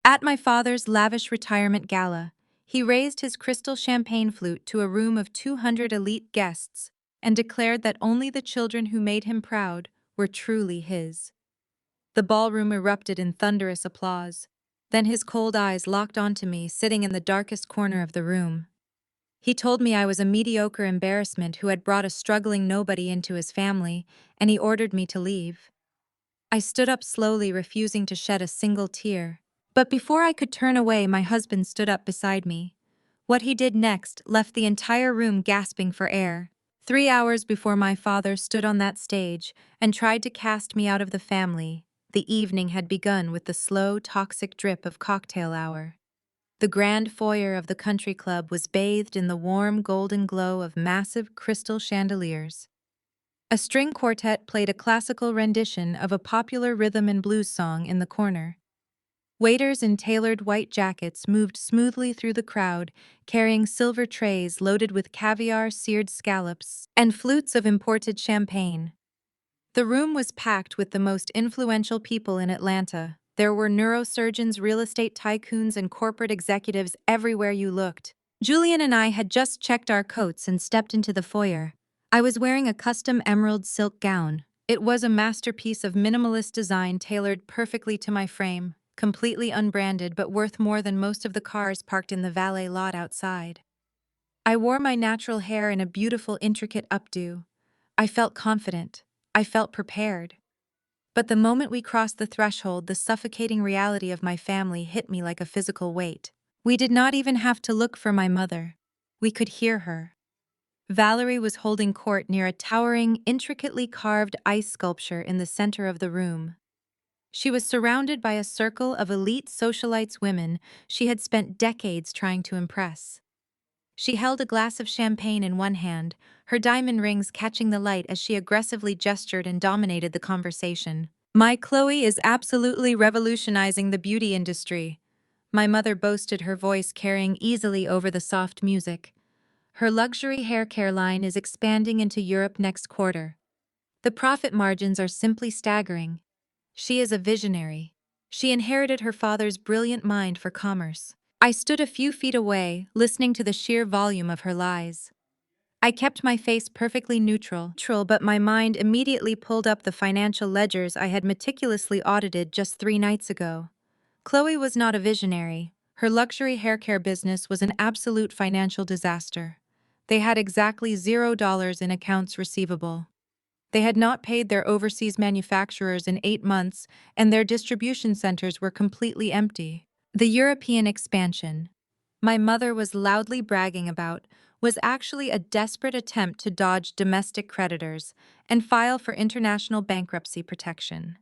At my father's lavish retirement gala, he raised his crystal champagne flute to a room of 200 elite guests and declared that only the children who made him proud were truly his. The ballroom erupted in thunderous applause. Then his cold eyes locked onto me, sitting in the darkest corner of the room. He told me I was a mediocre embarrassment who had brought a struggling nobody into his family, and he ordered me to leave. I stood up slowly, refusing to shed a single tear. But before I could turn away, my husband stood up beside me. What he did next left the entire room gasping for air. 3 hours before my father stood on that stage and tried to cast me out of the family, the evening had begun with the slow, toxic drip of cocktail hour. The grand foyer of the country club was bathed in the warm golden glow of massive crystal chandeliers. A string quartet played a classical rendition of a popular rhythm and blues song in the corner. Waiters in tailored white jackets moved smoothly through the crowd, carrying silver trays loaded with caviar, seared scallops, and flutes of imported champagne. The room was packed with the most influential people in Atlanta. There were neurosurgeons, real estate tycoons, and corporate executives everywhere you looked. Julian and I had just checked our coats and stepped into the foyer. I was wearing a custom emerald silk gown. It was a masterpiece of minimalist design tailored perfectly to my frame, completely unbranded but worth more than most of the cars parked in the valet lot outside. I wore my natural hair in a beautiful, intricate updo. I felt confident. I felt prepared. But the moment we crossed the threshold, the suffocating reality of my family hit me like a physical weight. We did not even have to look for my mother. We could hear her. Valerie was holding court near a towering, intricately carved ice sculpture in the center of the room. She was surrounded by a circle of elite socialites, women she had spent decades trying to impress. She held a glass of champagne in one hand, her diamond rings catching the light as she aggressively gestured and dominated the conversation. "My Chloe is absolutely revolutionizing the beauty industry," my mother boasted, her voice carrying easily over the soft music. "Her luxury hair care line is expanding into Europe next quarter. The profit margins are simply staggering. She is a visionary. She inherited her father's brilliant mind for commerce." I stood a few feet away, listening to the sheer volume of her lies. I kept my face perfectly neutral, but my mind immediately pulled up the financial ledgers I had meticulously audited just 3 nights ago. Chloe was not a visionary. Her luxury haircare business was an absolute financial disaster. They had exactly $0 in accounts receivable. They had not paid their overseas manufacturers in 8 months, and their distribution centers were completely empty. The European expansion my mother was loudly bragging about was actually a desperate attempt to dodge domestic creditors and file for international bankruptcy protection.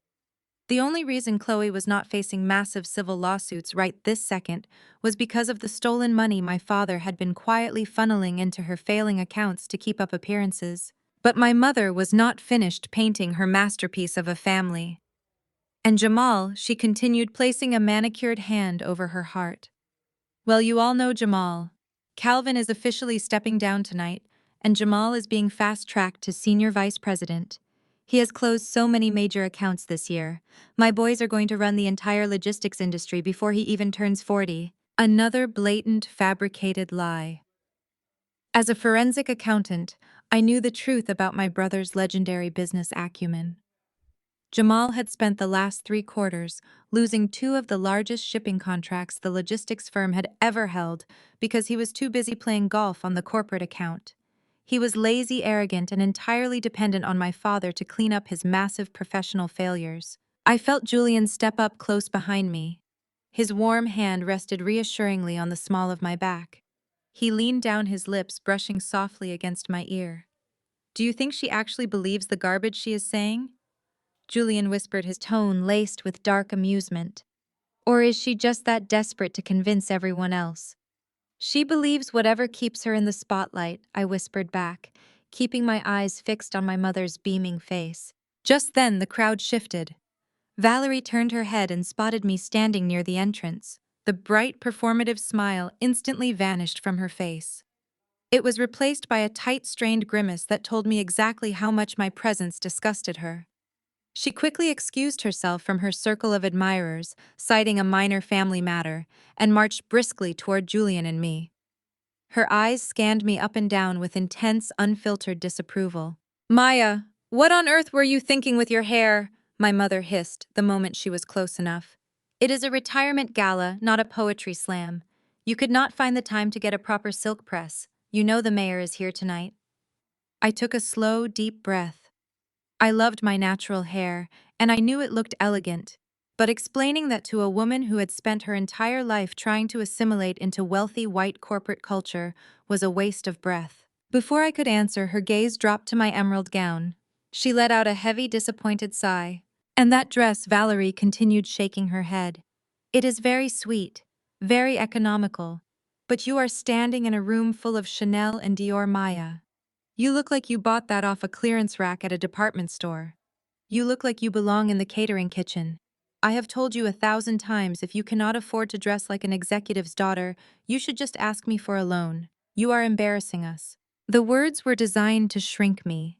The only reason Chloe was not facing massive civil lawsuits right this second was because of the stolen money my father had been quietly funneling into her failing accounts to keep up appearances. But my mother was not finished painting her masterpiece of a family. And Jamal, she continued, placing a manicured hand over her heart. "Well, you all know Jamal. Calvin is officially stepping down tonight, and Jamal is being fast-tracked to senior vice president. He has closed so many major accounts this year. My boys are going to run the entire logistics industry before he even turns 40. Another blatant, fabricated lie. As a forensic accountant, I knew the truth about my brother's legendary business acumen. Jamal had spent the last 3 quarters losing 2 of the largest shipping contracts the logistics firm had ever held because he was too busy playing golf on the corporate account. He was lazy, arrogant, and entirely dependent on my father to clean up his massive professional failures. I felt Julian step up close behind me. His warm hand rested reassuringly on the small of my back. He leaned down, his lips brushing softly against my ear. "Do you think she actually believes the garbage she is saying?" Julian whispered, his tone laced with dark amusement. "Or is she just that desperate to convince everyone else?" "She believes whatever keeps her in the spotlight," I whispered back, keeping my eyes fixed on my mother's beaming face. Just then, the crowd shifted. Valerie turned her head and spotted me standing near the entrance. The bright, performative smile instantly vanished from her face. It was replaced by a tight, strained grimace that told me exactly how much my presence disgusted her. She quickly excused herself from her circle of admirers, citing a minor family matter, and marched briskly toward Julian and me. Her eyes scanned me up and down with intense, unfiltered disapproval. "Maya, what on earth were you thinking with your hair?" my mother hissed the moment she was close enough. "It is a retirement gala, not a poetry slam. You could not find the time to get a proper silk press. You know the mayor is here tonight." I took a slow, deep breath. I loved my natural hair, and I knew it looked elegant. But explaining that to a woman who had spent her entire life trying to assimilate into wealthy white corporate culture was a waste of breath. Before I could answer, her gaze dropped to my emerald gown. She let out a heavy, disappointed sigh. "And that dress," Valerie continued, shaking her head. "It is very sweet, very economical. But you are standing in a room full of Chanel and Dior, Maya. You look like you bought that off a clearance rack at a department store. You look like you belong in the catering kitchen. I have told you 1,000 times, if you cannot afford to dress like an executive's daughter, you should just ask me for a loan. You are embarrassing us." The words were designed to shrink me.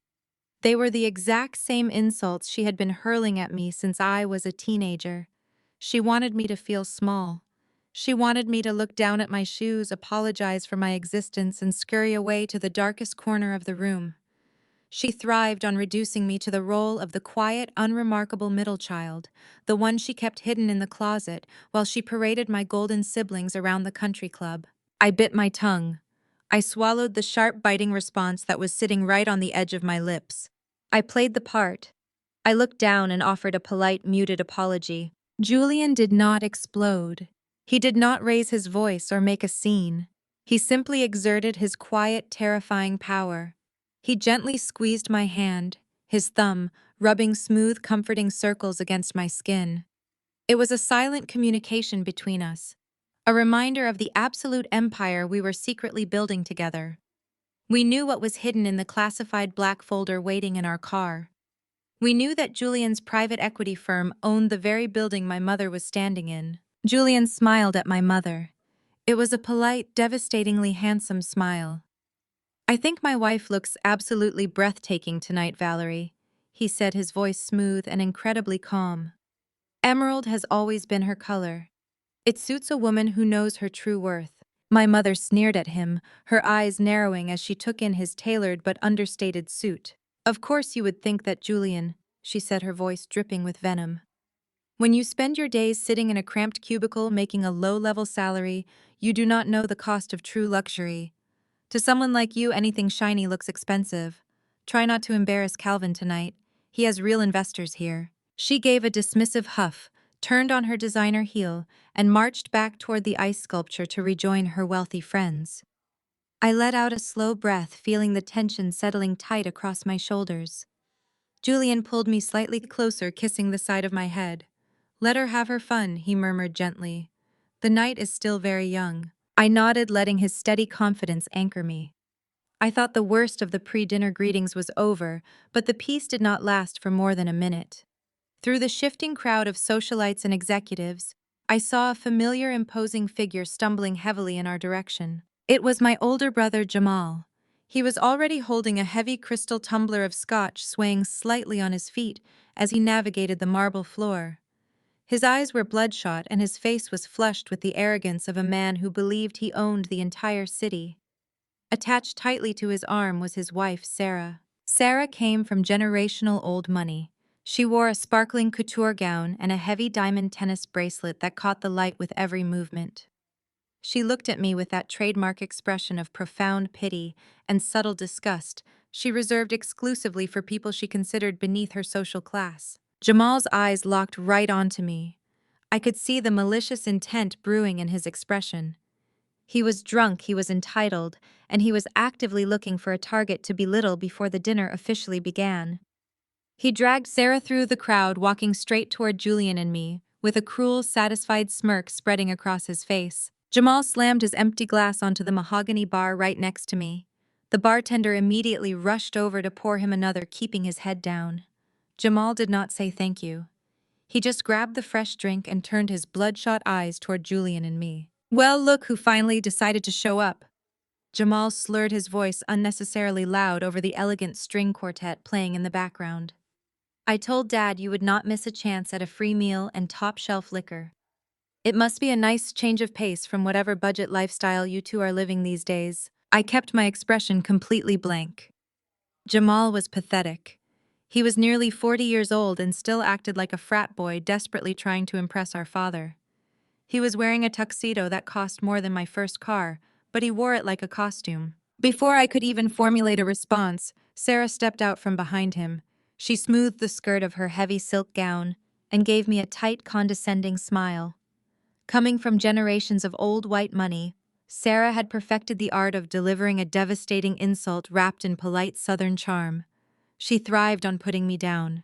They were the exact same insults she had been hurling at me since I was a teenager. She wanted me to feel small. She wanted me to look down at my shoes, apologize for my existence, and scurry away to the darkest corner of the room. She thrived on reducing me to the role of the quiet, unremarkable middle child, the one she kept hidden in the closet while she paraded my golden siblings around the country club. I bit my tongue. I swallowed the sharp, biting response that was sitting right on the edge of my lips. I played the part. I looked down and offered a polite, muted apology. Julian did not explode. He did not raise his voice or make a scene. He simply exerted his quiet, terrifying power. He gently squeezed my hand, his thumb rubbing smooth, comforting circles against my skin. It was a silent communication between us, a reminder of the absolute empire we were secretly building together. We knew what was hidden in the classified black folder waiting in our car. We knew that Julian's private equity firm owned the very building my mother was standing in. Julian smiled at my mother. It was a polite, devastatingly handsome smile. "I think my wife looks absolutely breathtaking tonight, Valerie," he said, his voice smooth and incredibly calm. "Emerald has always been her color. It suits a woman who knows her true worth." My mother sneered at him, her eyes narrowing as she took in his tailored but understated suit. "Of course you would think that, Julian," she said, her voice dripping with venom. "When you spend your days sitting in a cramped cubicle making a low-level salary, you do not know the cost of true luxury. To someone like you, anything shiny looks expensive. Try not to embarrass Calvin tonight. He has real investors here." She gave a dismissive huff, turned on her designer heel, and marched back toward the ice sculpture to rejoin her wealthy friends. I let out a slow breath, feeling the tension settling tight across my shoulders. Julian pulled me slightly closer, kissing the side of my head. "Let her have her fun," he murmured gently. "The night is still very young." I nodded, letting his steady confidence anchor me. I thought the worst of the pre-dinner greetings was over, but the peace did not last for more than a minute. Through the shifting crowd of socialites and executives, I saw a familiar, imposing figure stumbling heavily in our direction. It was my older brother, Jamal. He was already holding a heavy crystal tumbler of scotch, swaying slightly on his feet as he navigated the marble floor. His eyes were bloodshot and his face was flushed with the arrogance of a man who believed he owned the entire city. Attached tightly to his arm was his wife, Sarah. Sarah came from generational old money. She wore a sparkling couture gown and a heavy diamond tennis bracelet that caught the light with every movement. She looked at me with that trademark expression of profound pity and subtle disgust she reserved exclusively for people she considered beneath her social class. Jamal's eyes locked right onto me. I could see the malicious intent brewing in his expression. He was drunk, he was entitled, and he was actively looking for a target to belittle before the dinner officially began. He dragged Sarah through the crowd, walking straight toward Julian and me, with a cruel, satisfied smirk spreading across his face. Jamal slammed his empty glass onto the mahogany bar right next to me. The bartender immediately rushed over to pour him another, keeping his head down. Jamal did not say thank you. He just grabbed the fresh drink and turned his bloodshot eyes toward Julian and me. "Well, look who finally decided to show up." Jamal slurred his voice unnecessarily loud over the elegant string quartet playing in the background. I told Dad you would not miss a chance at a free meal and top-shelf liquor. It must be a nice change of pace from whatever budget lifestyle you two are living these days. I kept my expression completely blank. Jamal was pathetic. He was nearly 40 years old and still acted like a frat boy desperately trying to impress our father. He was wearing a tuxedo that cost more than my first car, but he wore it like a costume. Before I could even formulate a response, Sarah stepped out from behind him. She smoothed the skirt of her heavy silk gown and gave me a tight, condescending smile. Coming from generations of old white money, Sarah had perfected the art of delivering a devastating insult wrapped in polite Southern charm. She thrived on putting me down.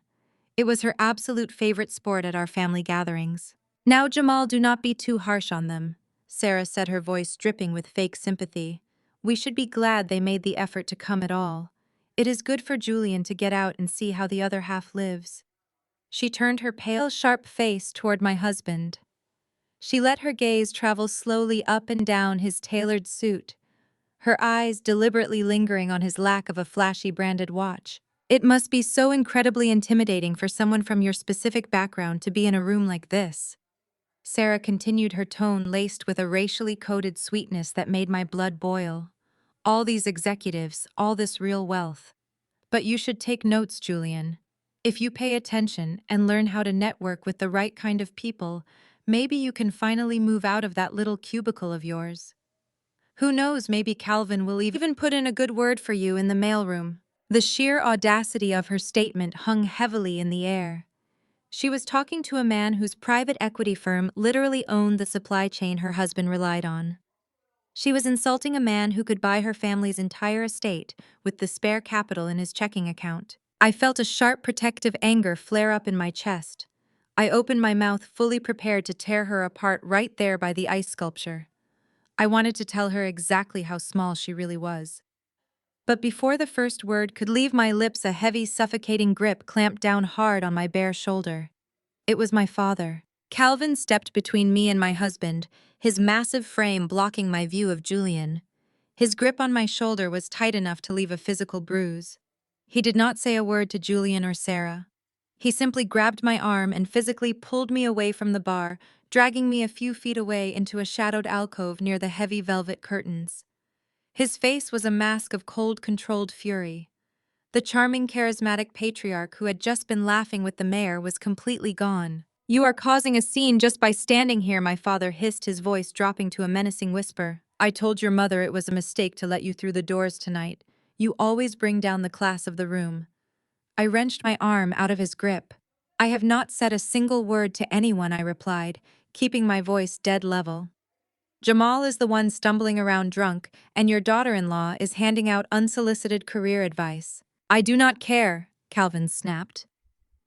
It was her absolute favorite sport at our family gatherings. Now, Jamal, do not be too harsh on them, Sarah said, her voice dripping with fake sympathy. We should be glad they made the effort to come at all. It is good for Julian to get out and see how the other half lives. She turned her pale, sharp face toward my husband. She let her gaze travel slowly up and down his tailored suit, her eyes deliberately lingering on his lack of a flashy branded watch. It must be so incredibly intimidating for someone from your specific background to be in a room like this. Sarah continued, her tone laced with a racially coded sweetness that made my blood boil. All these executives, all this real wealth. But you should take notes, Julian. If you pay attention and learn how to network with the right kind of people, maybe you can finally move out of that little cubicle of yours. Who knows, maybe Calvin will even put in a good word for you in the mailroom. The sheer audacity of her statement hung heavily in the air. She was talking to a man whose private equity firm literally owned the supply chain her husband relied on. She was insulting a man who could buy her family's entire estate with the spare capital in his checking account. I felt a sharp protective anger flare up in my chest. I opened my mouth, fully prepared to tear her apart right there by the ice sculpture. I wanted to tell her exactly how small she really was. But before the first word could leave my lips, a heavy, suffocating grip clamped down hard on my bare shoulder. It was my father. Calvin stepped between me and my husband, his massive frame blocking my view of Julian. His grip on my shoulder was tight enough to leave a physical bruise. He did not say a word to Julian or Sarah. He simply grabbed my arm and physically pulled me away from the bar, dragging me a few feet away into a shadowed alcove near the heavy velvet curtains. His face was a mask of cold, controlled fury. The charming, charismatic patriarch who had just been laughing with the mayor was completely gone. "You are causing a scene just by standing here," my father hissed, his voice dropping to a menacing whisper. "I told your mother it was a mistake to let you through the doors tonight. You always bring down the class of the room." I wrenched my arm out of his grip. "I have not said a single word to anyone," I replied, keeping my voice dead level. "Jamal is the one stumbling around drunk, and your daughter-in-law is handing out unsolicited career advice." "I do not care," Calvin snapped.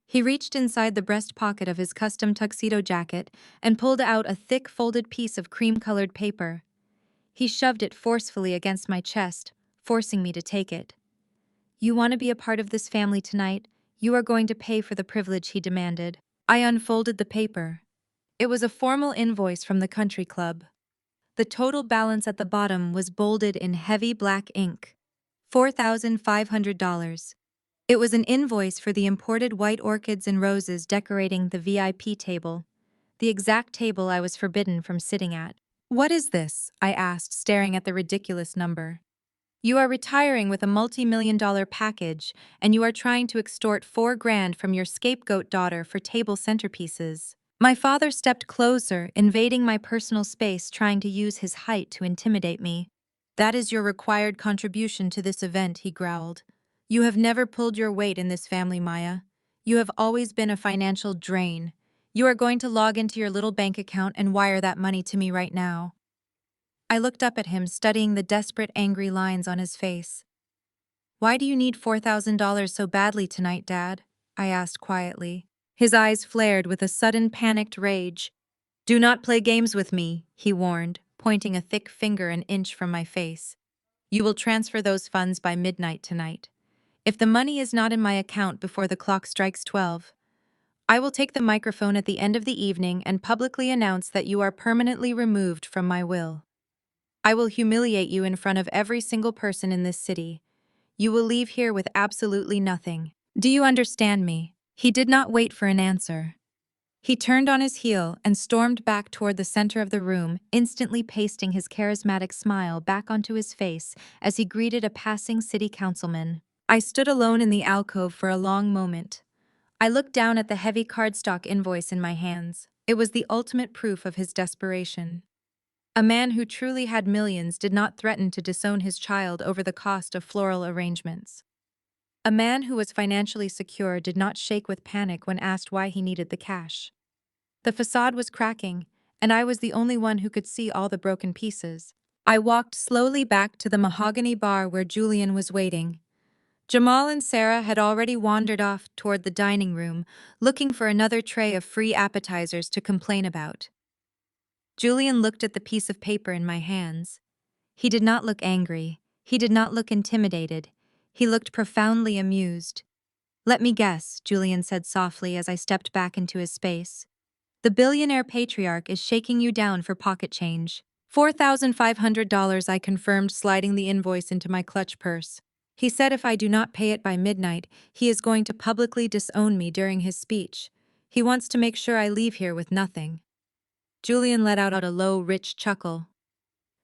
He reached inside the breast pocket of his custom tuxedo jacket and pulled out a thick folded piece of cream-colored paper. He shoved it forcefully against my chest, forcing me to take it. "You want to be a part of this family tonight? You are going to pay for the privilege," he demanded. I unfolded the paper. It was a formal invoice from the country club. The total balance at the bottom was bolded in heavy black ink. $4,500. It was an invoice for the imported white orchids and roses decorating the VIP table, the exact table I was forbidden from sitting at. "What is this?" I asked, staring at the ridiculous number. "You are retiring with a multi-million-dollar package, and you are trying to extort $4,000 from your scapegoat daughter for table centerpieces." My father stepped closer, invading my personal space, trying to use his height to intimidate me. "That is your required contribution to this event," he growled. "You have never pulled your weight in this family, Maya. You have always been a financial drain. You are going to log into your little bank account and wire that money to me right now." I looked up at him, studying the desperate, angry lines on his face. "Why do you need $4,000 so badly tonight, Dad?" I asked quietly. His eyes flared with a sudden panicked rage. "Do not play games with me," he warned, pointing a thick finger an inch from my face. "You will transfer those funds by midnight tonight. If the money is not in my account before the clock strikes 12, I will take the microphone at the end of the evening and publicly announce that you are permanently removed from my will. I will humiliate you in front of every single person in this city. You will leave here with absolutely nothing. Do you understand me?" He did not wait for an answer. He turned on his heel and stormed back toward the center of the room, instantly pasting his charismatic smile back onto his face as he greeted a passing city councilman. I stood alone in the alcove for a long moment. I looked down at the heavy cardstock invoice in my hands. It was the ultimate proof of his desperation. A man who truly had millions did not threaten to disown his child over the cost of floral arrangements. A man who was financially secure did not shake with panic when asked why he needed the cash. The facade was cracking, and I was the only one who could see all the broken pieces. I walked slowly back to the mahogany bar where Julian was waiting. Jamal and Sarah had already wandered off toward the dining room, looking for another tray of free appetizers to complain about. Julian looked at the piece of paper in my hands. He did not look angry. He did not look intimidated. He looked profoundly amused. "Let me guess," Julian said softly as I stepped back into his space. "The billionaire patriarch is shaking you down for pocket change." $4,500, I confirmed, sliding the invoice into my clutch purse. "He said if I do not pay it by midnight, he is going to publicly disown me during his speech. He wants to make sure I leave here with nothing." Julian let out a low, rich chuckle.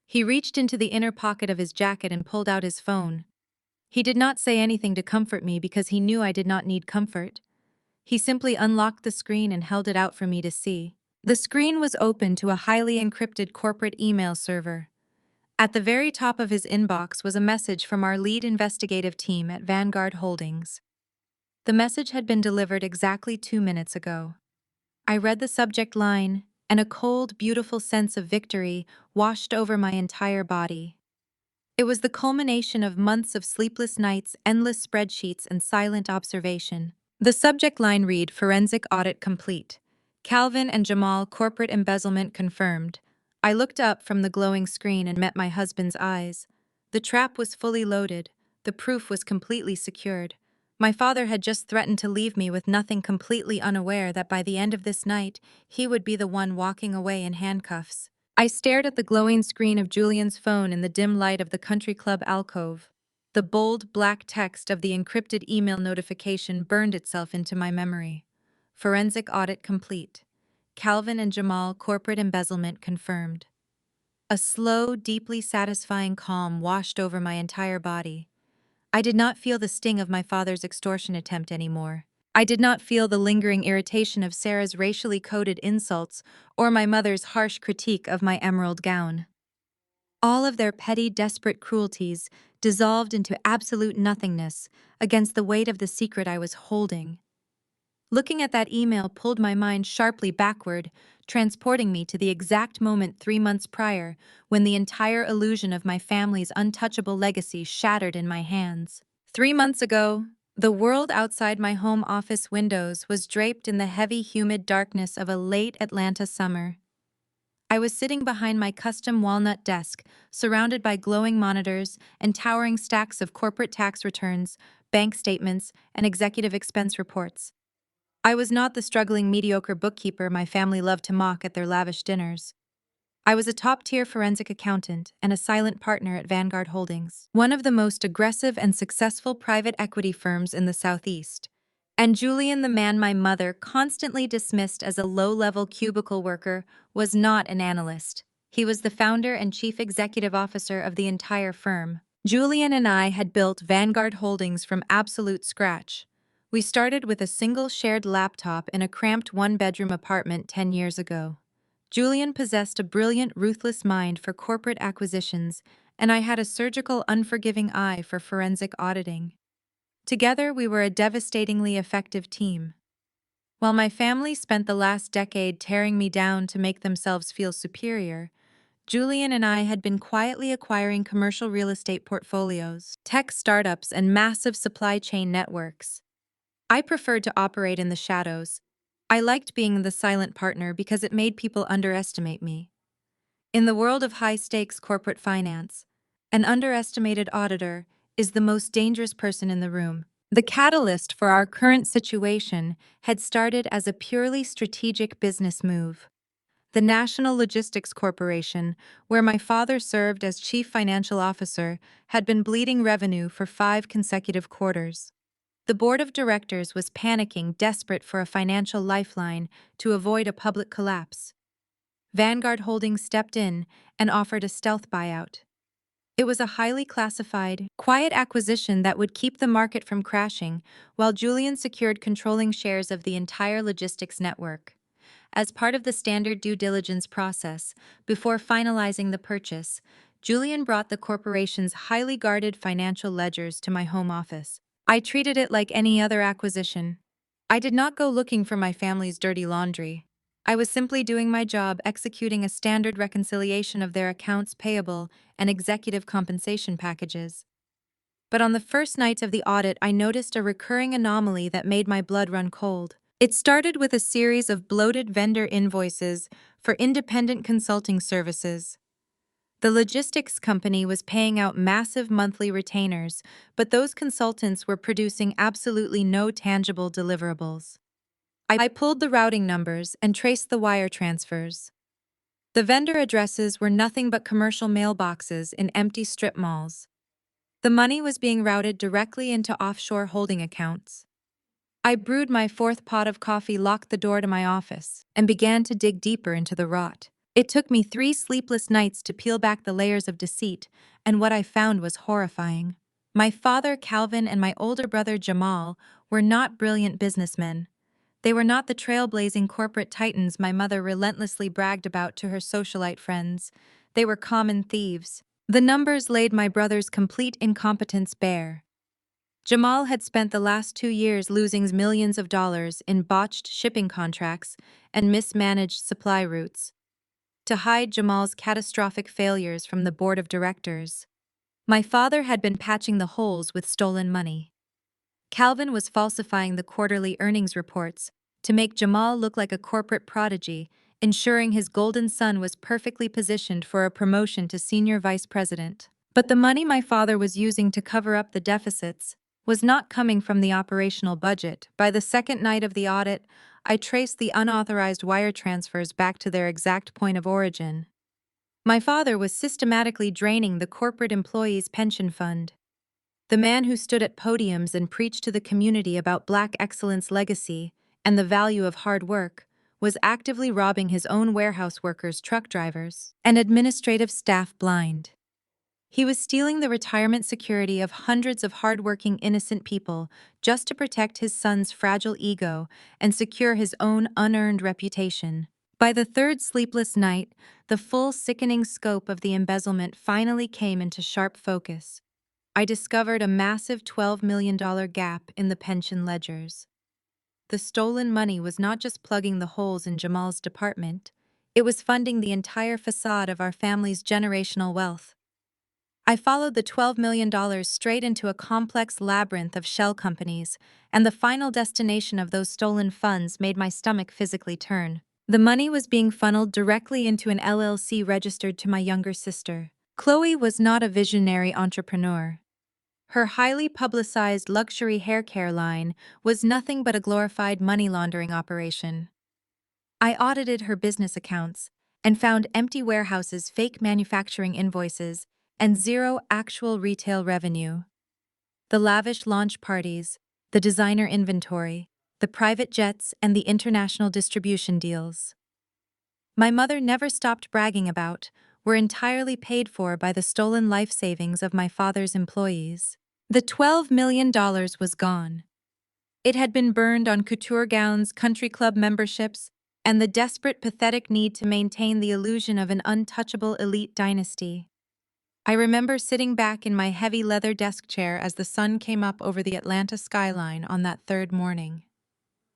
He reached into the inner pocket of his jacket and pulled out his phone. He did not say anything to comfort me because he knew I did not need comfort. He simply unlocked the screen and held it out for me to see. The screen was open to a highly encrypted corporate email server. At the very top of his inbox was a message from our lead investigative team at Vanguard Holdings. The message had been delivered exactly 2 minutes ago. I read the subject line, and a cold, beautiful sense of victory washed over my entire body. It was the culmination of months of sleepless nights, endless spreadsheets, and silent observation. The subject line read, "Forensic audit complete. Calvin and Jamal corporate embezzlement confirmed." I looked up from the glowing screen and met my husband's eyes. The trap was fully loaded. The proof was completely secured. My father had just threatened to leave me with nothing, completely unaware that by the end of this night, he would be the one walking away in handcuffs. I stared at the glowing screen of Julian's phone in the dim light of the country club alcove. The bold, black text of the encrypted email notification burned itself into my memory. Forensic audit complete. Calvin and Jamal corporate embezzlement confirmed. A slow, deeply satisfying calm washed over my entire body. I did not feel the sting of my father's extortion attempt anymore. I did not feel the lingering irritation of Sarah's racially coded insults or my mother's harsh critique of my emerald gown. All of their petty, desperate cruelties dissolved into absolute nothingness against the weight of the secret I was holding. Looking at that email pulled my mind sharply backward, transporting me to the exact moment 3 months prior when the entire illusion of my family's untouchable legacy shattered in my hands. 3 months ago, the world outside my home office windows was draped in the heavy, humid darkness of a late Atlanta summer. I was sitting behind my custom walnut desk, surrounded by glowing monitors and towering stacks of corporate tax returns, bank statements, and executive expense reports. I was not the struggling mediocre bookkeeper my family loved to mock at their lavish dinners. I was a top-tier forensic accountant and a silent partner at Vanguard Holdings, one of the most aggressive and successful private equity firms in the Southeast. And Julian, the man my mother constantly dismissed as a low-level cubicle worker, was not an analyst. He was the founder and chief executive officer of the entire firm. Julian and I had built Vanguard Holdings from absolute scratch. We started with a single shared laptop in a cramped one-bedroom apartment 10 years ago. Julian possessed a brilliant, ruthless mind for corporate acquisitions, and I had a surgical, unforgiving eye for forensic auditing. Together, we were a devastatingly effective team. While my family spent the last decade tearing me down to make themselves feel superior, Julian and I had been quietly acquiring commercial real estate portfolios, tech startups, and massive supply chain networks. I preferred to operate in the shadows. I liked being the silent partner because it made people underestimate me. In the world of high-stakes corporate finance, an underestimated auditor is the most dangerous person in the room. The catalyst for our current situation had started as a purely strategic business move. The National Logistics Corporation, where my father served as chief financial officer, had been bleeding revenue for 5 consecutive quarters. The board of directors was panicking, desperate for a financial lifeline to avoid a public collapse. Vanguard Holdings stepped in and offered a stealth buyout. It was a highly classified, quiet acquisition that would keep the market from crashing, while Julian secured controlling shares of the entire logistics network. As part of the standard due diligence process, before finalizing the purchase, Julian brought the corporation's highly guarded financial ledgers to my home office. I treated it like any other acquisition. I did not go looking for my family's dirty laundry. I was simply doing my job executing a standard reconciliation of their accounts payable and executive compensation packages. But on the first night of the audit, I noticed a recurring anomaly that made my blood run cold. It started with a series of bloated vendor invoices for independent consulting services. The logistics company was paying out massive monthly retainers, but those consultants were producing absolutely no tangible deliverables. I pulled the routing numbers and traced the wire transfers. The vendor addresses were nothing but commercial mailboxes in empty strip malls. The money was being routed directly into offshore holding accounts. I brewed my fourth pot of coffee, locked the door to my office, and began to dig deeper into the rot. It took me 3 sleepless nights to peel back the layers of deceit, and what I found was horrifying. My father, Calvin, and my older brother, Jamal, were not brilliant businessmen. They were not the trailblazing corporate titans my mother relentlessly bragged about to her socialite friends. They were common thieves. The numbers laid my brother's complete incompetence bare. Jamal had spent the last 2 years losing millions of dollars in botched shipping contracts and mismanaged supply routes. To hide Jamal's catastrophic failures from the board of directors, my father had been patching the holes with stolen money. Calvin was falsifying the quarterly earnings reports to make Jamal look like a corporate prodigy, ensuring his golden son was perfectly positioned for a promotion to senior vice president. But the money my father was using to cover up the deficits was not coming from the operational budget. By the second night of the audit, I traced the unauthorized wire transfers back to their exact point of origin. My father was systematically draining the corporate employees' pension fund. The man who stood at podiums and preached to the community about Black excellence legacy and the value of hard work was actively robbing his own warehouse workers, truck drivers, and administrative staff blind. He was stealing the retirement security of hundreds of hardworking innocent people just to protect his son's fragile ego and secure his own unearned reputation. By the third sleepless night, the full sickening scope of the embezzlement finally came into sharp focus. I discovered a massive $12 million gap in the pension ledgers. The stolen money was not just plugging the holes in Jamal's department, it was funding the entire facade of our family's generational wealth. I followed the $12 million straight into a complex labyrinth of shell companies, and the final destination of those stolen funds made my stomach physically turn. The money was being funneled directly into an LLC registered to my younger sister. Chloe was not a visionary entrepreneur. Her highly publicized luxury hair care line was nothing but a glorified money laundering operation. I audited her business accounts and found empty warehouses, fake manufacturing invoices, and zero actual retail revenue. The lavish launch parties, the designer inventory, the private jets, and the international distribution deals my mother never stopped bragging about were entirely paid for by the stolen life savings of my father's employees. The $12 million was gone. It had been burned on couture gowns, country club memberships, and the desperate, pathetic need to maintain the illusion of an untouchable elite dynasty. I remember sitting back in my heavy leather desk chair as the sun came up over the Atlanta skyline on that third morning.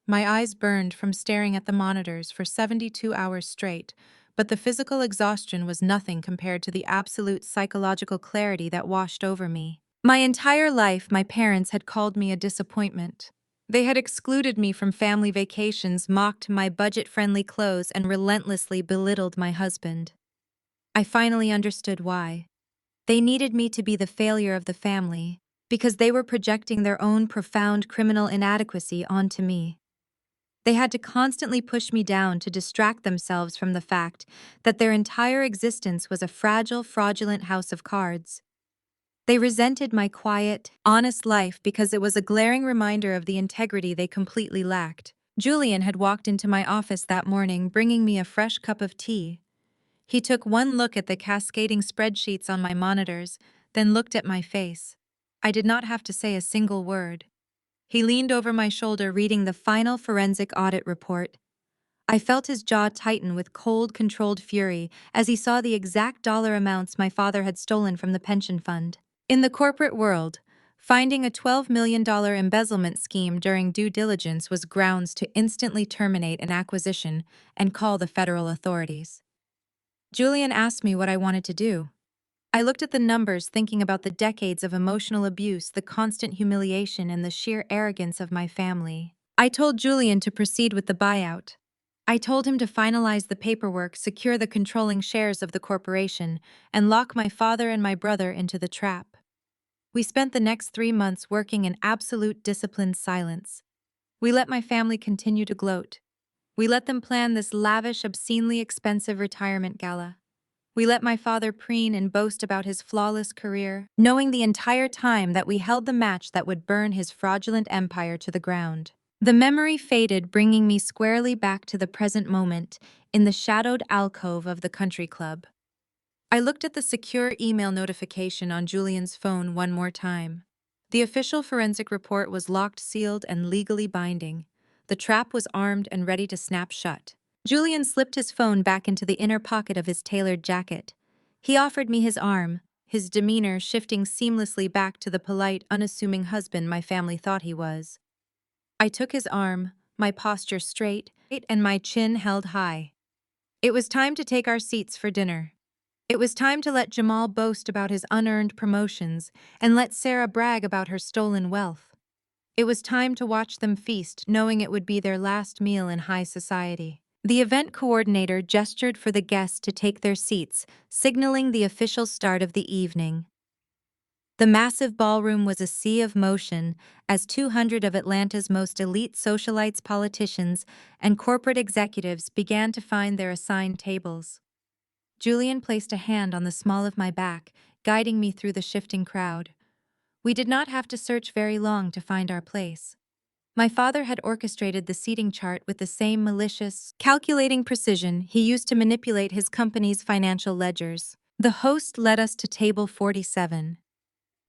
My eyes burned from staring at the monitors for 72 hours straight, but the physical exhaustion was nothing compared to the absolute psychological clarity that washed over me. My entire life, my parents had called me a disappointment. They had excluded me from family vacations, mocked my budget-friendly clothes, and relentlessly belittled my husband. I finally understood why. They needed me to be the failure of the family, because they were projecting their own profound criminal inadequacy onto me. They had to constantly push me down to distract themselves from the fact that their entire existence was a fragile, fraudulent house of cards. They resented my quiet, honest life because it was a glaring reminder of the integrity they completely lacked. Julian had walked into my office that morning bringing me a fresh cup of tea. He took one look at the cascading spreadsheets on my monitors, then looked at my face. I did not have to say a single word. He leaned over my shoulder reading the final forensic audit report. I felt his jaw tighten with cold, controlled fury as he saw the exact dollar amounts my father had stolen from the pension fund. In the corporate world, finding a $12 million embezzlement scheme during due diligence was grounds to instantly terminate an acquisition and call the federal authorities. Julian asked me what I wanted to do. I looked at the numbers, thinking about the decades of emotional abuse, the constant humiliation, and the sheer arrogance of my family. I told Julian to proceed with the buyout. I told him to finalize the paperwork, secure the controlling shares of the corporation, and lock my father and my brother into the trap. We spent the next 3 months working in absolute disciplined silence. We let my family continue to gloat. We let them plan this lavish, obscenely expensive retirement gala. We let my father preen and boast about his flawless career, knowing the entire time that we held the match that would burn his fraudulent empire to the ground. The memory faded, bringing me squarely back to the present moment in the shadowed alcove of the country club. I looked at the secure email notification on Julian's phone one more time. The official forensic report was locked, sealed, and legally binding. The trap was armed and ready to snap shut. Julian slipped his phone back into the inner pocket of his tailored jacket. He offered me his arm, his demeanor shifting seamlessly back to the polite, unassuming husband my family thought he was. I took his arm, my posture straight, and my chin held high. It was time to take our seats for dinner. It was time to let Jamal boast about his unearned promotions and let Sarah brag about her stolen wealth. It was time to watch them feast, knowing it would be their last meal in high society. The event coordinator gestured for the guests to take their seats, signaling the official start of the evening. The massive ballroom was a sea of motion as 200 of Atlanta's most elite socialites, politicians, and corporate executives began to find their assigned tables. Julian placed a hand on the small of my back, guiding me through the shifting crowd. We did not have to search very long to find our place. My father had orchestrated the seating chart with the same malicious, calculating precision he used to manipulate his company's financial ledgers. The host led us to table 47.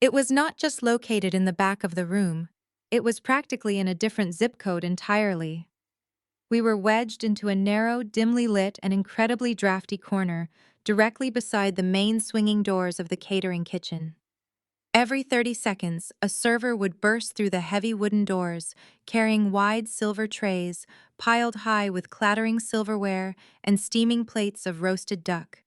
It was not just located in the back of the room, it was practically in a different zip code entirely. We were wedged into a narrow, dimly lit, and incredibly drafty corner, directly beside the main swinging doors of the catering kitchen. Every 30 seconds, a server would burst through the heavy wooden doors, carrying wide silver trays, piled high with clattering silverware and steaming plates of roasted duck.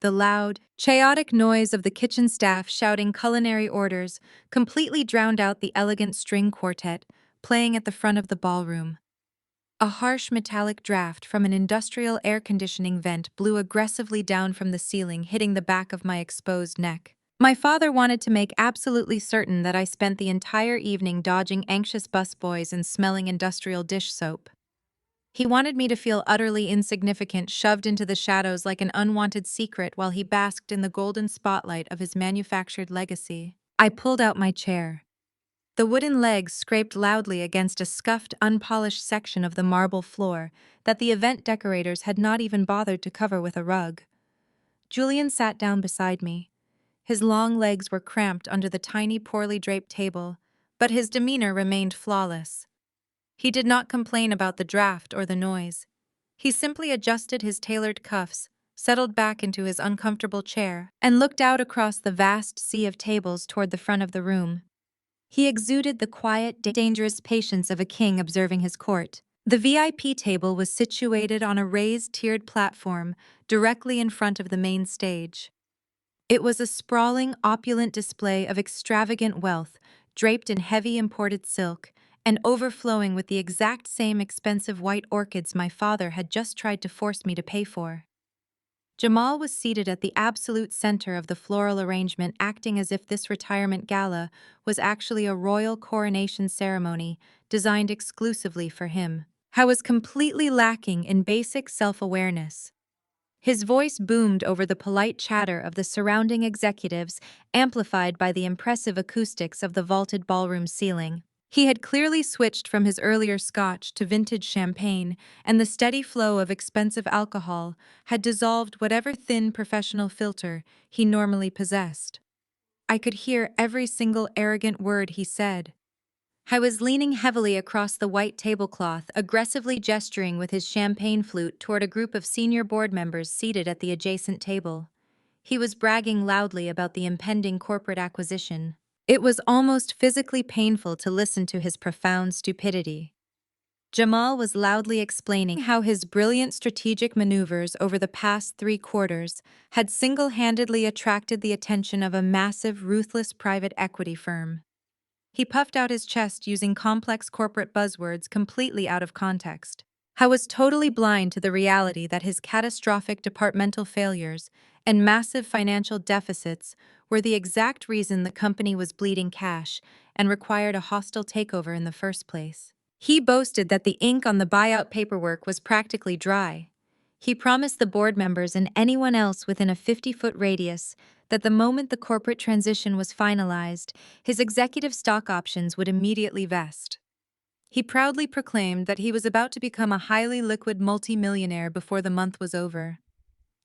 The loud, chaotic noise of the kitchen staff shouting culinary orders completely drowned out the elegant string quartet playing at the front of the ballroom. A harsh metallic draft from an industrial air conditioning vent blew aggressively down from the ceiling, hitting the back of my exposed neck. My father wanted to make absolutely certain that I spent the entire evening dodging anxious busboys and smelling industrial dish soap. He wanted me to feel utterly insignificant, shoved into the shadows like an unwanted secret while he basked in the golden spotlight of his manufactured legacy. I pulled out my chair. The wooden legs scraped loudly against a scuffed, unpolished section of the marble floor that the event decorators had not even bothered to cover with a rug. Julian sat down beside me. His long legs were cramped under the tiny, poorly draped table, but his demeanor remained flawless. He did not complain about the draft or the noise. He simply adjusted his tailored cuffs, settled back into his uncomfortable chair, and looked out across the vast sea of tables toward the front of the room. He exuded the quiet, dangerous patience of a king observing his court. The VIP table was situated on a raised, tiered platform directly in front of the main stage. It was a sprawling, opulent display of extravagant wealth, draped in heavy imported silk, and overflowing with the exact same expensive white orchids my father had just tried to force me to pay for. Jamal was seated at the absolute center of the floral arrangement, acting as if this retirement gala was actually a royal coronation ceremony designed exclusively for him. I was completely lacking in basic self-awareness. His voice boomed over the polite chatter of the surrounding executives, amplified by the impressive acoustics of the vaulted ballroom ceiling. He had clearly switched from his earlier scotch to vintage champagne, and the steady flow of expensive alcohol had dissolved whatever thin professional filter he normally possessed. I could hear every single arrogant word he said. I was leaning heavily across the white tablecloth, aggressively gesturing with his champagne flute toward a group of senior board members seated at the adjacent table. He was bragging loudly about the impending corporate acquisition. It was almost physically painful to listen to his profound stupidity. Jamal was loudly explaining how his brilliant strategic maneuvers over the past 3 quarters had single-handedly attracted the attention of a massive, ruthless private equity firm. He puffed out his chest using complex corporate buzzwords completely out of context. I was totally blind to the reality that his catastrophic departmental failures and massive financial deficits were the exact reason the company was bleeding cash and required a hostile takeover in the first place. He boasted that the ink on the buyout paperwork was practically dry. He promised the board members and anyone else within a 50-foot radius that the moment the corporate transition was finalized, his executive stock options would immediately vest. He proudly proclaimed that he was about to become a highly liquid multimillionaire before the month was over.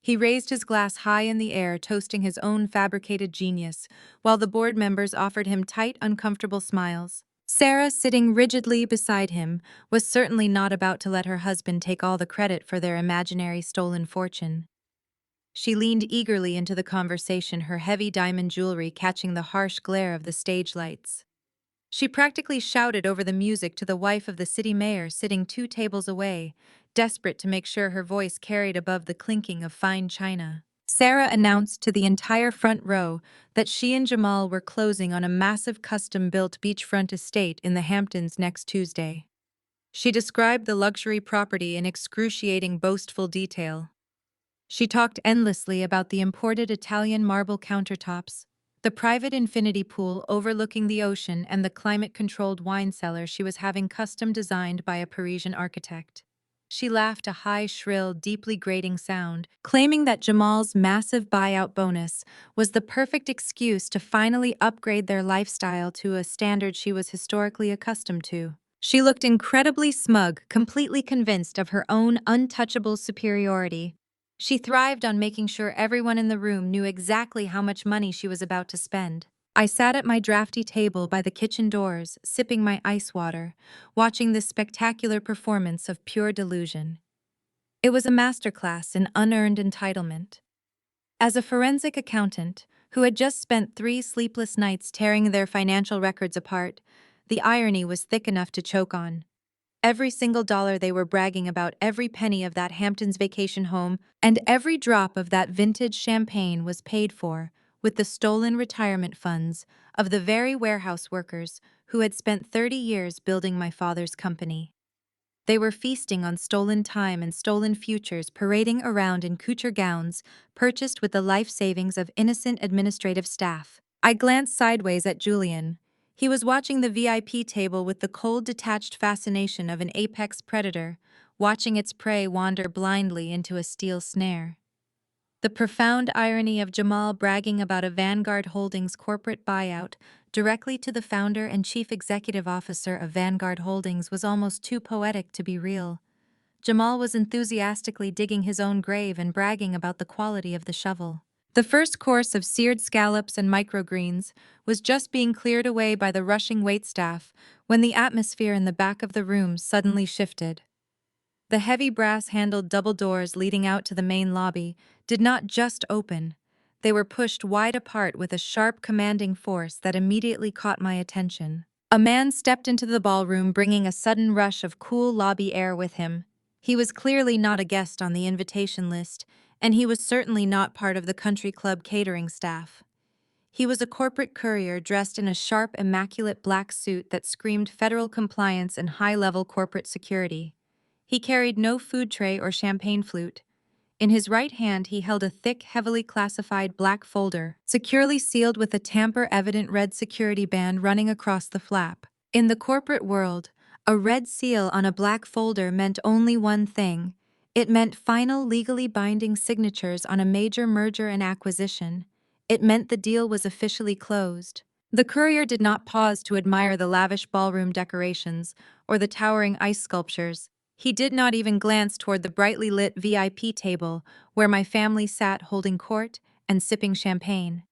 He raised his glass high in the air, toasting his own fabricated genius, while the board members offered him tight, uncomfortable smiles. Sarah, sitting rigidly beside him, was certainly not about to let her husband take all the credit for their imaginary stolen fortune. She leaned eagerly into the conversation, her heavy diamond jewelry catching the harsh glare of the stage lights. She practically shouted over the music to the wife of the city mayor sitting 2 tables away, desperate to make sure her voice carried above the clinking of fine china. Sarah announced to the entire front row that she and Jamal were closing on a massive custom-built beachfront estate in the Hamptons next Tuesday. She described the luxury property in excruciating, boastful detail. She talked endlessly about the imported Italian marble countertops, the private infinity pool overlooking the ocean, and the climate-controlled wine cellar she was having custom designed by a Parisian architect. She laughed a high, shrill, deeply grating sound, claiming that Jamal's massive buyout bonus was the perfect excuse to finally upgrade their lifestyle to a standard she was historically accustomed to. She looked incredibly smug, completely convinced of her own untouchable superiority. She thrived on making sure everyone in the room knew exactly how much money she was about to spend. I sat at my drafty table by the kitchen doors, sipping my ice water, watching this spectacular performance of pure delusion. It was a masterclass in unearned entitlement. As a forensic accountant who had just spent 3 sleepless nights tearing their financial records apart, the irony was thick enough to choke on. Every single dollar they were bragging about, every penny of that Hamptons vacation home, and every drop of that vintage champagne was paid for with the stolen retirement funds of the very warehouse workers who had spent 30 years building my father's company. They were feasting on stolen time and stolen futures, parading around in couture gowns purchased with the life savings of innocent administrative staff. I glanced sideways at Julian. He was watching the VIP table with the cold, detached fascination of an apex predator, watching its prey wander blindly into a steel snare. The profound irony of Jamal bragging about a Vanguard Holdings corporate buyout directly to the founder and chief executive officer of Vanguard Holdings was almost too poetic to be real. Jamal was enthusiastically digging his own grave and bragging about the quality of the shovel. The first course of seared scallops and microgreens was just being cleared away by the rushing waitstaff when the atmosphere in the back of the room suddenly shifted. The heavy brass-handled double doors leading out to the main lobby did not just open. They were pushed wide apart with a sharp, commanding force that immediately caught my attention. A man stepped into the ballroom, bringing a sudden rush of cool lobby air with him. He was clearly not a guest on the invitation list, and he was certainly not part of the country club catering staff. He was a corporate courier dressed in a sharp, immaculate black suit that screamed federal compliance and high-level corporate security. He carried no food tray or champagne flute. In his right hand, he held a thick, heavily classified black folder, securely sealed with a tamper-evident red security band running across the flap. In the corporate world, a red seal on a black folder meant only one thing: It meant final legally binding signatures on a major merger and acquisition. It meant the deal was officially closed. The courier did not pause to admire the lavish ballroom decorations or the towering ice sculptures. He did not even glance toward the brightly lit VIP table where my family sat holding court and sipping champagne.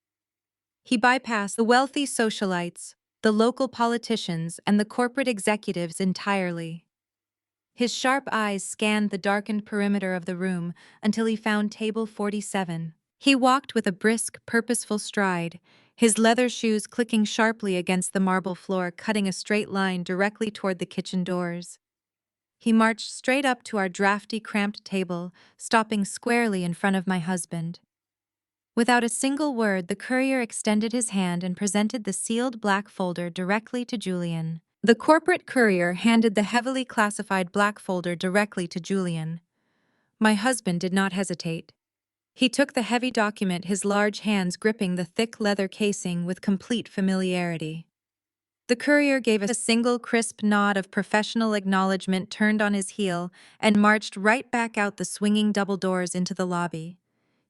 He bypassed the wealthy socialites, the local politicians, and the corporate executives entirely. His sharp eyes scanned the darkened perimeter of the room until he found table 47. He walked with a brisk, purposeful stride, his leather shoes clicking sharply against the marble floor, cutting a straight line directly toward the kitchen doors. He marched straight up to our drafty, cramped table, stopping squarely in front of my husband. Without a single word, the courier extended his hand and presented the sealed black folder directly to Julian. The corporate courier handed the heavily classified black folder directly to Julian. My husband did not hesitate. He took the heavy document, his large hands gripping the thick leather casing with complete familiarity. The courier gave a single crisp nod of professional acknowledgement, turned on his heel, and marched right back out the swinging double doors into the lobby.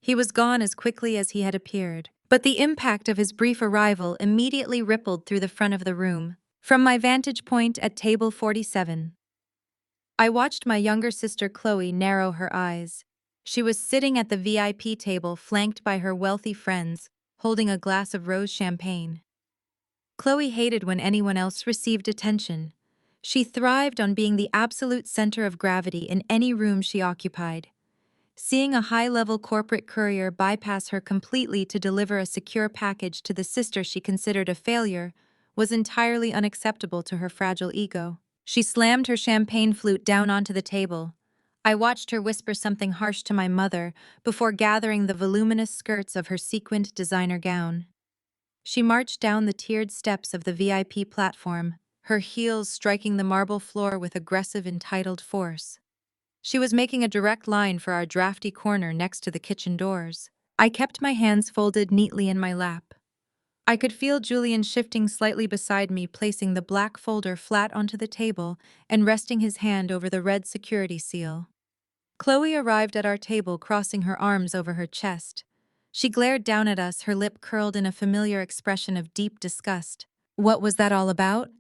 He was gone as quickly as he had appeared, but the impact of his brief arrival immediately rippled through the front of the room. From my vantage point at table 47, I watched my younger sister Chloe narrow her eyes. She was sitting at the VIP table flanked by her wealthy friends, holding a glass of rose champagne. Chloe hated when anyone else received attention. She thrived on being the absolute center of gravity in any room she occupied. Seeing a high-level corporate courier bypass her completely to deliver a secure package to the sister she considered a failure was entirely unacceptable to her fragile ego. She slammed her champagne flute down onto the table. I watched her whisper something harsh to my mother before gathering the voluminous skirts of her sequined designer gown. She marched down the tiered steps of the VIP platform, her heels striking the marble floor with aggressive, entitled force. She was making a direct line for our drafty corner next to the kitchen doors. I kept my hands folded neatly in my lap. I could feel Julian shifting slightly beside me, placing the black folder flat onto the table and resting his hand over the red security seal. Chloe arrived at our table, crossing her arms over her chest. She glared down at us, her lip curled in a familiar expression of deep disgust. "What was that all about?"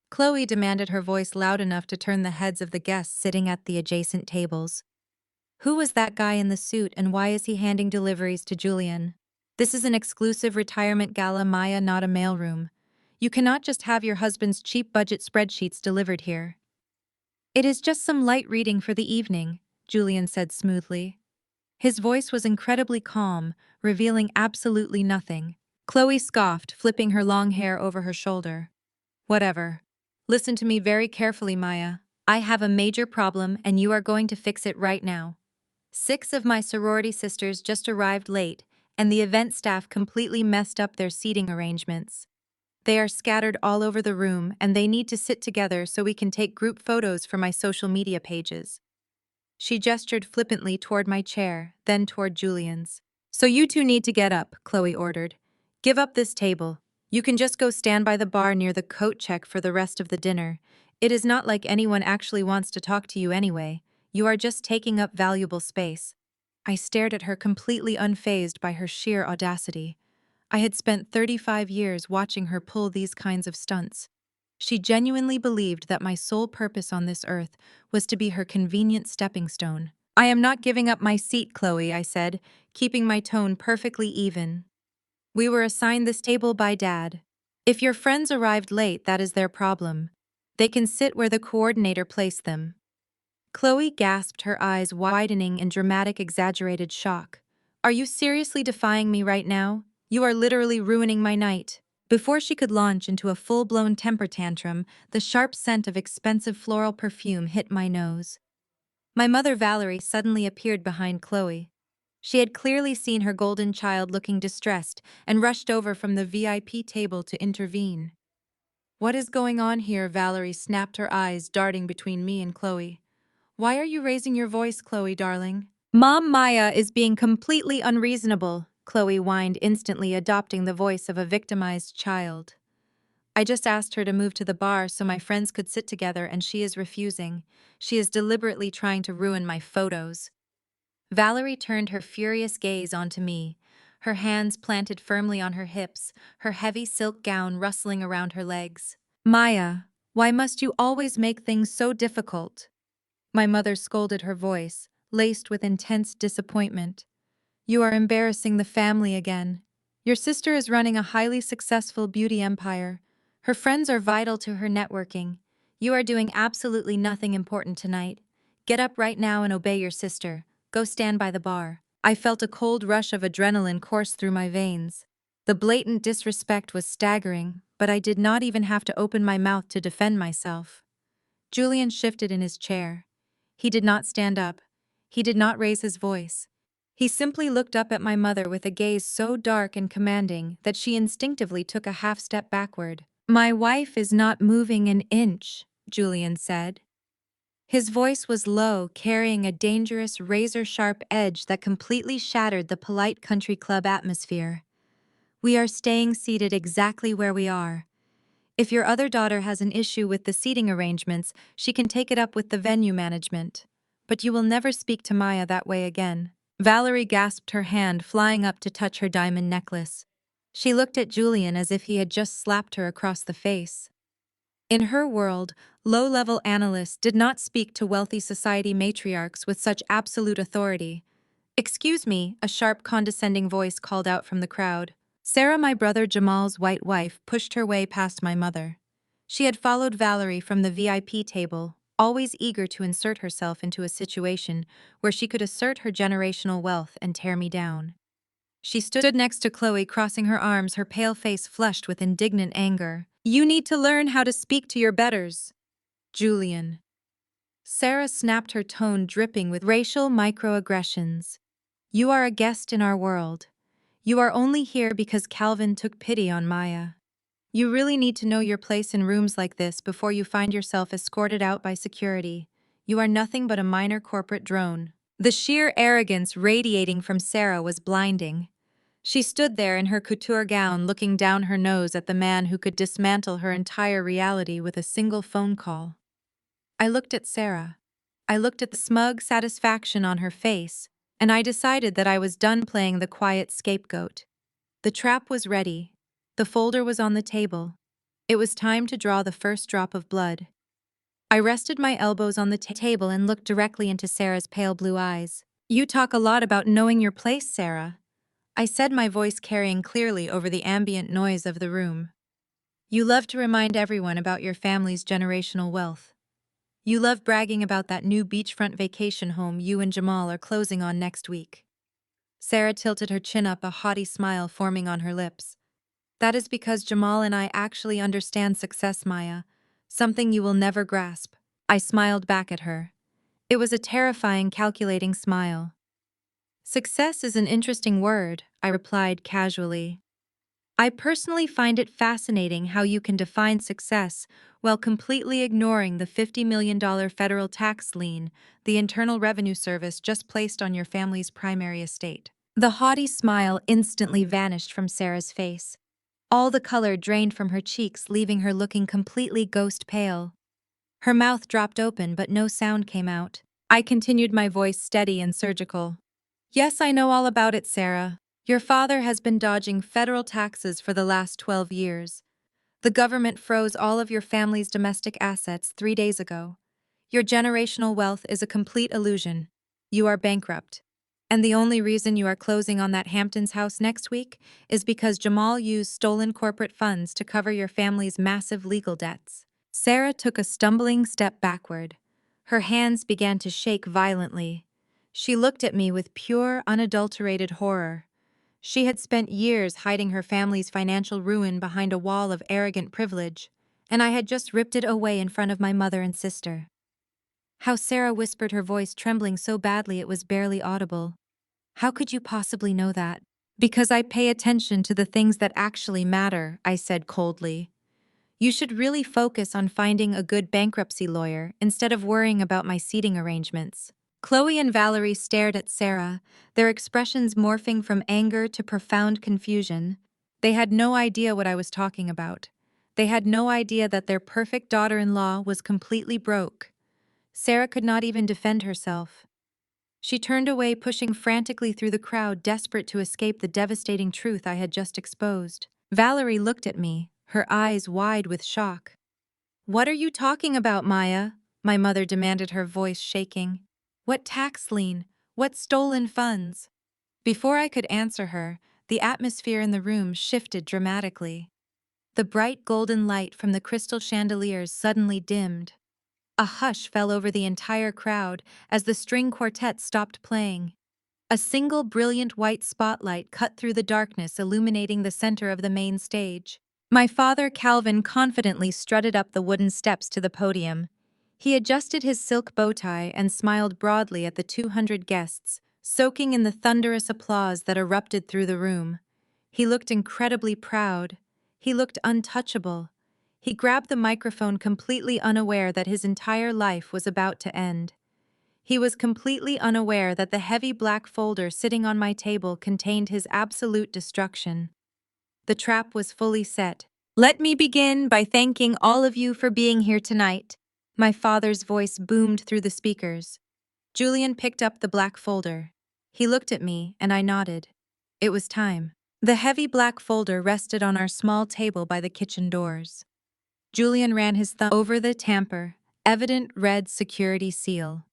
Chloe demanded, her voice loud enough to turn the heads of the guests sitting at the adjacent tables. "Who was that guy in the suit, and why is he handing deliveries to Julian? This is an exclusive retirement gala, Maya, not a mailroom. You cannot just have your husband's cheap budget spreadsheets delivered here." "It is just some light reading for the evening," Julian said smoothly. His voice was incredibly calm, revealing absolutely nothing. Chloe scoffed, flipping her long hair over her shoulder. "Whatever. Listen to me very carefully, Maya. I have a major problem, and you are going to fix it right now. 6 of my sorority sisters just arrived late, and the event staff completely messed up their seating arrangements. They are scattered all over the room, and they need to sit together so we can take group photos for my social media pages." She gestured flippantly toward my chair, then toward Julian's. "So you two need to get up," Chloe ordered. "Give up this table. You can just go stand by the bar near the coat check for the rest of the dinner. It is not like anyone actually wants to talk to you anyway. You are just taking up valuable space." I stared at her, completely unfazed by her sheer audacity. I had spent 35 years watching her pull these kinds of stunts. She genuinely believed that my sole purpose on this earth was to be her convenient stepping stone. "I am not giving up my seat, Chloe," I said, keeping my tone perfectly even. "We were assigned this table by Dad. If your friends arrived late, that is their problem. They can sit where the coordinator placed them." Chloe gasped, her eyes widening in dramatic, exaggerated shock. "Are you seriously defying me right now? You are literally ruining my night." Before she could launch into a full-blown temper tantrum, the sharp scent of expensive floral perfume hit my nose. My mother Valerie suddenly appeared behind Chloe. She had clearly seen her golden child looking distressed and rushed over from the VIP table to intervene. "What is going on here?" Valerie snapped, her eyes darting between me and Chloe. "Why are you raising your voice, Chloe, darling?" "Mom, Maya is being completely unreasonable," Chloe whined, instantly adopting the voice of a victimized child. I just asked her to move to the bar so my friends could sit together and she is refusing. She is deliberately trying to ruin my photos. Valerie turned her furious gaze onto me, her hands planted firmly on her hips, her heavy silk gown rustling around her legs. Maya, why must you always make things so difficult? My mother scolded, her voice, laced with intense disappointment. You are embarrassing the family again. Your sister is running a highly successful beauty empire. Her friends are vital to her networking. You are doing absolutely nothing important tonight. Get up right now and obey your sister. Go stand by the bar. I felt a cold rush of adrenaline course through my veins. The blatant disrespect was staggering, but I did not even have to open my mouth to defend myself. Julian shifted in his chair. He did not stand up. He did not raise his voice. He simply looked up at my mother with a gaze so dark and commanding that she instinctively took a half step backward. My wife is not moving an inch, Julian said. His voice was low, carrying a dangerous, razor-sharp edge that completely shattered the polite country club atmosphere. We are staying seated exactly where we are. If your other daughter has an issue with the seating arrangements, she can take it up with the venue management. But you will never speak to Maya that way again. Valerie gasped, her hand flying up to touch her diamond necklace. She looked at Julian as if he had just slapped her across the face. In her world, low-level analysts did not speak to wealthy society matriarchs with such absolute authority. "Excuse me," a sharp, condescending voice called out from the crowd. Sarah, my brother Jamal's white wife, pushed her way past my mother. She had followed Valerie from the VIP table, always eager to insert herself into a situation where she could assert her generational wealth and tear me down. She stood next to Chloe, crossing her arms, her pale face flushed with indignant anger. "You need to learn how to speak to your betters, Julian." Sarah snapped, her tone dripping with racial microaggressions. "You are a guest in our world. You are only here because Calvin took pity on Maya. You really need to know your place in rooms like this before you find yourself escorted out by security. You are nothing but a minor corporate drone." The sheer arrogance radiating from Sarah was blinding. She stood there in her couture gown, looking down her nose at the man who could dismantle her entire reality with a single phone call. I looked at Sarah. I looked at the smug satisfaction on her face, and I decided that I was done playing the quiet scapegoat. The trap was ready. The folder was on the table. It was time to draw the first drop of blood. I rested my elbows on the table and looked directly into Sarah's pale blue eyes. "You talk a lot about knowing your place, Sarah," I said, my voice carrying clearly over the ambient noise of the room. "You love to remind everyone about your family's generational wealth. You love bragging about that new beachfront vacation home you and Jamal are closing on next week." Sarah tilted her chin up, a haughty smile forming on her lips. "That is because Jamal and I actually understand success, Maya, something you will never grasp." I smiled back at her. It was a terrifying, calculating smile. "Success is an interesting word," I replied casually. "I personally find it fascinating how you can define success while completely ignoring the $50 million federal tax lien the Internal Revenue Service just placed on your family's primary estate." The haughty smile instantly vanished from Sarah's face. All the color drained from her cheeks, leaving her looking completely ghost pale. Her mouth dropped open, but no sound came out. I continued, my voice steady and surgical. "Yes, I know all about it, Sarah. Your father has been dodging federal taxes for the last 12 years. The government froze all of your family's domestic assets 3 days ago. Your generational wealth is a complete illusion. You are bankrupt. And the only reason you are closing on that Hamptons house next week is because Jamal used stolen corporate funds to cover your family's massive legal debts." Sarah took a stumbling step backward. Her hands began to shake violently. She looked at me with pure, unadulterated horror. She had spent years hiding her family's financial ruin behind a wall of arrogant privilege, and I had just ripped it away in front of my mother and sister. "How," Sarah whispered, her voice trembling so badly it was barely audible. "How could you possibly know that?" "Because I pay attention to the things that actually matter," I said coldly. "You should really focus on finding a good bankruptcy lawyer instead of worrying about my seating arrangements." Chloe and Valerie stared at Sarah, their expressions morphing from anger to profound confusion. They had no idea what I was talking about. They had no idea that their perfect daughter-in-law was completely broke. Sarah could not even defend herself. She turned away, pushing frantically through the crowd, desperate to escape the devastating truth I had just exposed. Valerie looked at me, her eyes wide with shock. "What are you talking about, Maya?" my mother demanded, her voice shaking. "What tax lien? What stolen funds?" Before I could answer her, the atmosphere in the room shifted dramatically. The bright golden light from the crystal chandeliers suddenly dimmed. A hush fell over the entire crowd as the string quartet stopped playing. A single brilliant white spotlight cut through the darkness, illuminating the center of the main stage. My father, Calvin, confidently strutted up the wooden steps to the podium. He adjusted his silk bow tie and smiled broadly at the 200 guests, soaking in the thunderous applause that erupted through the room. He looked incredibly proud. He looked untouchable. He grabbed the microphone, completely unaware that his entire life was about to end. He was completely unaware that the heavy black folder sitting on my table contained his absolute destruction. The trap was fully set. "Let me begin by thanking all of you for being here tonight." My father's voice boomed through the speakers. Julian picked up the black folder. He looked at me, and I nodded. It was time. The heavy black folder rested on our small table by the kitchen doors. Julian ran his thumb over the tamper, evident red security seal.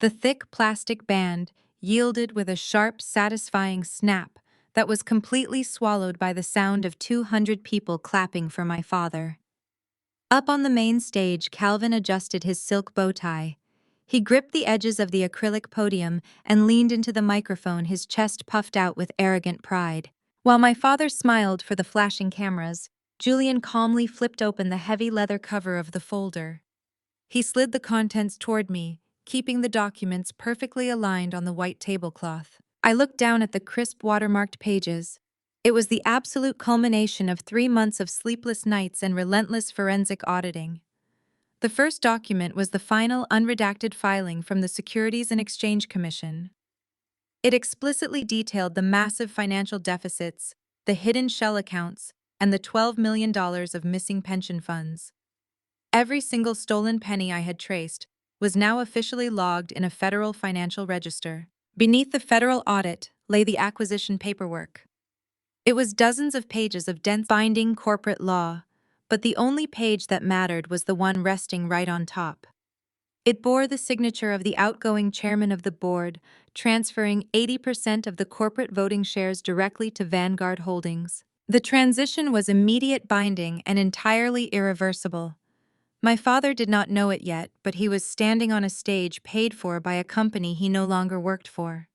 The thick plastic band yielded with a sharp, satisfying snap that was completely swallowed by the sound of 200 people clapping for my father. Up on the main stage, Calvin adjusted his silk bow tie. He gripped the edges of the acrylic podium and leaned into the microphone, his chest puffed out with arrogant pride. While my father smiled for the flashing cameras, Julian calmly flipped open the heavy leather cover of the folder. He slid the contents toward me, keeping the documents perfectly aligned on the white tablecloth. I looked down at the crisp watermarked pages. It was the absolute culmination of 3 months of sleepless nights and relentless forensic auditing. The first document was the final unredacted filing from the Securities and Exchange Commission. It explicitly detailed the massive financial deficits, the hidden shell accounts, and the $12 million of missing pension funds. Every single stolen penny I had traced was now officially logged in a federal financial register. Beneath the federal audit lay the acquisition paperwork. It was dozens of pages of dense binding corporate law, but the only page that mattered was the one resting right on top. It bore the signature of the outgoing chairman of the board, transferring 80% of the corporate voting shares directly to Vanguard Holdings. The transition was immediate, binding, and entirely irreversible. My father did not know it yet, but he was standing on a stage paid for by a company he no longer worked for.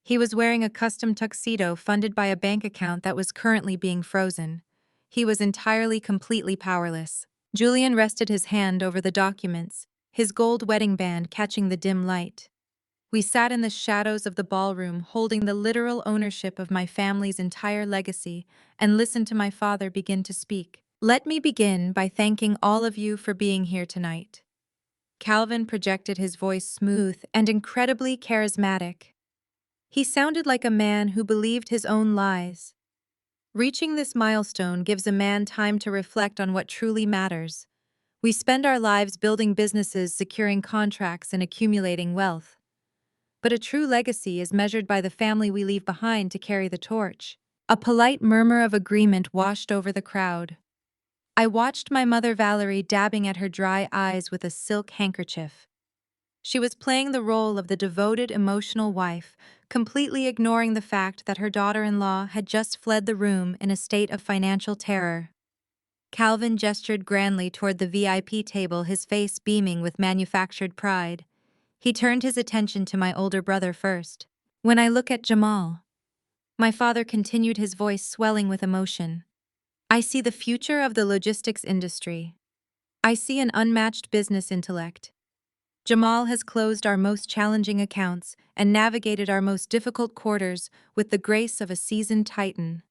He was wearing a custom tuxedo funded by a bank account that was currently being frozen. He was entirely, completely powerless. Julian rested his hand over the documents, his gold wedding band catching the dim light. We sat in the shadows of the ballroom, holding the literal ownership of my family's entire legacy, and listened to my father begin to speak. "Let me begin by thanking all of you for being here tonight." Calvin projected his voice, smooth and incredibly charismatic. He sounded like a man who believed his own lies. Reaching this milestone gives a man time to reflect on what truly matters. We spend our lives building businesses, securing contracts, and accumulating wealth. But a true legacy is measured by the family we leave behind to carry the torch. A polite murmur of agreement washed over the crowd. I watched my mother Valerie dabbing at her dry eyes with a silk handkerchief. She was playing the role of the devoted, emotional wife, completely ignoring the fact that her daughter-in-law had just fled the room in a state of financial terror. Calvin gestured grandly toward the VIP table, his face beaming with manufactured pride. He turned his attention to my older brother first. "When I look at Jamal," my father continued, his voice swelling with emotion, "I see the future of the logistics industry. I see an unmatched business intellect. Jamal has closed our most challenging accounts and navigated our most difficult quarters with the grace of a seasoned titan.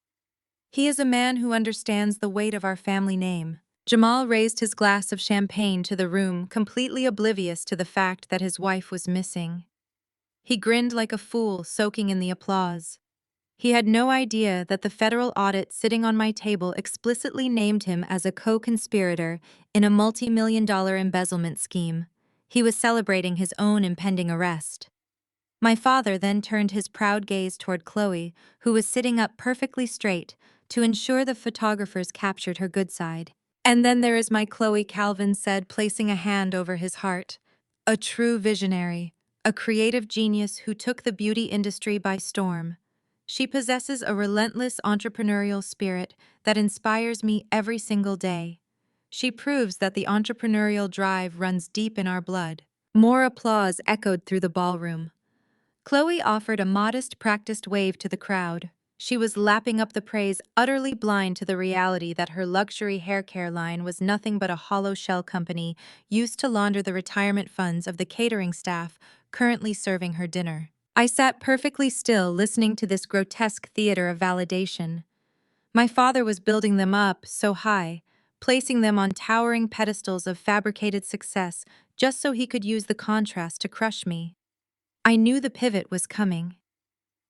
He is a man who understands the weight of our family name." Jamal raised his glass of champagne to the room, completely oblivious to the fact that his wife was missing. He grinned like a fool, soaking in the applause. He had no idea that the federal audit sitting on my table explicitly named him as a co-conspirator in a multi-million-dollar embezzlement scheme. He was celebrating his own impending arrest. My father then turned his proud gaze toward Chloe, who was sitting up perfectly straight, to ensure the photographers captured her good side. "And then there is my Chloe," Calvin said, placing a hand over his heart. "A true visionary, a creative genius who took the beauty industry by storm. She possesses a relentless entrepreneurial spirit that inspires me every single day. She proves that the entrepreneurial drive runs deep in our blood." More applause echoed through the ballroom. Chloe offered a modest, practiced wave to the crowd. She was lapping up the praise, utterly blind to the reality that her luxury hair care line was nothing but a hollow shell company used to launder the retirement funds of the catering staff currently serving her dinner. I sat perfectly still, listening to this grotesque theater of validation. My father was building them up so high, placing them on towering pedestals of fabricated success just so he could use the contrast to crush me. I knew the pivot was coming.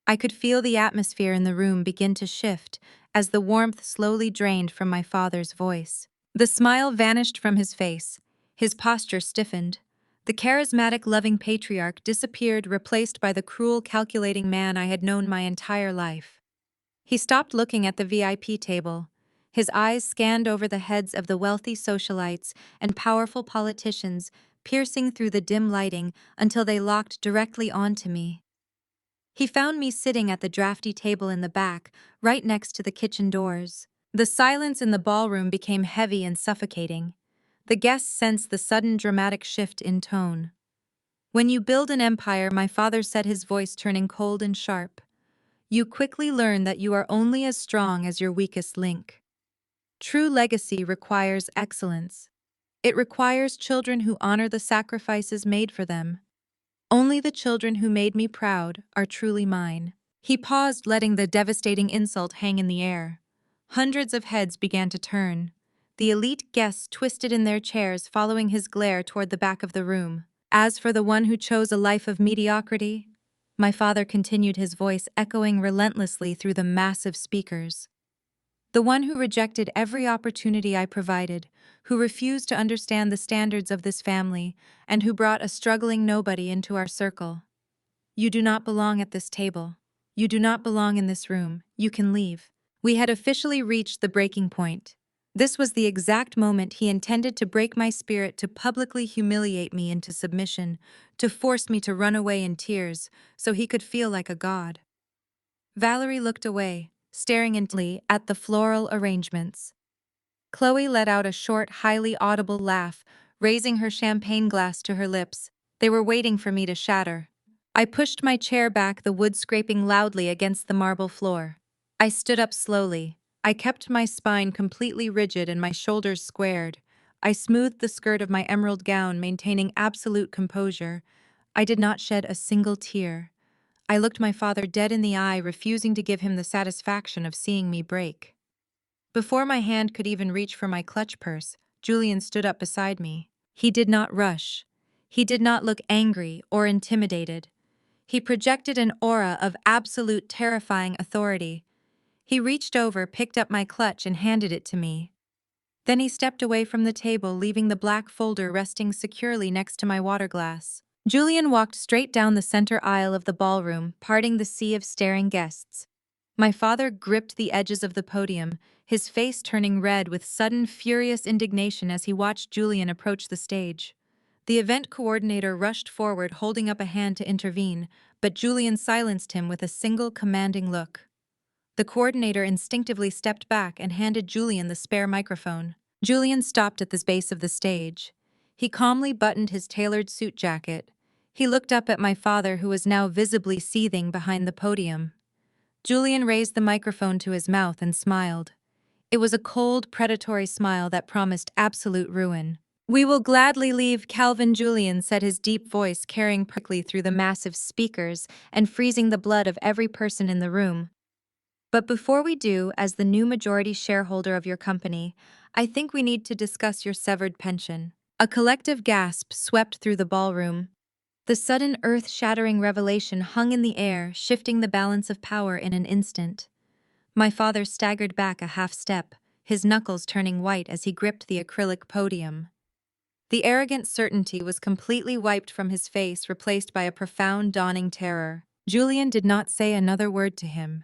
I could feel the atmosphere in the room begin to shift as the warmth slowly drained from my father's voice. The smile vanished from his face. His posture stiffened. The charismatic, loving patriarch disappeared, replaced by the cruel, calculating man I had known my entire life. He stopped looking at the VIP table. His eyes scanned over the heads of the wealthy socialites and powerful politicians, piercing through the dim lighting until they locked directly onto me. He found me sitting at the drafty table in the back, right next to the kitchen doors. The silence in the ballroom became heavy and suffocating. The guests sensed the sudden dramatic shift in tone. "When you build an empire," my father said, his voice turning cold and sharp, "you quickly learn that you are only as strong as your weakest link. True legacy requires excellence. It requires children who honor the sacrifices made for them. Only the children who made me proud are truly mine." He paused, letting the devastating insult hang in the air. Hundreds of heads began to turn. The elite guests twisted in their chairs, following his glare toward the back of the room. "As for the one who chose a life of mediocrity," my father continued, his voice echoing relentlessly through the massive speakers. "The one who rejected every opportunity I provided, who refused to understand the standards of this family, and who brought a struggling nobody into our circle. You do not belong at this table. You do not belong in this room. You can leave." We had officially reached the breaking point. This was the exact moment he intended to break my spirit, to publicly humiliate me into submission, to force me to run away in tears so he could feel like a god. Valerie looked away, staring intently at the floral arrangements. Chloe let out a short, highly audible laugh, raising her champagne glass to her lips. They were waiting for me to shatter. I pushed my chair back, the wood scraping loudly against the marble floor. I stood up slowly. I kept my spine completely rigid and my shoulders squared. I smoothed the skirt of my emerald gown, maintaining absolute composure. I did not shed a single tear. I looked my father dead in the eye, refusing to give him the satisfaction of seeing me break. Before my hand could even reach for my clutch purse, Julian stood up beside me. He did not rush. He did not look angry or intimidated. He projected an aura of absolute, terrifying authority. He reached over, picked up my clutch, and handed it to me. Then he stepped away from the table, leaving the black folder resting securely next to my water glass. Julian walked straight down the center aisle of the ballroom, parting the sea of staring guests. My father gripped the edges of the podium, his face turning red with sudden, furious indignation as he watched Julian approach the stage. The event coordinator rushed forward, holding up a hand to intervene, but Julian silenced him with a single commanding look. The coordinator instinctively stepped back and handed Julian the spare microphone. Julian stopped at the base of the stage. He calmly buttoned his tailored suit jacket. He looked up at my father, who was now visibly seething behind the podium. Julian raised the microphone to his mouth and smiled. It was a cold, predatory smile that promised absolute ruin. "We will gladly leave," Calvin Julian said, his deep voice carrying perfectly through the massive speakers and freezing the blood of every person in the room. "But before we do, as the new majority shareholder of your company, I think we need to discuss your severed pension." A collective gasp swept through the ballroom. The sudden earth-shattering revelation hung in the air, shifting the balance of power in an instant. My father staggered back a half step, his knuckles turning white as he gripped the acrylic podium. The arrogant certainty was completely wiped from his face, replaced by a profound dawning terror. Julian did not say another word to him.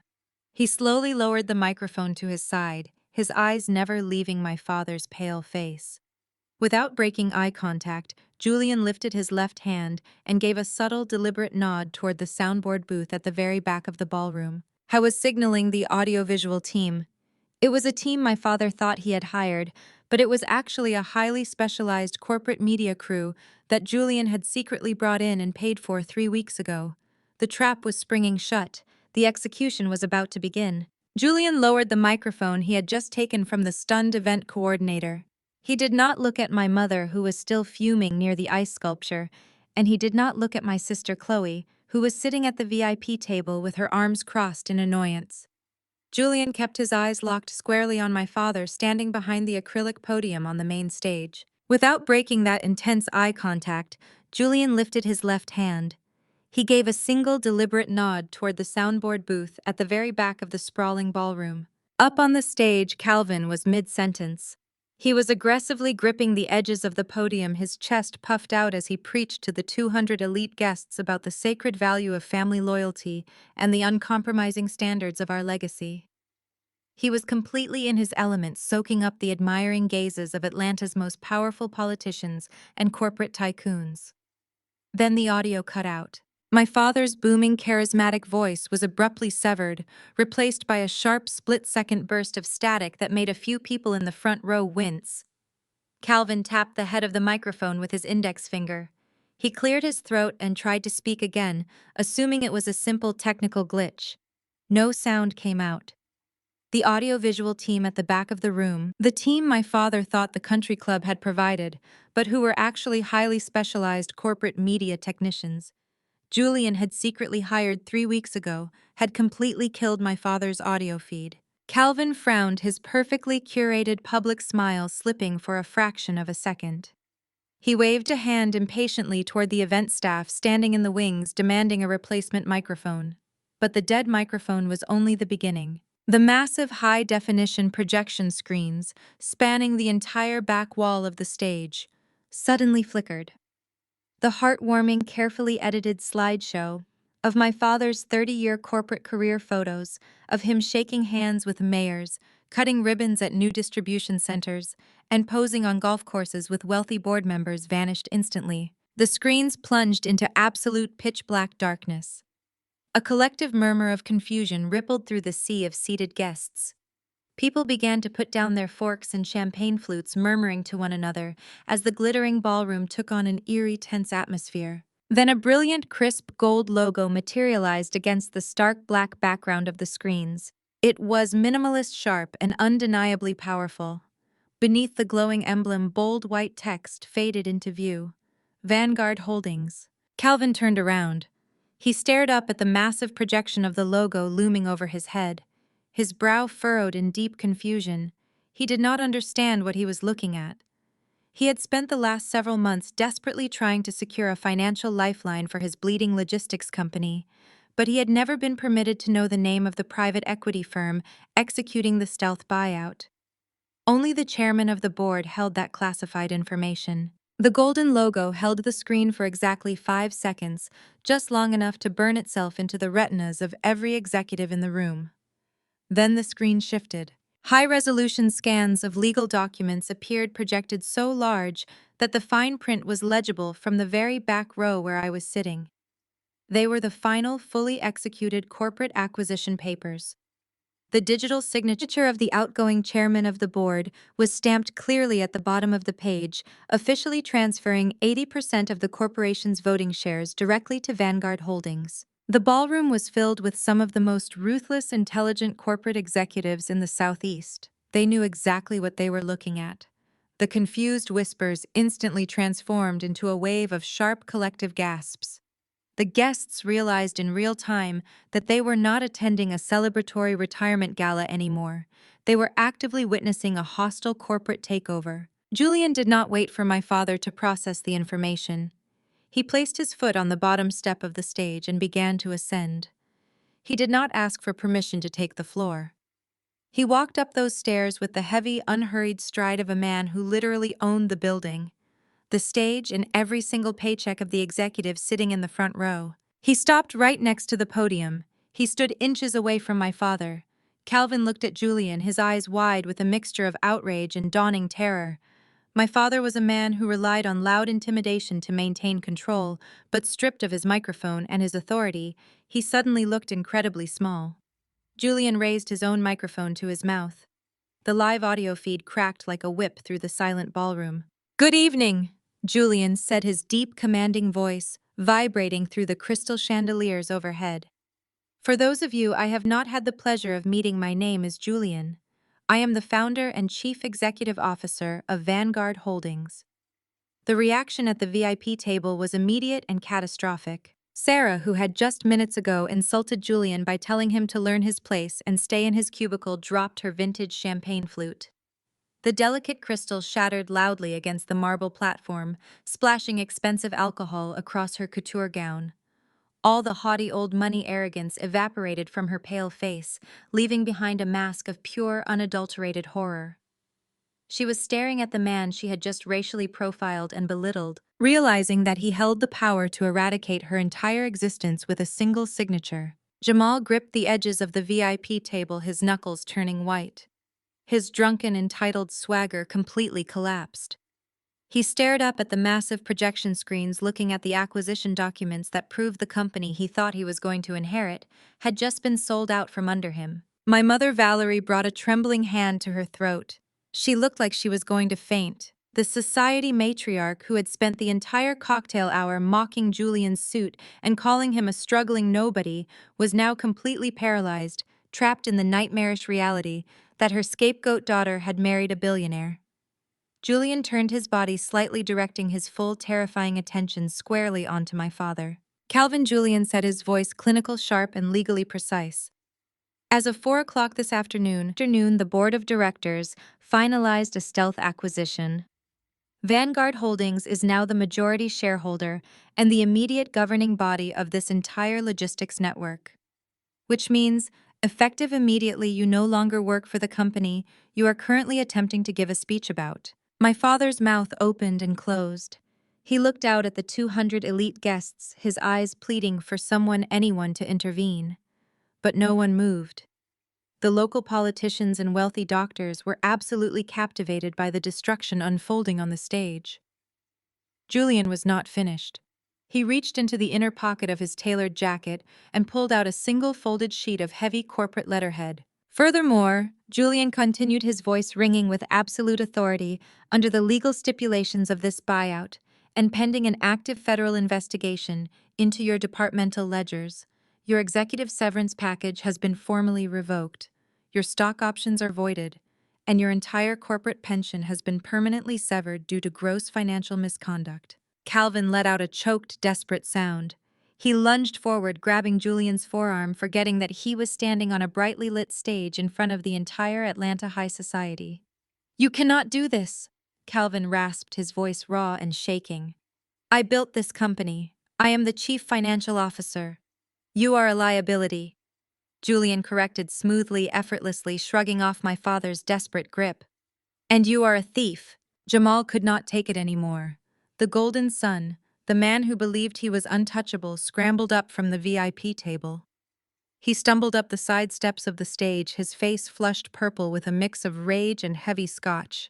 He slowly lowered the microphone to his side, his eyes never leaving my father's pale face. Without breaking eye contact, Julian lifted his left hand and gave a subtle, deliberate nod toward the soundboard booth at the very back of the ballroom. I was signaling the audiovisual team. It was a team my father thought he had hired, but it was actually a highly specialized corporate media crew that Julian had secretly brought in and paid for 3 weeks ago. The trap was springing shut. The execution was about to begin. Julian lowered the microphone he had just taken from the stunned event coordinator. He did not look at my mother, who was still fuming near the ice sculpture, and he did not look at my sister Chloe, who was sitting at the VIP table with her arms crossed in annoyance. Julian kept his eyes locked squarely on my father standing behind the acrylic podium on the main stage. Without breaking that intense eye contact, Julian lifted his left hand. He gave a single deliberate nod toward the soundboard booth at the very back of the sprawling ballroom. Up on the stage, Calvin was mid-sentence. He was aggressively gripping the edges of the podium, his chest puffed out as he preached to the 200 elite guests about the sacred value of family loyalty and the uncompromising standards of our legacy. He was completely in his element, soaking up the admiring gazes of Atlanta's most powerful politicians and corporate tycoons. Then the audio cut out. My father's booming, charismatic voice was abruptly severed, replaced by a sharp, split-second burst of static that made a few people in the front row wince. Calvin tapped the head of the microphone with his index finger. He cleared his throat and tried to speak again, assuming it was a simple technical glitch. No sound came out. The audiovisual team at the back of the room, the team my father thought the country club had provided, but who were actually highly specialized corporate media technicians, Julian had secretly hired 3 weeks ago, had completely killed my father's audio feed. Calvin frowned, his perfectly curated public smile slipping for a fraction of a second. He waved a hand impatiently toward the event staff standing in the wings, demanding a replacement microphone. But the dead microphone was only the beginning. The massive high-definition projection screens, spanning the entire back wall of the stage, suddenly flickered. The heartwarming, carefully edited slideshow of my father's 30-year corporate career photos, of him shaking hands with mayors, cutting ribbons at new distribution centers, and posing on golf courses with wealthy board members vanished instantly. The screens plunged into absolute pitch-black darkness. A collective murmur of confusion rippled through the sea of seated guests. People began to put down their forks and champagne flutes, murmuring to one another as the glittering ballroom took on an eerie, tense atmosphere. Then a brilliant, crisp gold logo materialized against the stark black background of the screens. It was minimalist, sharp, and undeniably powerful. Beneath the glowing emblem, bold white text faded into view. Vanguard Holdings. Calvin turned around. He stared up at the massive projection of the logo looming over his head. His brow furrowed in deep confusion. He did not understand what he was looking at. He had spent the last several months desperately trying to secure a financial lifeline for his bleeding logistics company, but he had never been permitted to know the name of the private equity firm executing the stealth buyout. Only the chairman of the board held that classified information. The golden logo held the screen for exactly 5 seconds, just long enough to burn itself into the retinas of every executive in the room. Then the screen shifted. High-resolution scans of legal documents appeared, projected so large that the fine print was legible from the very back row where I was sitting. They were the final, fully executed corporate acquisition papers. The digital signature of the outgoing chairman of the board was stamped clearly at the bottom of the page, officially transferring 80% of the corporation's voting shares directly to Vanguard Holdings. The ballroom was filled with some of the most ruthless, intelligent corporate executives in the Southeast. They knew exactly what they were looking at. The confused whispers instantly transformed into a wave of sharp collective gasps. The guests realized in real time that they were not attending a celebratory retirement gala anymore. They were actively witnessing a hostile corporate takeover. Julian did not wait for my father to process the information. He placed his foot on the bottom step of the stage and began to ascend. He did not ask for permission to take the floor. He walked up those stairs with the heavy, unhurried stride of a man who literally owned the building, the stage, and every single paycheck of the executive sitting in the front row. He stopped right next to the podium. He stood inches away from my father. Calvin looked at Julian, his eyes wide with a mixture of outrage and dawning terror. My father was a man who relied on loud intimidation to maintain control, but stripped of his microphone and his authority, he suddenly looked incredibly small. Julian raised his own microphone to his mouth. The live audio feed cracked like a whip through the silent ballroom. "Good evening," Julian said, his deep, commanding voice vibrating through the crystal chandeliers overhead. "For those of you I have not had the pleasure of meeting, my name is Julian. I am the founder and chief executive officer of Vanguard Holdings." The reaction at the VIP table was immediate and catastrophic. Sarah, who had just minutes ago insulted Julian by telling him to learn his place and stay in his cubicle, dropped her vintage champagne flute. The delicate crystal shattered loudly against the marble platform, splashing expensive alcohol across her couture gown. All the haughty old money arrogance evaporated from her pale face, leaving behind a mask of pure, unadulterated horror. She was staring at the man she had just racially profiled and belittled, realizing that he held the power to eradicate her entire existence with a single signature. Jamal gripped the edges of the VIP table, his knuckles turning white. His drunken, entitled swagger completely collapsed. He stared up at the massive projection screens, looking at the acquisition documents that proved the company he thought he was going to inherit had just been sold out from under him. My mother Valerie brought a trembling hand to her throat. She looked like she was going to faint. The society matriarch, who had spent the entire cocktail hour mocking Julian's suit and calling him a struggling nobody, was now completely paralyzed, trapped in the nightmarish reality that her scapegoat daughter had married a billionaire. Julian turned his body slightly, directing his full, terrifying attention squarely onto my father. "Calvin," Julian said, his voice clinical, sharp, and legally precise. "As of 4 o'clock this afternoon, the board of directors finalized a stealth acquisition. Vanguard Holdings is now the majority shareholder and the immediate governing body of this entire logistics network. Which means, effective immediately, you no longer work for the company you are currently attempting to give a speech about." My father's mouth opened and closed. He looked out at the 200 elite guests, his eyes pleading for anyone to intervene. But no one moved. The local politicians and wealthy doctors were absolutely captivated by the destruction unfolding on the stage. Julian was not finished. He reached into the inner pocket of his tailored jacket and pulled out a single folded sheet of heavy corporate letterhead. "Furthermore," Julian continued, his voice ringing with absolute authority, "under the legal stipulations of this buyout, and pending an active federal investigation into your departmental ledgers, your executive severance package has been formally revoked, your stock options are voided, and your entire corporate pension has been permanently severed due to gross financial misconduct." Calvin let out a choked, desperate sound. He lunged forward, grabbing Julian's forearm, forgetting that he was standing on a brightly lit stage in front of the entire Atlanta high society. "You cannot do this," Calvin rasped, his voice raw and shaking. "I built this company. I am the chief financial officer. You are a liability," Julian corrected smoothly, effortlessly, shrugging off my father's desperate grip. "And you are a thief." Jamal could not take it anymore. The Golden Sun, the man who believed he was untouchable, scrambled up from the VIP table. He stumbled up the side steps of the stage, his face flushed purple with a mix of rage and heavy scotch.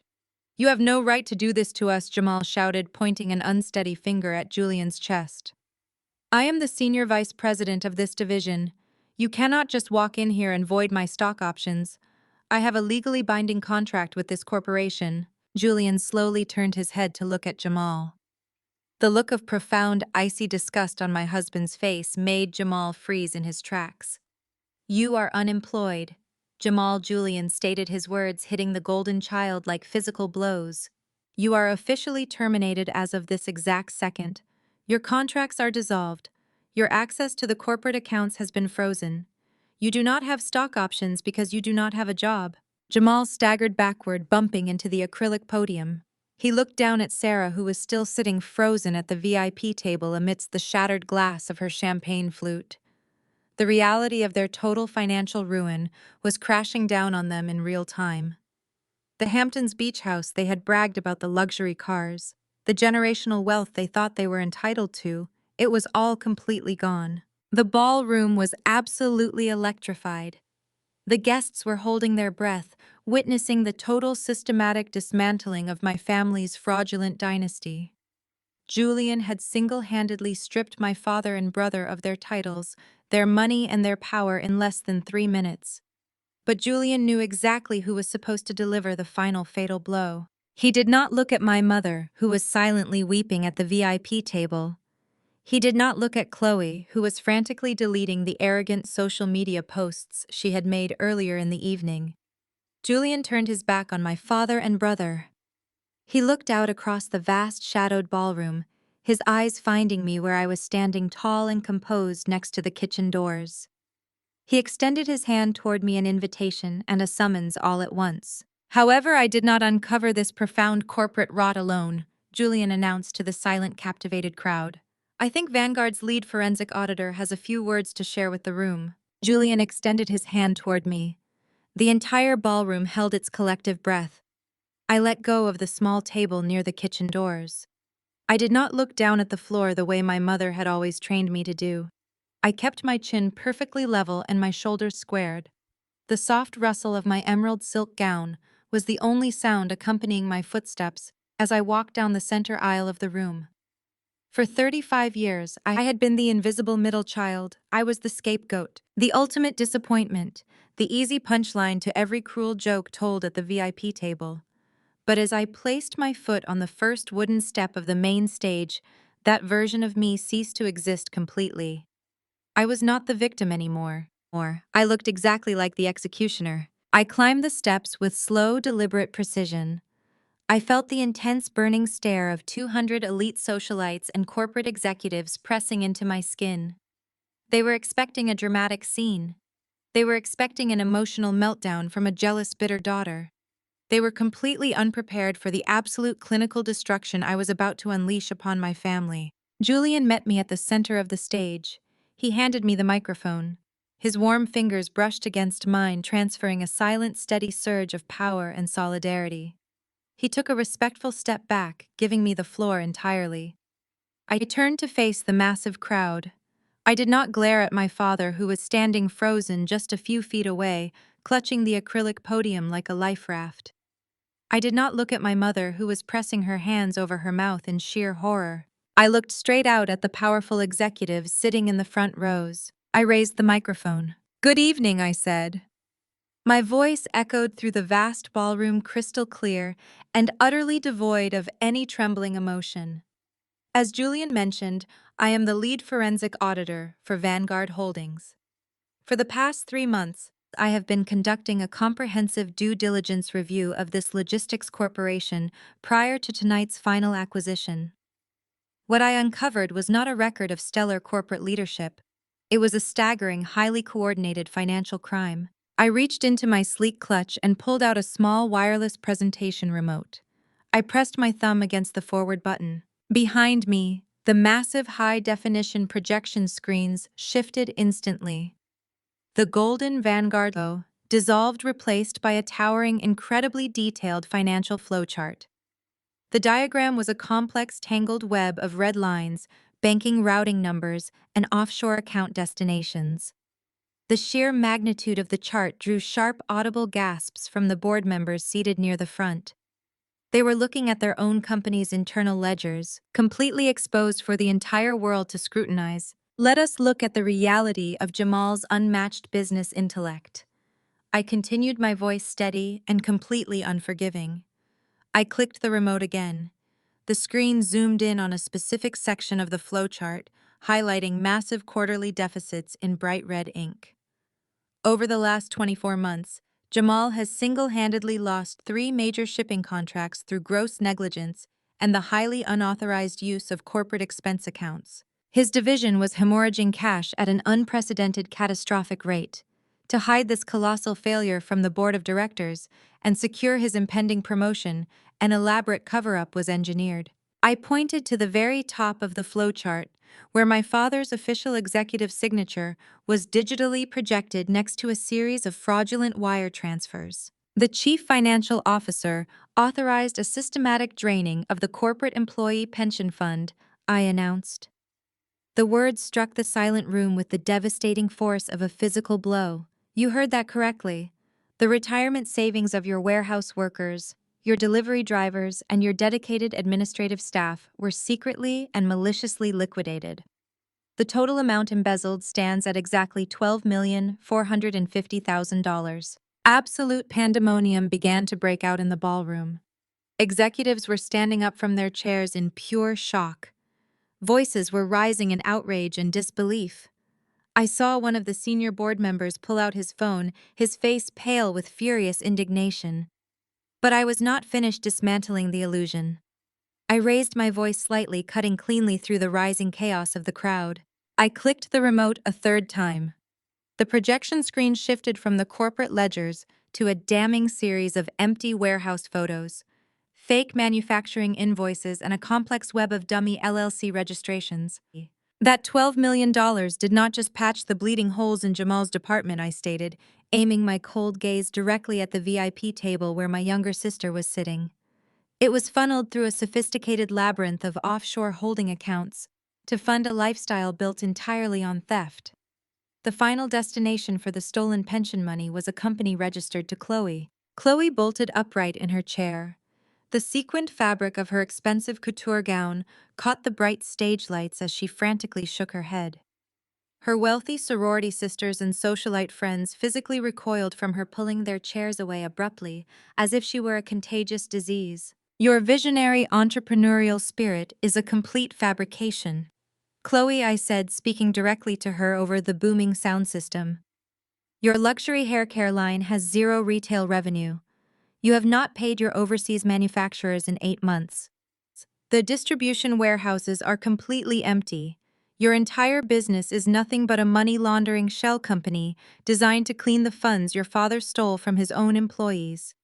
"You have no right to do this to us," Jamal shouted, pointing an unsteady finger at Julian's chest. "I am the senior vice president of this division. You cannot just walk in here and void my stock options. I have a legally binding contract with this corporation." Julian slowly turned his head to look at Jamal. The look of profound, icy disgust on my husband's face made Jamal freeze in his tracks. "You are unemployed," Julian stated, his words hitting the golden child like physical blows. "You are officially terminated as of this exact second. Your contracts are dissolved. Your access to the corporate accounts has been frozen. You do not have stock options because you do not have a job." Jamal staggered backward, bumping into the acrylic podium. He looked down at Sarah, who was still sitting frozen at the VIP table amidst the shattered glass of her champagne flute. The reality of their total financial ruin was crashing down on them in real time. The Hamptons beach house they had bragged about, the luxury cars, the generational wealth they thought they were entitled to, it was all completely gone. The ballroom was absolutely electrified. The guests were holding their breath, witnessing the total systematic dismantling of my family's fraudulent dynasty. Julian had single-handedly stripped my father and brother of their titles, their money and their power in less than 3 minutes. But Julian knew exactly who was supposed to deliver the final fatal blow. He did not look at my mother, who was silently weeping at the VIP table. He did not look at Chloe, who was frantically deleting the arrogant social media posts she had made earlier in the evening. Julian turned his back on my father and brother. He looked out across the vast shadowed ballroom, his eyes finding me where I was standing tall and composed next to the kitchen doors. He extended his hand toward me, an invitation and a summons all at once. "However, I did not uncover this profound corporate rot alone," Julian announced to the silent, captivated crowd. "I think Vanguard's lead forensic auditor has a few words to share with the room." Julian extended his hand toward me. The entire ballroom held its collective breath. I let go of the small table near the kitchen doors. I did not look down at the floor the way my mother had always trained me to do. I kept my chin perfectly level and my shoulders squared. The soft rustle of my emerald silk gown was the only sound accompanying my footsteps as I walked down the center aisle of the room. For 35 years, I had been the invisible middle child. I was the scapegoat, the ultimate disappointment, the easy punchline to every cruel joke told at the VIP table. But as I placed my foot on the first wooden step of the main stage, that version of me ceased to exist completely. I was not the victim anymore. I looked exactly like the executioner. I climbed the steps with slow, deliberate precision. I felt the intense burning stare of 200 elite socialites and corporate executives pressing into my skin. They were expecting a dramatic scene. They were expecting an emotional meltdown from a jealous, bitter daughter. They were completely unprepared for the absolute clinical destruction I was about to unleash upon my family. Julian met me at the center of the stage. He handed me the microphone. His warm fingers brushed against mine, transferring a silent, steady surge of power and solidarity. He took a respectful step back, giving me the floor entirely. I turned to face the massive crowd. I did not glare at my father, who was standing frozen just a few feet away, clutching the acrylic podium like a life raft. I did not look at my mother, who was pressing her hands over her mouth in sheer horror. I looked straight out at the powerful executives sitting in the front rows. I raised the microphone. "Good evening," I said. My voice echoed through the vast ballroom, crystal clear and utterly devoid of any trembling emotion. As Julian mentioned, I am the lead forensic auditor for Vanguard Holdings. For the past 3 months, I have been conducting a comprehensive due diligence review of this logistics corporation prior to tonight's final acquisition. What I uncovered was not a record of stellar corporate leadership. It was a staggering, highly coordinated financial crime. I reached into my sleek clutch and pulled out a small wireless presentation remote. I pressed my thumb against the forward button. Behind me, the massive high-definition projection screens shifted instantly. The golden Vanguard logo dissolved, replaced by a towering, incredibly detailed financial flowchart. The diagram was a complex, tangled web of red lines, banking routing numbers, and offshore account destinations. The sheer magnitude of the chart drew sharp, audible gasps from the board members seated near the front. They were looking at their own company's internal ledgers, completely exposed for the entire world to scrutinize. Let us look at the reality of Jamal's unmatched business intellect. I continued, my voice steady and completely unforgiving. I clicked the remote again. The screen zoomed in on a specific section of the flowchart, highlighting massive quarterly deficits in bright red ink. Over the last 24 months, Jamal has single-handedly lost 3 major shipping contracts through gross negligence and the highly unauthorized use of corporate expense accounts. His division was hemorrhaging cash at an unprecedented, catastrophic rate. To hide this colossal failure from the board of directors and secure his impending promotion, an elaborate cover-up was engineered. I pointed to the very top of the flowchart, where my father's official executive signature was digitally projected next to a series of fraudulent wire transfers. The chief financial officer authorized a systematic draining of the corporate employee pension fund, I announced. The words struck the silent room with the devastating force of a physical blow. You heard that correctly. The retirement savings of your warehouse workers, your delivery drivers, and your dedicated administrative staff were secretly and maliciously liquidated. The total amount embezzled stands at exactly $12,450,000. Absolute pandemonium began to break out in the ballroom. Executives were standing up from their chairs in pure shock. Voices were rising in outrage and disbelief. I saw one of the senior board members pull out his phone, his face pale with furious indignation. But I was not finished dismantling the illusion. I raised my voice slightly, cutting cleanly through the rising chaos of the crowd. I clicked the remote a third time. The projection screen shifted from the corporate ledgers to a damning series of empty warehouse photos, fake manufacturing invoices, and a complex web of dummy LLC registrations. That $12 million did not just patch the bleeding holes in Jamal's department, I stated, aiming my cold gaze directly at the VIP table where my younger sister was sitting. It was funneled through a sophisticated labyrinth of offshore holding accounts to fund a lifestyle built entirely on theft. The final destination for the stolen pension money was a company registered to Chloe. Chloe bolted upright in her chair. The sequined fabric of her expensive couture gown caught the bright stage lights as she frantically shook her head. Her wealthy sorority sisters and socialite friends physically recoiled from her, pulling their chairs away abruptly, as if she were a contagious disease. Your visionary entrepreneurial spirit is a complete fabrication. Chloe, I said, speaking directly to her over the booming sound system. Your luxury hair care line has zero retail revenue. You have not paid your overseas manufacturers in 8 months. The distribution warehouses are completely empty. Your entire business is nothing but a money laundering shell company designed to clean the funds your father stole from his own employees.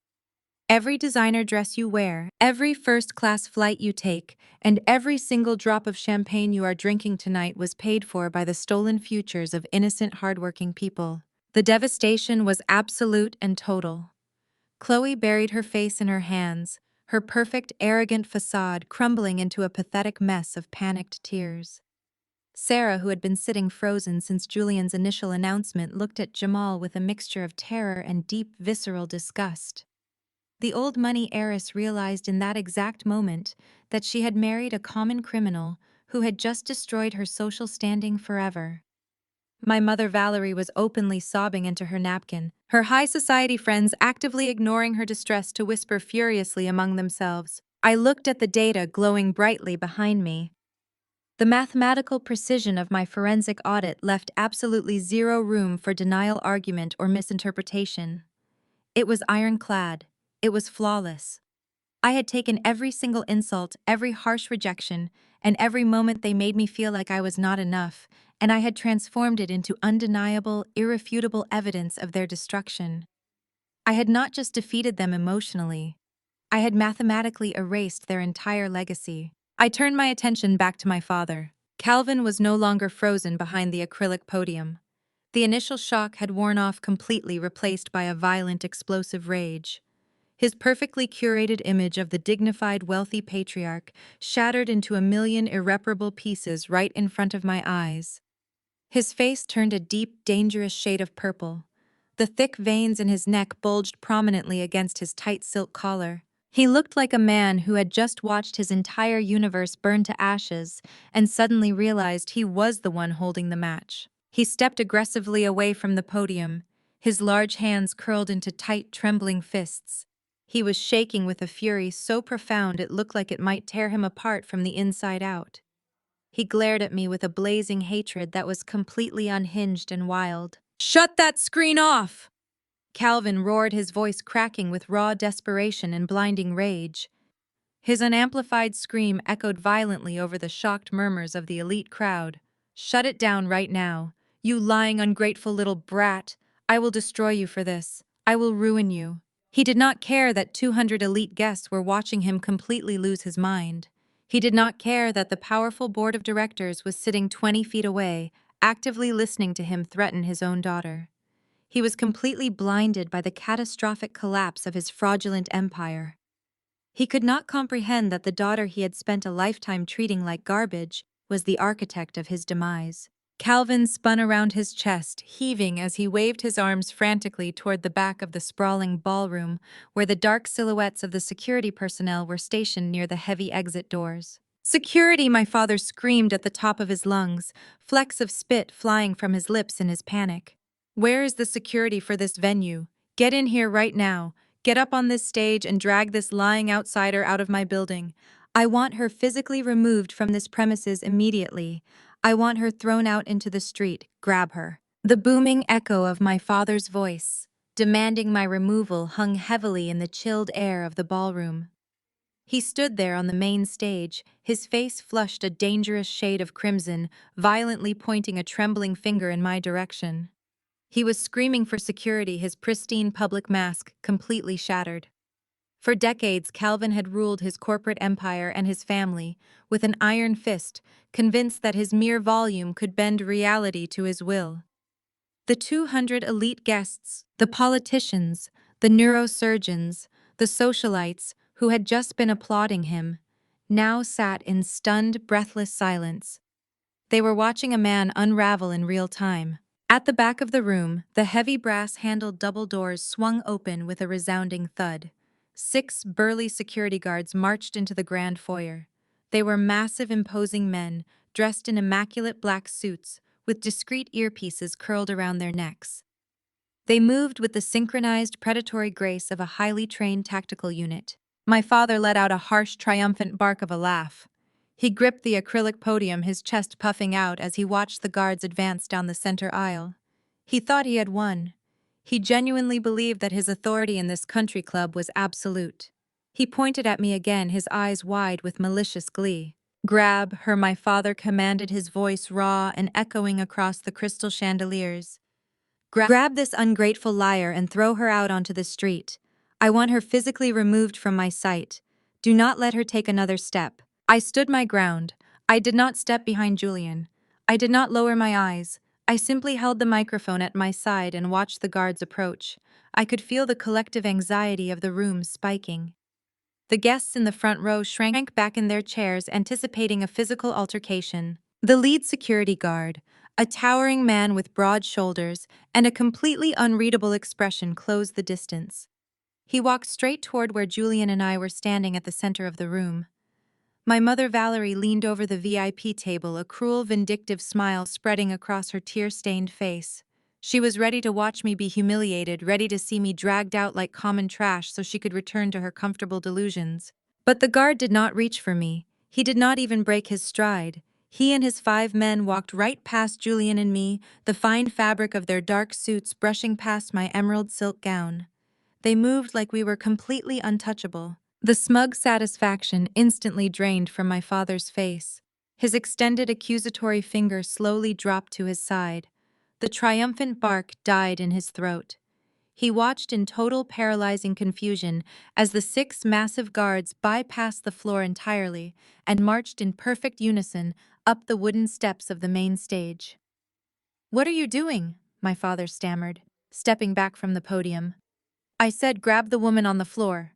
Every designer dress you wear, every first-class flight you take, and every single drop of champagne you are drinking tonight was paid for by the stolen futures of innocent, hardworking people. The devastation was absolute and total. Chloe buried her face in her hands, her perfect, arrogant facade crumbling into a pathetic mess of panicked tears. Sarah, who had been sitting frozen since Julian's initial announcement, looked at Jamal with a mixture of terror and deep, visceral disgust. The old money heiress realized in that exact moment that she had married a common criminal who had just destroyed her social standing forever. My mother Valerie was openly sobbing into her napkin, her high society friends actively ignoring her distress to whisper furiously among themselves. I looked at the data glowing brightly behind me. The mathematical precision of my forensic audit left absolutely zero room for denial, argument, or misinterpretation. It was ironclad. It was flawless. I had taken every single insult, every harsh rejection, and every moment they made me feel like I was not enough, and I had transformed it into undeniable, irrefutable evidence of their destruction. I had not just defeated them emotionally, I had mathematically erased their entire legacy. I turned my attention back to my father. Calvin was no longer frozen behind the acrylic podium. The initial shock had worn off completely, replaced by a violent, explosive rage. His perfectly curated image of the dignified, wealthy patriarch shattered into a million irreparable pieces right in front of my eyes. His face turned a deep, dangerous shade of purple. The thick veins in his neck bulged prominently against his tight silk collar. He looked like a man who had just watched his entire universe burn to ashes and suddenly realized he was the one holding the match. He stepped aggressively away from the podium, his large hands curled into tight, trembling fists. He was shaking with a fury so profound it looked like it might tear him apart from the inside out. He glared at me with a blazing hatred that was completely unhinged and wild. "Shut that screen off!" Calvin roared, his voice cracking with raw desperation and blinding rage. His unamplified scream echoed violently over the shocked murmurs of the elite crowd. "Shut it down right now, you lying, ungrateful little brat! I will destroy you for this. I will ruin you. He did not care that 200 elite guests were watching him completely lose his mind. He did not care that the powerful board of directors was sitting 20 feet away, actively listening to him threaten his own daughter. He was completely blinded by the catastrophic collapse of his fraudulent empire. He could not comprehend that the daughter he had spent a lifetime treating like garbage was the architect of his demise. Calvin spun around his chest, heaving as he waved his arms frantically toward the back of the sprawling ballroom, where the dark silhouettes of the security personnel were stationed near the heavy exit doors. "Security!" my father screamed at the top of his lungs, flecks of spit flying from his lips in his panic. "Where is the security for this venue? Get in here right now. Get up on this stage and drag this lying outsider out of my building. I want her physically removed from this premises immediately. I want her thrown out into the street. Grab her." The booming echo of my father's voice, demanding my removal, hung heavily in the chilled air of the ballroom. He stood there on the main stage, his face flushed a dangerous shade of crimson, violently pointing a trembling finger in my direction. He was screaming for security, his pristine public mask completely shattered. For decades, Calvin had ruled his corporate empire and his family with an iron fist, convinced that his mere volume could bend reality to his will. The 200 elite guests, the politicians, the neurosurgeons, the socialites who had just been applauding him, now sat in stunned, breathless silence. They were watching a man unravel in real time. At the back of the room, the heavy brass-handled double doors swung open with a resounding thud. 6 burly security guards marched into the grand foyer. They were massive, imposing men, dressed in immaculate black suits, with discreet earpieces curled around their necks. They moved with the synchronized, predatory grace of a highly trained tactical unit. My father let out a harsh, triumphant bark of a laugh. He gripped the acrylic podium, his chest puffing out as he watched the guards advance down the center aisle. He thought he had won. He genuinely believed that his authority in this country club was absolute. He pointed at me again, his eyes wide with malicious glee. "Grab her," my father commanded, his voice raw and echoing across the crystal chandeliers. "Grab this ungrateful liar and throw her out onto the street. I want her physically removed from my sight. Do not let her take another step." I stood my ground. I did not step behind Julian. I did not lower my eyes. I simply held the microphone at my side and watched the guards approach. I could feel the collective anxiety of the room spiking. The guests in the front row shrank back in their chairs, anticipating a physical altercation. The lead security guard, a towering man with broad shoulders and a completely unreadable expression, closed the distance. He walked straight toward where Julian and I were standing at the center of the room. My mother Valerie leaned over the VIP table, a cruel, vindictive smile spreading across her tear-stained face. She was ready to watch me be humiliated, ready to see me dragged out like common trash so she could return to her comfortable delusions. But the guard did not reach for me. He did not even break his stride. He and his 5 men walked right past Julian and me, the fine fabric of their dark suits brushing past my emerald silk gown. They moved like we were completely untouchable. The smug satisfaction instantly drained from my father's face. His extended accusatory finger slowly dropped to his side. The triumphant bark died in his throat. He watched in total paralyzing confusion as the 6 massive guards bypassed the floor entirely and marched in perfect unison up the wooden steps of the main stage. "What are you doing?" my father stammered, stepping back from the podium. "I said grab the woman on the floor.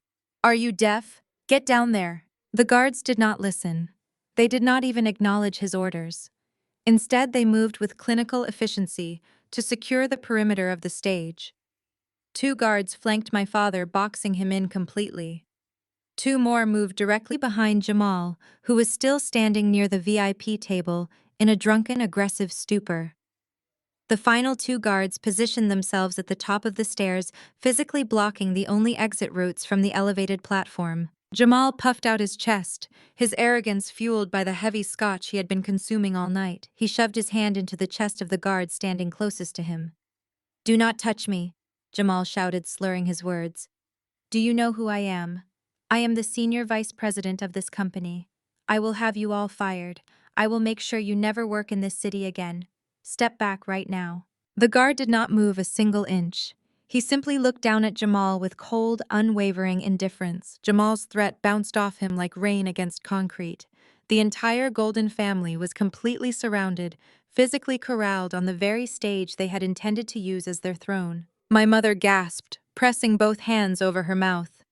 Are you deaf? Get down there." The guards did not listen. They did not even acknowledge his orders. Instead, they moved with clinical efficiency to secure the perimeter of the stage. 2 guards flanked my father, boxing him in completely. 2 more moved directly behind Jamal, who was still standing near the VIP table in a drunken, aggressive stupor. The final 2 guards positioned themselves at the top of the stairs, physically blocking the only exit routes from the elevated platform. Jamal puffed out his chest, his arrogance fueled by the heavy scotch he had been consuming all night. He shoved his hand into the chest of the guard standing closest to him. "Do not touch me," Jamal shouted, slurring his words. "Do you know who I am? I am the senior vice president of this company. I will have you all fired. I will make sure you never work in this city again. Step back right now." The guard did not move a single inch. He simply looked down at Jamal with cold, unwavering indifference. Jamal's threat bounced off him like rain against concrete. The entire Golden family was completely surrounded, physically corralled on the very stage they had intended to use as their throne. My mother gasped, pressing both hands over her mouth.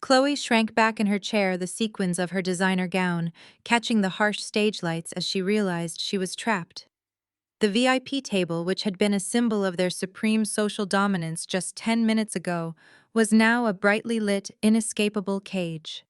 Chloe shrank back in her chair, the sequins of her designer gown catching the harsh stage lights as she realized she was trapped. The VIP table, which had been a symbol of their supreme social dominance just 10 minutes ago, was now a brightly lit, inescapable cage.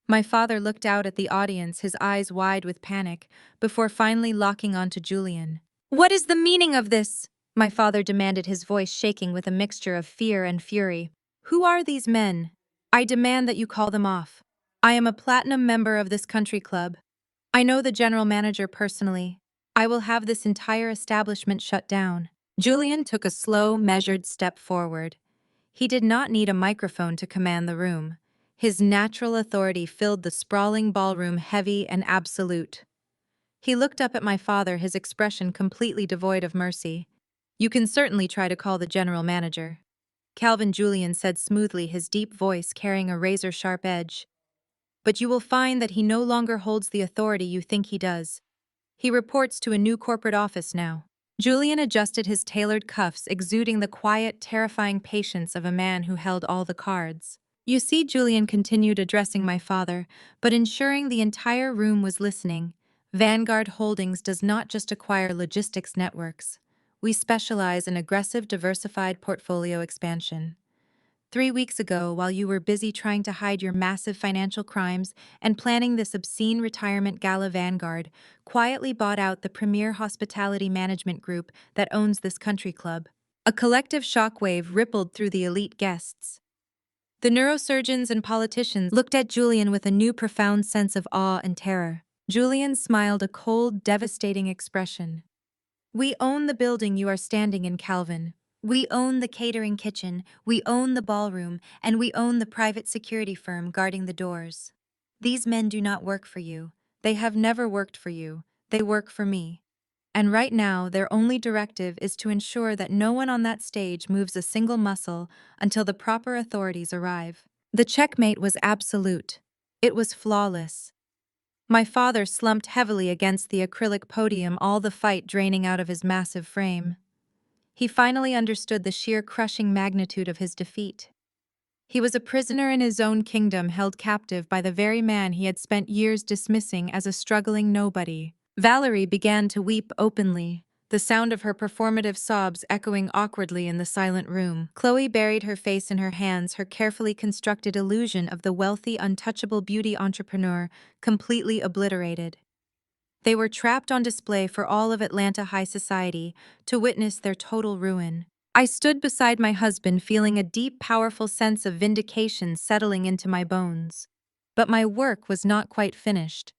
My father looked out at the audience, his eyes wide with panic, before finally locking onto Julian. "What is the meaning of this?" my father demanded, his voice shaking with a mixture of fear and fury. "Who are these men? I demand that you call them off. I am a platinum member of this country club. I know the general manager personally. I will have this entire establishment shut down." Julian took a slow, measured step forward. He did not need a microphone to command the room. His natural authority filled the sprawling ballroom, heavy and absolute. He looked up at my father, his expression completely devoid of mercy. "You can certainly try to call the general manager," Calvin Julian said smoothly, his deep voice carrying a razor-sharp edge. "But you will find that he no longer holds the authority you think he does. He reports to a new corporate office now." Julian adjusted his tailored cuffs, exuding the quiet, terrifying patience of a man who held all the cards. "You see," Julian continued, addressing my father, but ensuring the entire room was listening, "Vanguard Holdings does not just acquire logistics networks. We specialize in aggressive, diversified portfolio expansion. 3 weeks ago, while you were busy trying to hide your massive financial crimes and planning this obscene retirement gala, Vanguard quietly bought out the premier hospitality management group that owns this country club." A collective shockwave rippled through the elite guests. The neurosurgeons and politicians looked at Julian with a new profound sense of awe and terror. Julian smiled, a cold, devastating expression. "We own the building you are standing in, Calvin. We own the catering kitchen, we own the ballroom, and we own the private security firm guarding the doors. These men do not work for you. They have never worked for you. They work for me. And right now, their only directive is to ensure that no one on that stage moves a single muscle until the proper authorities arrive." The checkmate was absolute. It was flawless. My father slumped heavily against the acrylic podium, all the fight draining out of his massive frame. He finally understood the sheer crushing magnitude of his defeat. He was a prisoner in his own kingdom, held captive by the very man he had spent years dismissing as a struggling nobody. Valerie began to weep openly, the sound of her performative sobs echoing awkwardly in the silent room. Chloe buried her face in her hands, her carefully constructed illusion of the wealthy, untouchable beauty entrepreneur completely obliterated. They were trapped on display for all of Atlanta high society to witness their total ruin. I stood beside my husband, feeling a deep, powerful sense of vindication settling into my bones. But my work was not quite finished.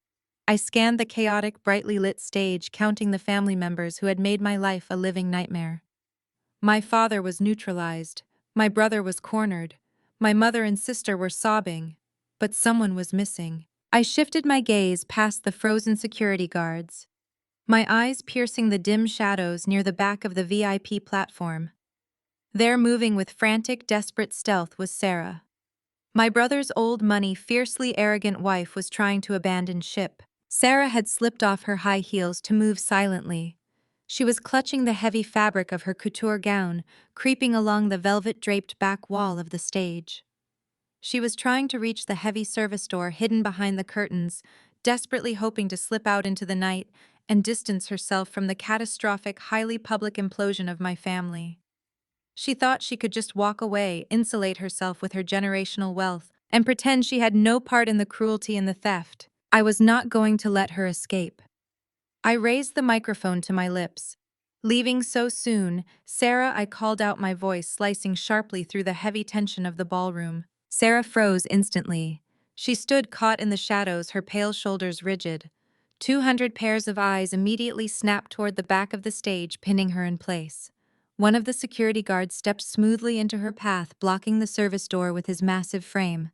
I scanned the chaotic, brightly lit stage, counting the family members who had made my life a living nightmare. My father was neutralized. My brother was cornered. My mother and sister were sobbing. But someone was missing. I shifted my gaze past the frozen security guards, my eyes piercing the dim shadows near the back of the VIP platform. There, moving with frantic, desperate stealth, was Sarah. My brother's old money, fiercely arrogant wife was trying to abandon ship. Sarah had slipped off her high heels to move silently. She was clutching the heavy fabric of her couture gown, creeping along the velvet-draped back wall of the stage. She was trying to reach the heavy service door hidden behind the curtains, desperately hoping to slip out into the night and distance herself from the catastrophic, highly public implosion of my family. She thought she could just walk away, insulate herself with her generational wealth, and pretend she had no part in the cruelty and the theft. I was not going to let her escape. I raised the microphone to my lips. "Leaving so soon, Sarah," I called out, my voice slicing sharply through the heavy tension of the ballroom. Sarah froze instantly. She stood caught in the shadows, her pale shoulders rigid. 200 pairs of eyes immediately snapped toward the back of the stage, pinning her in place. One of the security guards stepped smoothly into her path, blocking the service door with his massive frame.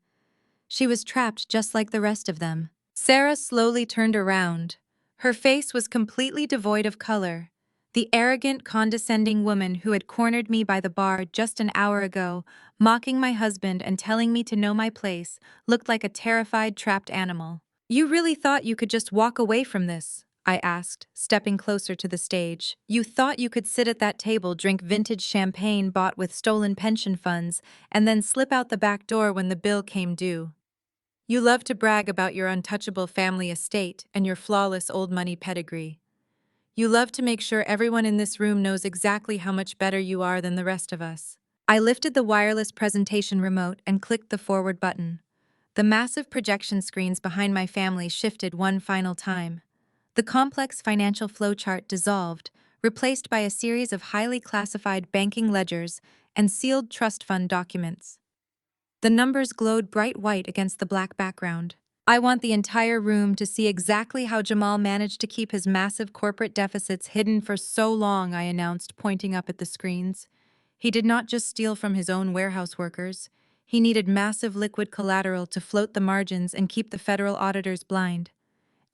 She was trapped just like the rest of them. Sarah slowly turned around. Her face was completely devoid of color. The arrogant, condescending woman who had cornered me by the bar just an hour ago, mocking my husband and telling me to know my place, looked like a terrified, trapped animal. "You really thought you could just walk away from this?" I asked, stepping closer to the stage. "You thought you could sit at that table, drink vintage champagne bought with stolen pension funds, and then slip out the back door when the bill came due? You love to brag about your untouchable family estate and your flawless old money pedigree. You love to make sure everyone in this room knows exactly how much better you are than the rest of us." I lifted the wireless presentation remote and clicked the forward button. The massive projection screens behind my family shifted one final time. The complex financial flowchart dissolved, replaced by a series of highly classified banking ledgers and sealed trust fund documents. The numbers glowed bright white against the black background. "I want the entire room to see exactly how Jamal managed to keep his massive corporate deficits hidden for so long," I announced, pointing up at the screens. "He did not just steal from his own warehouse workers. He needed massive liquid collateral to float the margins and keep the federal auditors blind.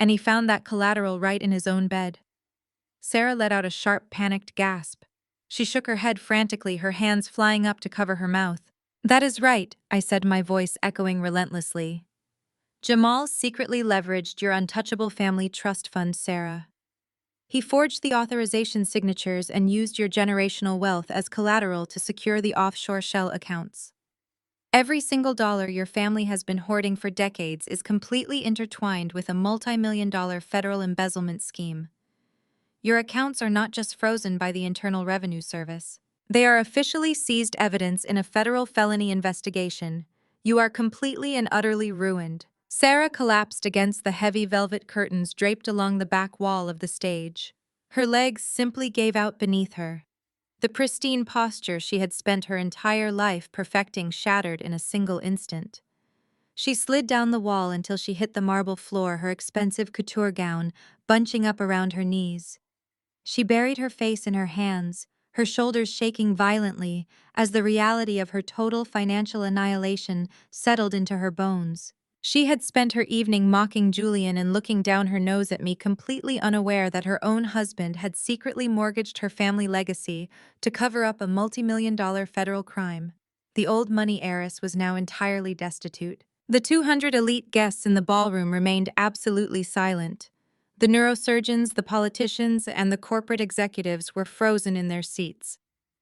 And he found that collateral right in his own bed." Sarah let out a sharp, panicked gasp. She shook her head frantically, her hands flying up to cover her mouth. "That is right," I said, my voice echoing relentlessly. "Jamal secretly leveraged your untouchable family trust fund, Sarah. He forged the authorization signatures and used your generational wealth as collateral to secure the offshore shell accounts. Every single dollar your family has been hoarding for decades is completely intertwined with a multi-million-dollar federal embezzlement scheme. Your accounts are not just frozen by the Internal Revenue Service. They are officially seized evidence in a federal felony investigation. You are completely and utterly ruined." Sarah collapsed against the heavy velvet curtains draped along the back wall of the stage. Her legs simply gave out beneath her. The pristine posture she had spent her entire life perfecting shattered in a single instant. She slid down the wall until she hit the marble floor, her expensive couture gown bunching up around her knees. She buried her face in her hands, her shoulders shaking violently as the reality of her total financial annihilation settled into her bones. She had spent her evening mocking Julian and looking down her nose at me, completely unaware that her own husband had secretly mortgaged her family legacy to cover up a multi-million-dollar federal crime. The old money heiress was now entirely destitute. The 200 elite guests in the ballroom remained absolutely silent. The neurosurgeons, the politicians, and the corporate executives were frozen in their seats.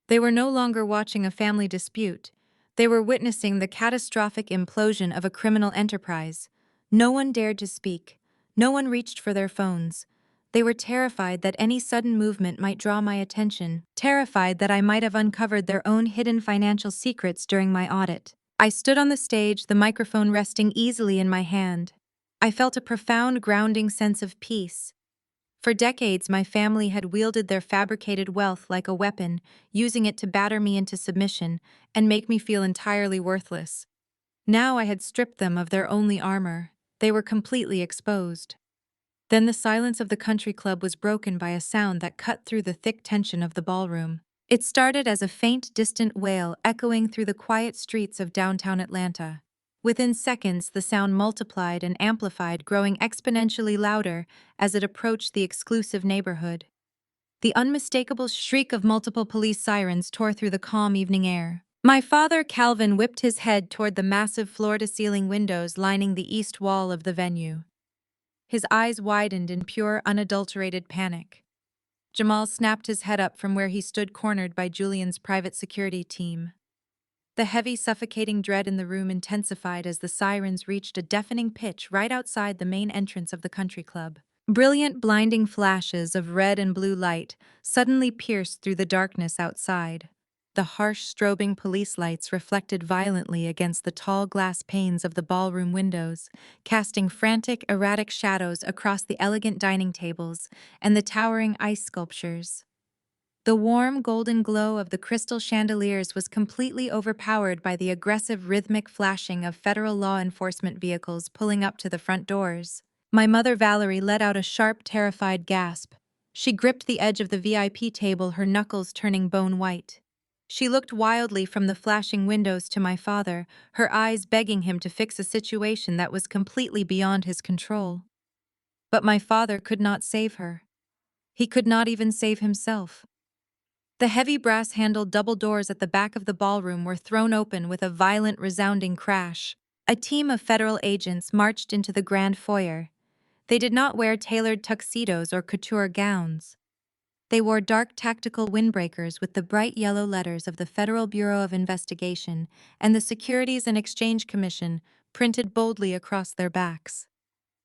They were no longer watching a family dispute. They were witnessing the catastrophic implosion of a criminal enterprise. No one dared to speak. No one reached for their phones. They were terrified that any sudden movement might draw my attention, terrified that I might have uncovered their own hidden financial secrets during my audit. I stood on the stage, the microphone resting easily in my hand. I felt a profound, grounding sense of peace. For decades, my family had wielded their fabricated wealth like a weapon, using it to batter me into submission and make me feel entirely worthless. Now I had stripped them of their only armor. They were completely exposed. Then the silence of the country club was broken by a sound that cut through the thick tension of the ballroom. It started as a faint, distant wail echoing through the quiet streets of downtown Atlanta. Within seconds, the sound multiplied and amplified, growing exponentially louder as it approached the exclusive neighborhood. The unmistakable shriek of multiple police sirens tore through the calm evening air. My father, Calvin, whipped his head toward the massive floor-to-ceiling windows lining the east wall of the venue. His eyes widened in pure, unadulterated panic. Jamal snapped his head up from where he stood, cornered by Julian's private security team. The heavy, suffocating dread in the room intensified as the sirens reached a deafening pitch right outside the main entrance of the country club. Brilliant, blinding flashes of red and blue light suddenly pierced through the darkness outside. The harsh, strobing police lights reflected violently against the tall glass panes of the ballroom windows, casting frantic, erratic shadows across the elegant dining tables and the towering ice sculptures. The warm, golden glow of the crystal chandeliers was completely overpowered by the aggressive, rhythmic flashing of federal law enforcement vehicles pulling up to the front doors. My mother, Valerie, let out a sharp, terrified gasp. She gripped the edge of the VIP table, her knuckles turning bone white. She looked wildly from the flashing windows to my father, her eyes begging him to fix a situation that was completely beyond his control. But my father could not save her. He could not even save himself. The heavy brass-handled double doors at the back of the ballroom were thrown open with a violent, resounding crash. A team of federal agents marched into the grand foyer. They did not wear tailored tuxedos or couture gowns. They wore dark tactical windbreakers with the bright yellow letters of the Federal Bureau of Investigation and the Securities and Exchange Commission printed boldly across their backs.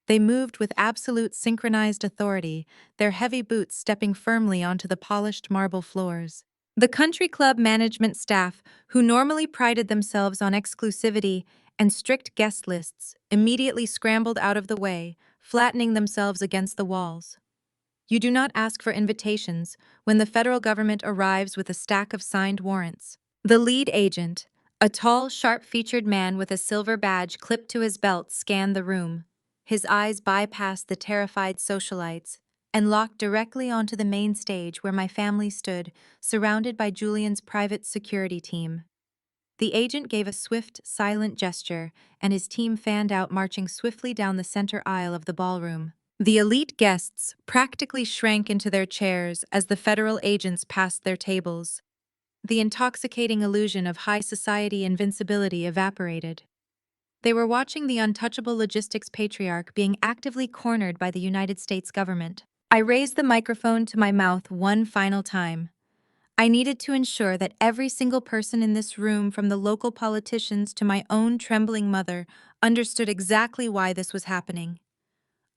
They moved with absolute synchronized authority, their heavy boots stepping firmly onto the polished marble floors. The country club management staff, who normally prided themselves on exclusivity and strict guest lists, immediately scrambled out of the way, flattening themselves against the walls. You do not ask for invitations when the federal government arrives with a stack of signed warrants. The lead agent, a tall, sharp-featured man with a silver badge clipped to his belt, scanned the room. His eyes bypassed the terrified socialites and locked directly onto the main stage where my family stood, surrounded by Julian's private security team. The agent gave a swift, silent gesture, and his team fanned out, marching swiftly down the center aisle of the ballroom. The elite guests practically shrank into their chairs as the federal agents passed their tables. The intoxicating illusion of high society invincibility evaporated. They were watching the untouchable logistics patriarch being actively cornered by the United States government. I raised the microphone to my mouth one final time. I needed to ensure that every single person in this room, from the local politicians to my own trembling mother, understood exactly why this was happening.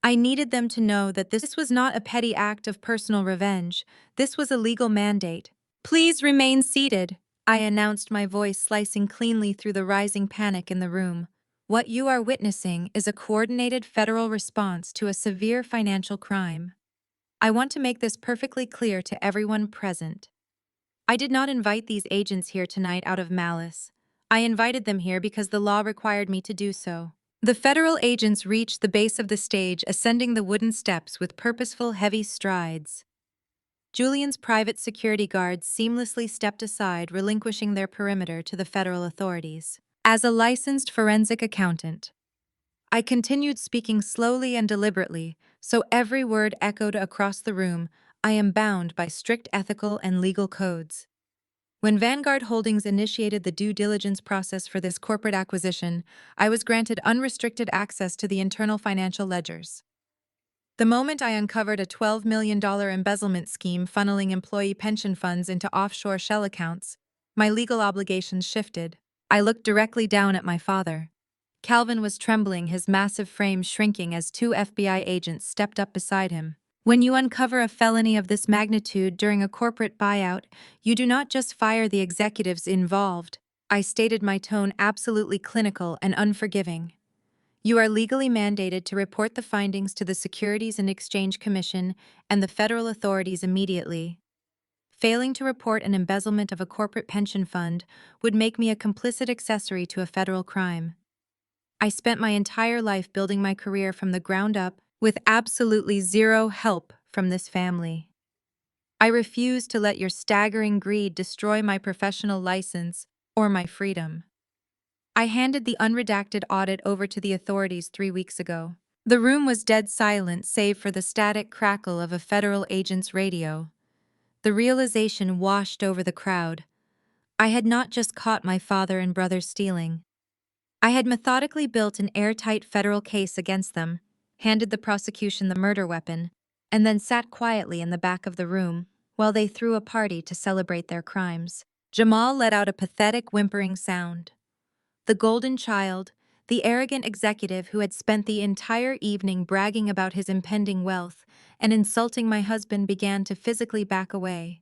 I needed them to know that this was not a petty act of personal revenge. This was a legal mandate. "Please remain seated," I announced, my voice slicing cleanly through the rising panic in the room. "What you are witnessing is a coordinated federal response to a severe financial crime. I want to make this perfectly clear to everyone present. I did not invite these agents here tonight out of malice. I invited them here because the law required me to do so." The federal agents reached the base of the stage, ascending the wooden steps with purposeful, heavy strides. Julian's private security guards seamlessly stepped aside, relinquishing their perimeter to the federal authorities. As a licensed forensic accountant, I continued speaking slowly and deliberately, so every word echoed across the room. I am bound by strict ethical and legal codes. When Vanguard Holdings initiated the due diligence process for this corporate acquisition, I was granted unrestricted access to the internal financial ledgers. The moment I uncovered a $12 million embezzlement scheme funneling employee pension funds into offshore shell accounts, my legal obligations shifted. I looked directly down at my father. Calvin was trembling, his massive frame shrinking as two FBI agents stepped up beside him. When you uncover a felony of this magnitude during a corporate buyout, you do not just fire the executives involved. I stated, my tone absolutely clinical and unforgiving. You are legally mandated to report the findings to the Securities and Exchange Commission and the federal authorities immediately. Failing to report an embezzlement of a corporate pension fund would make me a complicit accessory to a federal crime. I spent my entire life building my career from the ground up with absolutely zero help from this family. I refuse to let your staggering greed destroy my professional license or my freedom. I handed the unredacted audit over to the authorities 3 weeks ago. The room was dead silent save for the static crackle of a federal agent's radio. The realization washed over the crowd. I had not just caught my father and brother stealing. I had methodically built an airtight federal case against them, handed the prosecution the murder weapon, and then sat quietly in the back of the room while they threw a party to celebrate their crimes. Jamal let out a pathetic whimpering sound. The golden child, the arrogant executive who had spent the entire evening bragging about his impending wealth and insulting my husband, began to physically back away.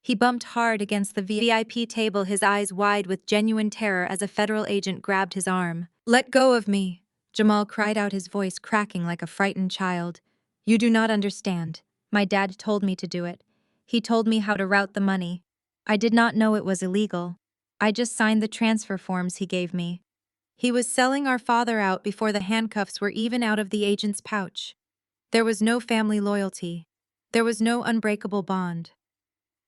He bumped hard against the VIP table, his eyes wide with genuine terror as a federal agent grabbed his arm. "Let go of me," Jamal cried out, his voice cracking like a frightened child. "You do not understand. My dad told me to do it. He told me how to route the money. I did not know it was illegal. I just signed the transfer forms he gave me. He was selling our father out before the handcuffs were even out of the agent's pouch. There was no family loyalty. There was no unbreakable bond.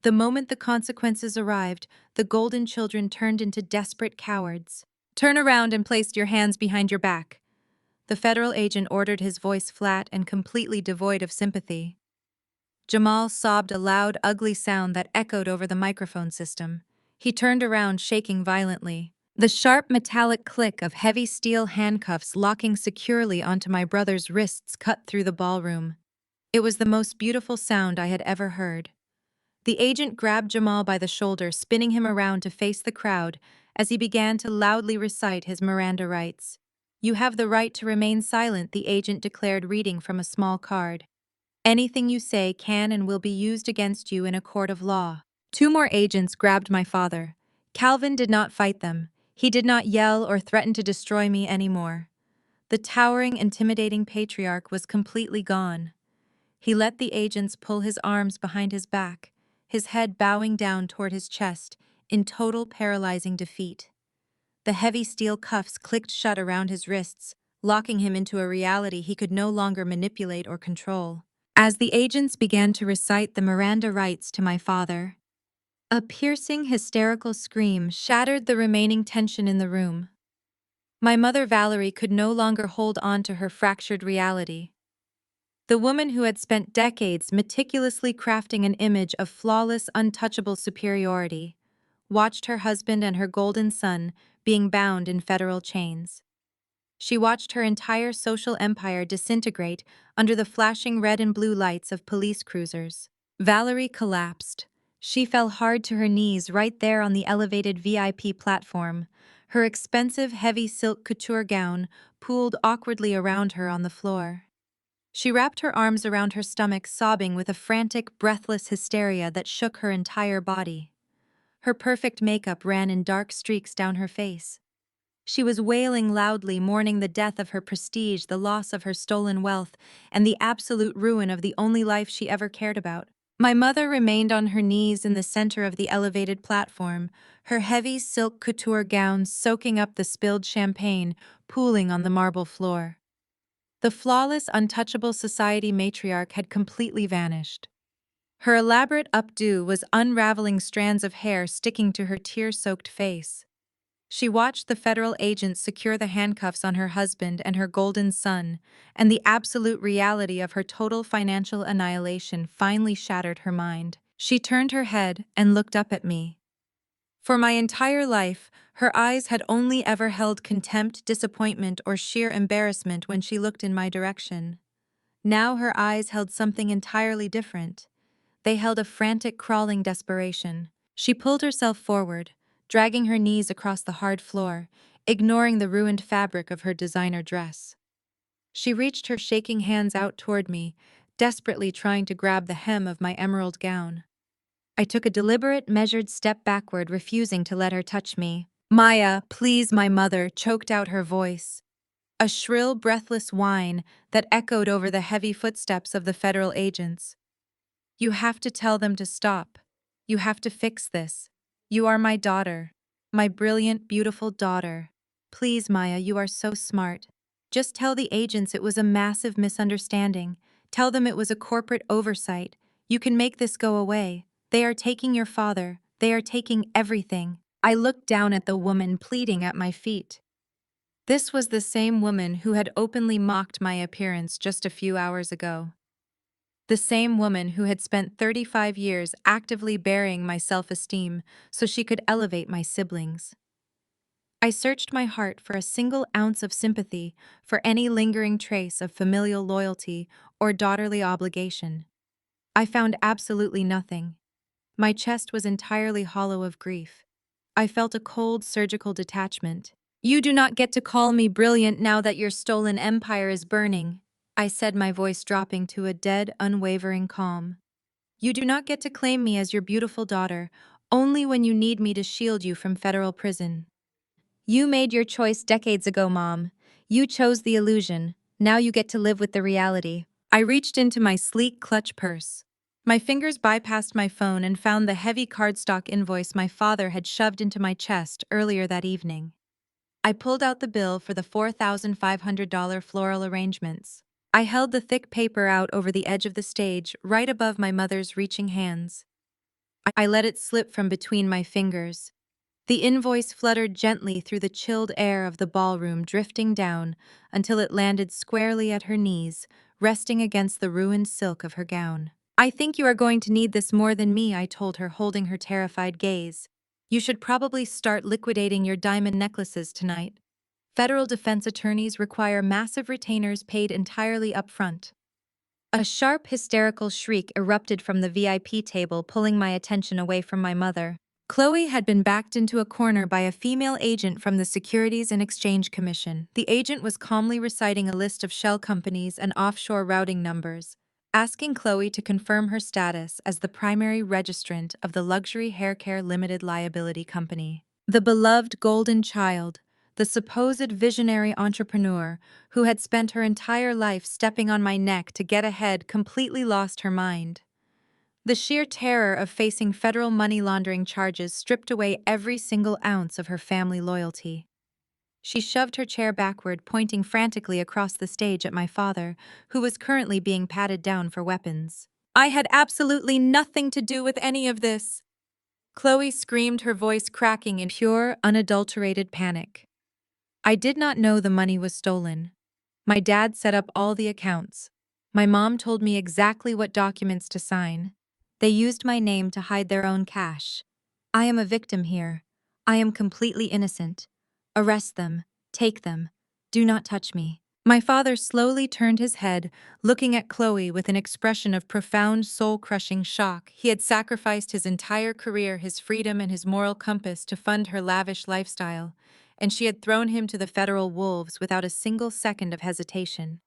The moment the consequences arrived, the golden children turned into desperate cowards. Turn around and place your hands behind your back." The federal agent ordered, his voice flat and completely devoid of sympathy. Jamal sobbed a loud, ugly sound that echoed over the microphone system. He turned around, shaking violently. The sharp metallic click of heavy steel handcuffs locking securely onto my brother's wrists cut through the ballroom. It was the most beautiful sound I had ever heard. The agent grabbed Jamal by the shoulder, spinning him around to face the crowd as he began to loudly recite his Miranda rights. "You have the right to remain silent," the agent declared, reading from a small card. "Anything you say can and will be used against you in a court of law." Two more agents grabbed my father. Calvin did not fight them. He did not yell or threaten to destroy me anymore. The towering, intimidating patriarch was completely gone. He let the agents pull his arms behind his back, his head bowing down toward his chest, in total paralyzing defeat. The heavy steel cuffs clicked shut around his wrists, locking him into a reality he could no longer manipulate or control. As the agents began to recite the Miranda rights to my father, a piercing, hysterical scream shattered the remaining tension in the room. My mother Valerie could no longer hold on to her fractured reality. The woman who had spent decades meticulously crafting an image of flawless, untouchable superiority, watched her husband and her golden son being bound in federal chains. She watched her entire social empire disintegrate under the flashing red and blue lights of police cruisers. Valerie collapsed. She fell hard to her knees right there on the elevated VIP platform, her expensive, heavy silk couture gown pooled awkwardly around her on the floor. She wrapped her arms around her stomach, sobbing with a frantic, breathless hysteria that shook her entire body. Her perfect makeup ran in dark streaks down her face. She was wailing loudly, mourning the death of her prestige, the loss of her stolen wealth, and the absolute ruin of the only life she ever cared about. My mother remained on her knees in the center of the elevated platform, her heavy silk couture gown soaking up the spilled champagne, pooling on the marble floor. The flawless, untouchable society matriarch had completely vanished. Her elaborate updo was unraveling strands of hair sticking to her tear-soaked face. She watched the federal agents secure the handcuffs on her husband and her golden son, and the absolute reality of her total financial annihilation finally shattered her mind. She turned her head and looked up at me. For my entire life, her eyes had only ever held contempt, disappointment, or sheer embarrassment when she looked in my direction. Now her eyes held something entirely different. They held a frantic, crawling desperation. She pulled herself forward, dragging her knees across the hard floor, ignoring the ruined fabric of her designer dress. She reached her shaking hands out toward me, desperately trying to grab the hem of my emerald gown. I took a deliberate, measured step backward, refusing to let her touch me. "Maya, please," my mother choked out her voice. A shrill, breathless whine that echoed over the heavy footsteps of the federal agents. "You have to tell them to stop. You have to fix this. You are my daughter. My brilliant, beautiful daughter. Please, Maya, you are so smart. Just tell the agents it was a massive misunderstanding. Tell them it was a corporate oversight. You can make this go away. They are taking your father. They are taking everything." I looked down at the woman pleading at my feet. This was the same woman who had openly mocked my appearance just a few hours ago. The same woman who had spent 35 years actively burying my self-esteem so she could elevate my siblings. I searched my heart for a single ounce of sympathy, for any lingering trace of familial loyalty or daughterly obligation. I found absolutely nothing. My chest was entirely hollow of grief. I felt a cold, surgical detachment. "You do not get to call me brilliant now that your stolen empire is burning," I said, my voice dropping to a dead, unwavering calm. "You do not get to claim me as your beautiful daughter, only when you need me to shield you from federal prison. You made your choice decades ago, Mom. You chose the illusion. Now you get to live with the reality." I reached into my sleek clutch purse. My fingers bypassed my phone and found the heavy cardstock invoice my father had shoved into my chest earlier that evening. I pulled out the bill for the $4,500 floral arrangements. I held the thick paper out over the edge of the stage, right above my mother's reaching hands. I let it slip from between my fingers. The invoice fluttered gently through the chilled air of the ballroom, drifting down until it landed squarely at her knees, resting against the ruined silk of her gown. I think you are going to need this more than me, I told her, holding her terrified gaze. You should probably start liquidating your diamond necklaces tonight. Federal defense attorneys require massive retainers paid entirely upfront. A sharp, hysterical shriek erupted from the VIP table, pulling my attention away from my mother. Chloe had been backed into a corner by a female agent from the Securities and Exchange Commission. The agent was calmly reciting a list of shell companies and offshore routing numbers, asking Chloe to confirm her status as the primary registrant of the Luxury Haircare Limited Liability Company. The beloved golden child, the supposed visionary entrepreneur who had spent her entire life stepping on my neck to get ahead, completely lost her mind. The sheer terror of facing federal money laundering charges stripped away every single ounce of her family loyalty. She shoved her chair backward, pointing frantically across the stage at my father, who was currently being patted down for weapons. I had absolutely nothing to do with any of this, Chloe screamed, her voice cracking in pure, unadulterated panic. I did not know the money was stolen. My dad set up all the accounts. My mom told me exactly what documents to sign. They used my name to hide their own cash. I am a victim here. I am completely innocent. Arrest them. Take them. Do not touch me. My father slowly turned his head, looking at Chloe with an expression of profound, soul-crushing shock. He had sacrificed his entire career, his freedom, and his moral compass to fund her lavish lifestyle, and she had thrown him to the federal wolves without a single second of hesitation.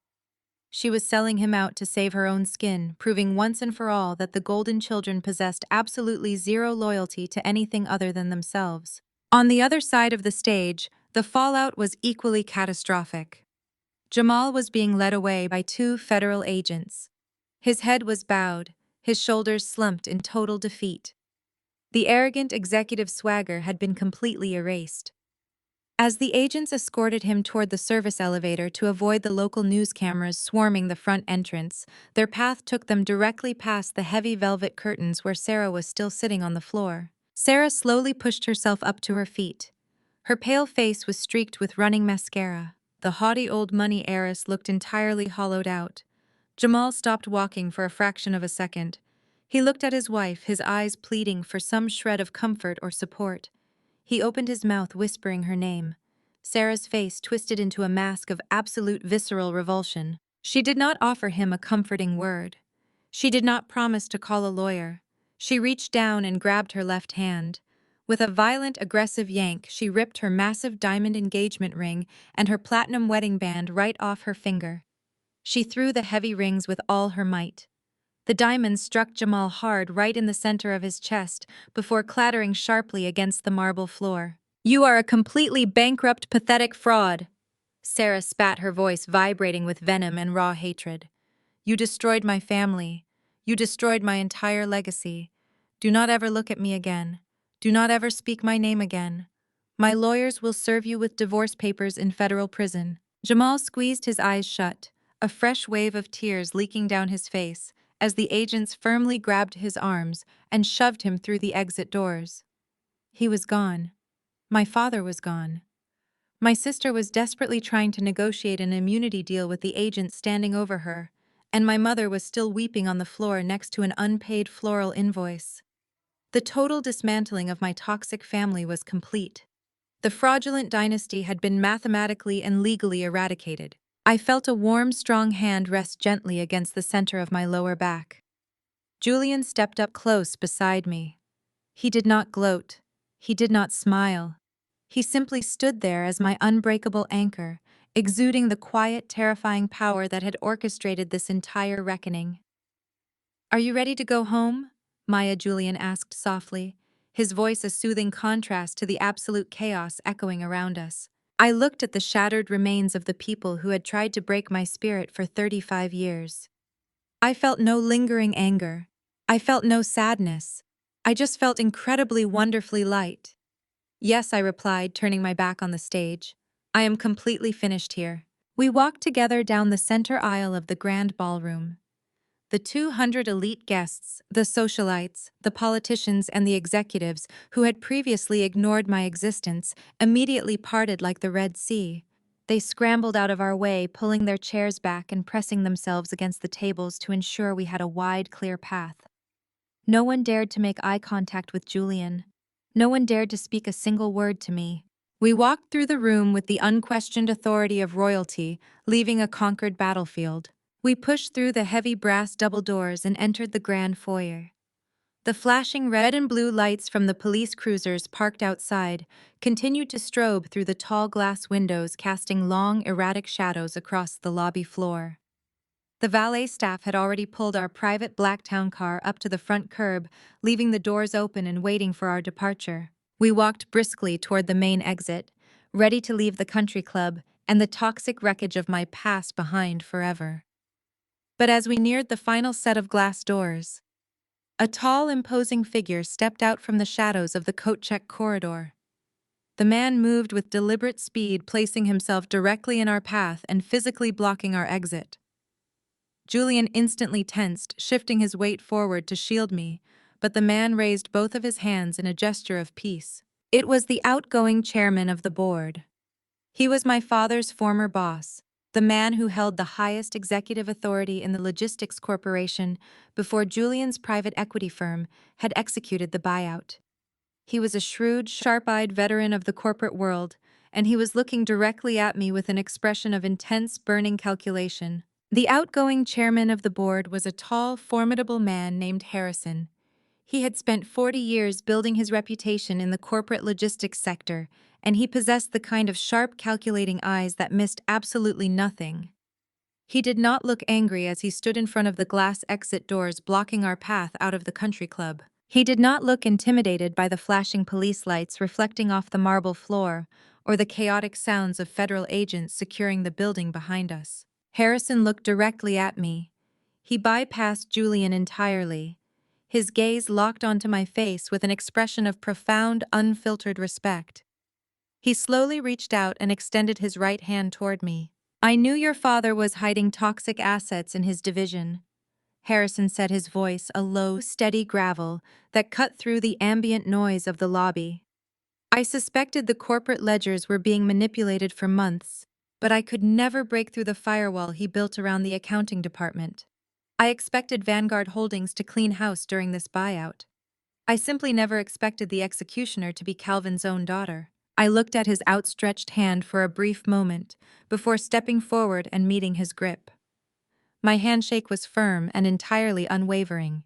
She was selling him out to save her own skin, proving once and for all that the Golden Children possessed absolutely zero loyalty to anything other than themselves. On the other side of the stage, the fallout was equally catastrophic. Jamal was being led away by two federal agents. His head was bowed, his shoulders slumped in total defeat. The arrogant executive swagger had been completely erased. As the agents escorted him toward the service elevator to avoid the local news cameras swarming the front entrance, their path took them directly past the heavy velvet curtains where Sarah was still sitting on the floor. Sarah slowly pushed herself up to her feet. Her pale face was streaked with running mascara. The haughty old money heiress looked entirely hollowed out. Jamal stopped walking for a fraction of a second. He looked at his wife, his eyes pleading for some shred of comfort or support. He opened his mouth, whispering her name. Sarah's face twisted into a mask of absolute visceral revulsion. She did not offer him a comforting word. She did not promise to call a lawyer. She reached down and grabbed her left hand. With a violent, aggressive yank, she ripped her massive diamond engagement ring and her platinum wedding band right off her finger. She threw the heavy rings with all her might. The diamonds struck Jamal hard right in the center of his chest before clattering sharply against the marble floor. "You are a completely bankrupt, pathetic fraud," Sarah spat, her voice vibrating with venom and raw hatred. "You destroyed my family. You destroyed my entire legacy. Do not ever look at me again. Do not ever speak my name again. My lawyers will serve you with divorce papers in federal prison." Jamal squeezed his eyes shut, a fresh wave of tears leaking down his face as the agents firmly grabbed his arms and shoved him through the exit doors. He was gone. My father was gone. My sister was desperately trying to negotiate an immunity deal with the agent standing over her, and my mother was still weeping on the floor next to an unpaid floral invoice. The total dismantling of my toxic family was complete. The fraudulent dynasty had been mathematically and legally eradicated. I felt a warm, strong hand rest gently against the center of my lower back. Julian stepped up close beside me. He did not gloat. He did not smile. He simply stood there as my unbreakable anchor, exuding the quiet, terrifying power that had orchestrated this entire reckoning. "Are you ready to go home?" Maya Julian asked softly, his voice a soothing contrast to the absolute chaos echoing around us. I looked at the shattered remains of the people who had tried to break my spirit for 35 years. I felt no lingering anger. I felt no sadness. I just felt incredibly wonderfully light. "Yes," I replied, turning my back on the stage. "I am completely finished here." We walked together down the center aisle of the grand ballroom. The 200 elite guests, the socialites, the politicians, and the executives who had previously ignored my existence immediately parted like the Red Sea. They scrambled out of our way, pulling their chairs back and pressing themselves against the tables to ensure we had a wide, clear path. No one dared to make eye contact with Julian. No one dared to speak a single word to me. We walked through the room with the unquestioned authority of royalty, leaving a conquered battlefield. We pushed through the heavy brass double doors and entered the grand foyer. The flashing red and blue lights from the police cruisers parked outside continued to strobe through the tall glass windows, casting long, erratic shadows across the lobby floor. The valet staff had already pulled our private Blacktown car up to the front curb, leaving the doors open and waiting for our departure. We walked briskly toward the main exit, ready to leave the country club and the toxic wreckage of my past behind forever. But as we neared the final set of glass doors, a tall, imposing figure stepped out from the shadows of the coat-check corridor. The man moved with deliberate speed, placing himself directly in our path and physically blocking our exit. Julian instantly tensed, shifting his weight forward to shield me, but the man raised both of his hands in a gesture of peace. It was the outgoing chairman of the board. He was my father's former boss, the man who held the highest executive authority in the logistics corporation before Julian's private equity firm had executed the buyout. He was a shrewd, sharp-eyed veteran of the corporate world, and he was looking directly at me with an expression of intense, burning calculation. The outgoing chairman of the board was a tall, formidable man named Harrison. He had spent 40 years building his reputation in the corporate logistics sector, and he possessed the kind of sharp, calculating eyes that missed absolutely nothing. He did not look angry as he stood in front of the glass exit doors blocking our path out of the country club. He did not look intimidated by the flashing police lights reflecting off the marble floor or the chaotic sounds of federal agents securing the building behind us. Harrison looked directly at me. He bypassed Julian entirely. His gaze locked onto my face with an expression of profound, unfiltered respect. He slowly reached out and extended his right hand toward me. "I knew your father was hiding toxic assets in his division," Harrison said, his voice a low, steady gravel that cut through the ambient noise of the lobby. "I suspected the corporate ledgers were being manipulated for months, but I could never break through the firewall he built around the accounting department. I expected Vanguard Holdings to clean house during this buyout. I simply never expected the executioner to be Calvin's own daughter." I looked at his outstretched hand for a brief moment before stepping forward and meeting his grip. My handshake was firm and entirely unwavering.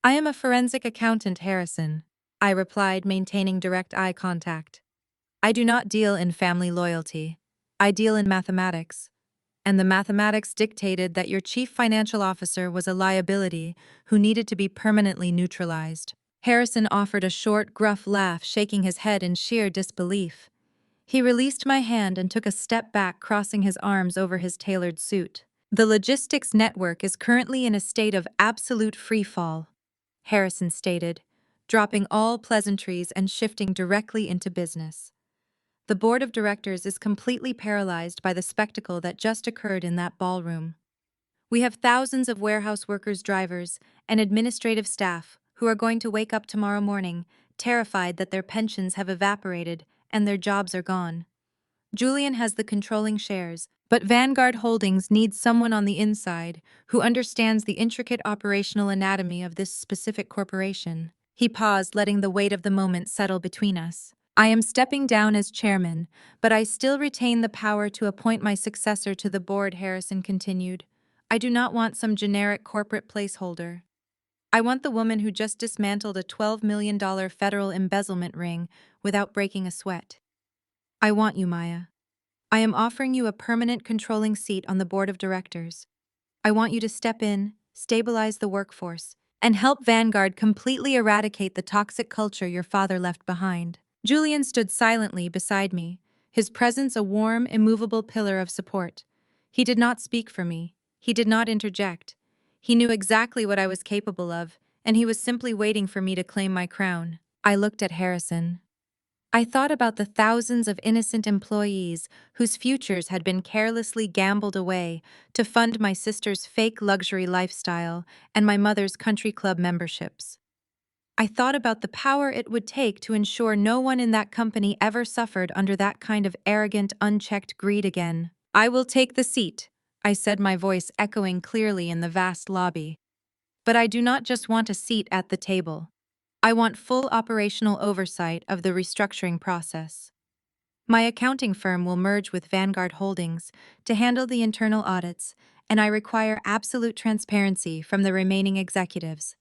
"I am a forensic accountant, Harrison," I replied, maintaining direct eye contact. "I do not deal in family loyalty. I deal in mathematics. And the mathematics dictated that your chief financial officer was a liability who needed to be permanently neutralized." Harrison offered a short, gruff laugh, shaking his head in sheer disbelief. He released my hand and took a step back, crossing his arms over his tailored suit. "The logistics network is currently in a state of absolute freefall," Harrison stated, dropping all pleasantries and shifting directly into business. "The board of directors is completely paralyzed by the spectacle that just occurred in that ballroom. We have thousands of warehouse workers, drivers, and administrative staff who are going to wake up tomorrow morning terrified that their pensions have evaporated and their jobs are gone. Julian has the controlling shares, but Vanguard Holdings needs someone on the inside who understands the intricate operational anatomy of this specific corporation." He paused, letting the weight of the moment settle between us. "I am stepping down as chairman, but I still retain the power to appoint my successor to the board," Harrison continued. "I do not want some generic corporate placeholder. I want the woman who just dismantled a $12 million federal embezzlement ring without breaking a sweat. I want you, Maya. I am offering you a permanent controlling seat on the board of directors. I want you to step in, stabilize the workforce, and help Vanguard completely eradicate the toxic culture your father left behind." Julian stood silently beside me, his presence a warm, immovable pillar of support. He did not speak for me. He did not interject. He knew exactly what I was capable of, and he was simply waiting for me to claim my crown. I looked at Harrison. I thought about the thousands of innocent employees whose futures had been carelessly gambled away to fund my sister's fake luxury lifestyle and my mother's country club memberships. I thought about the power it would take to ensure no one in that company ever suffered under that kind of arrogant, unchecked greed again. "I will take the seat," I said, my voice echoing clearly in the vast lobby. "But I do not just want a seat at the table. I want full operational oversight of the restructuring process. My accounting firm will merge with Vanguard Holdings to handle the internal audits, and I require absolute transparency from the remaining executives.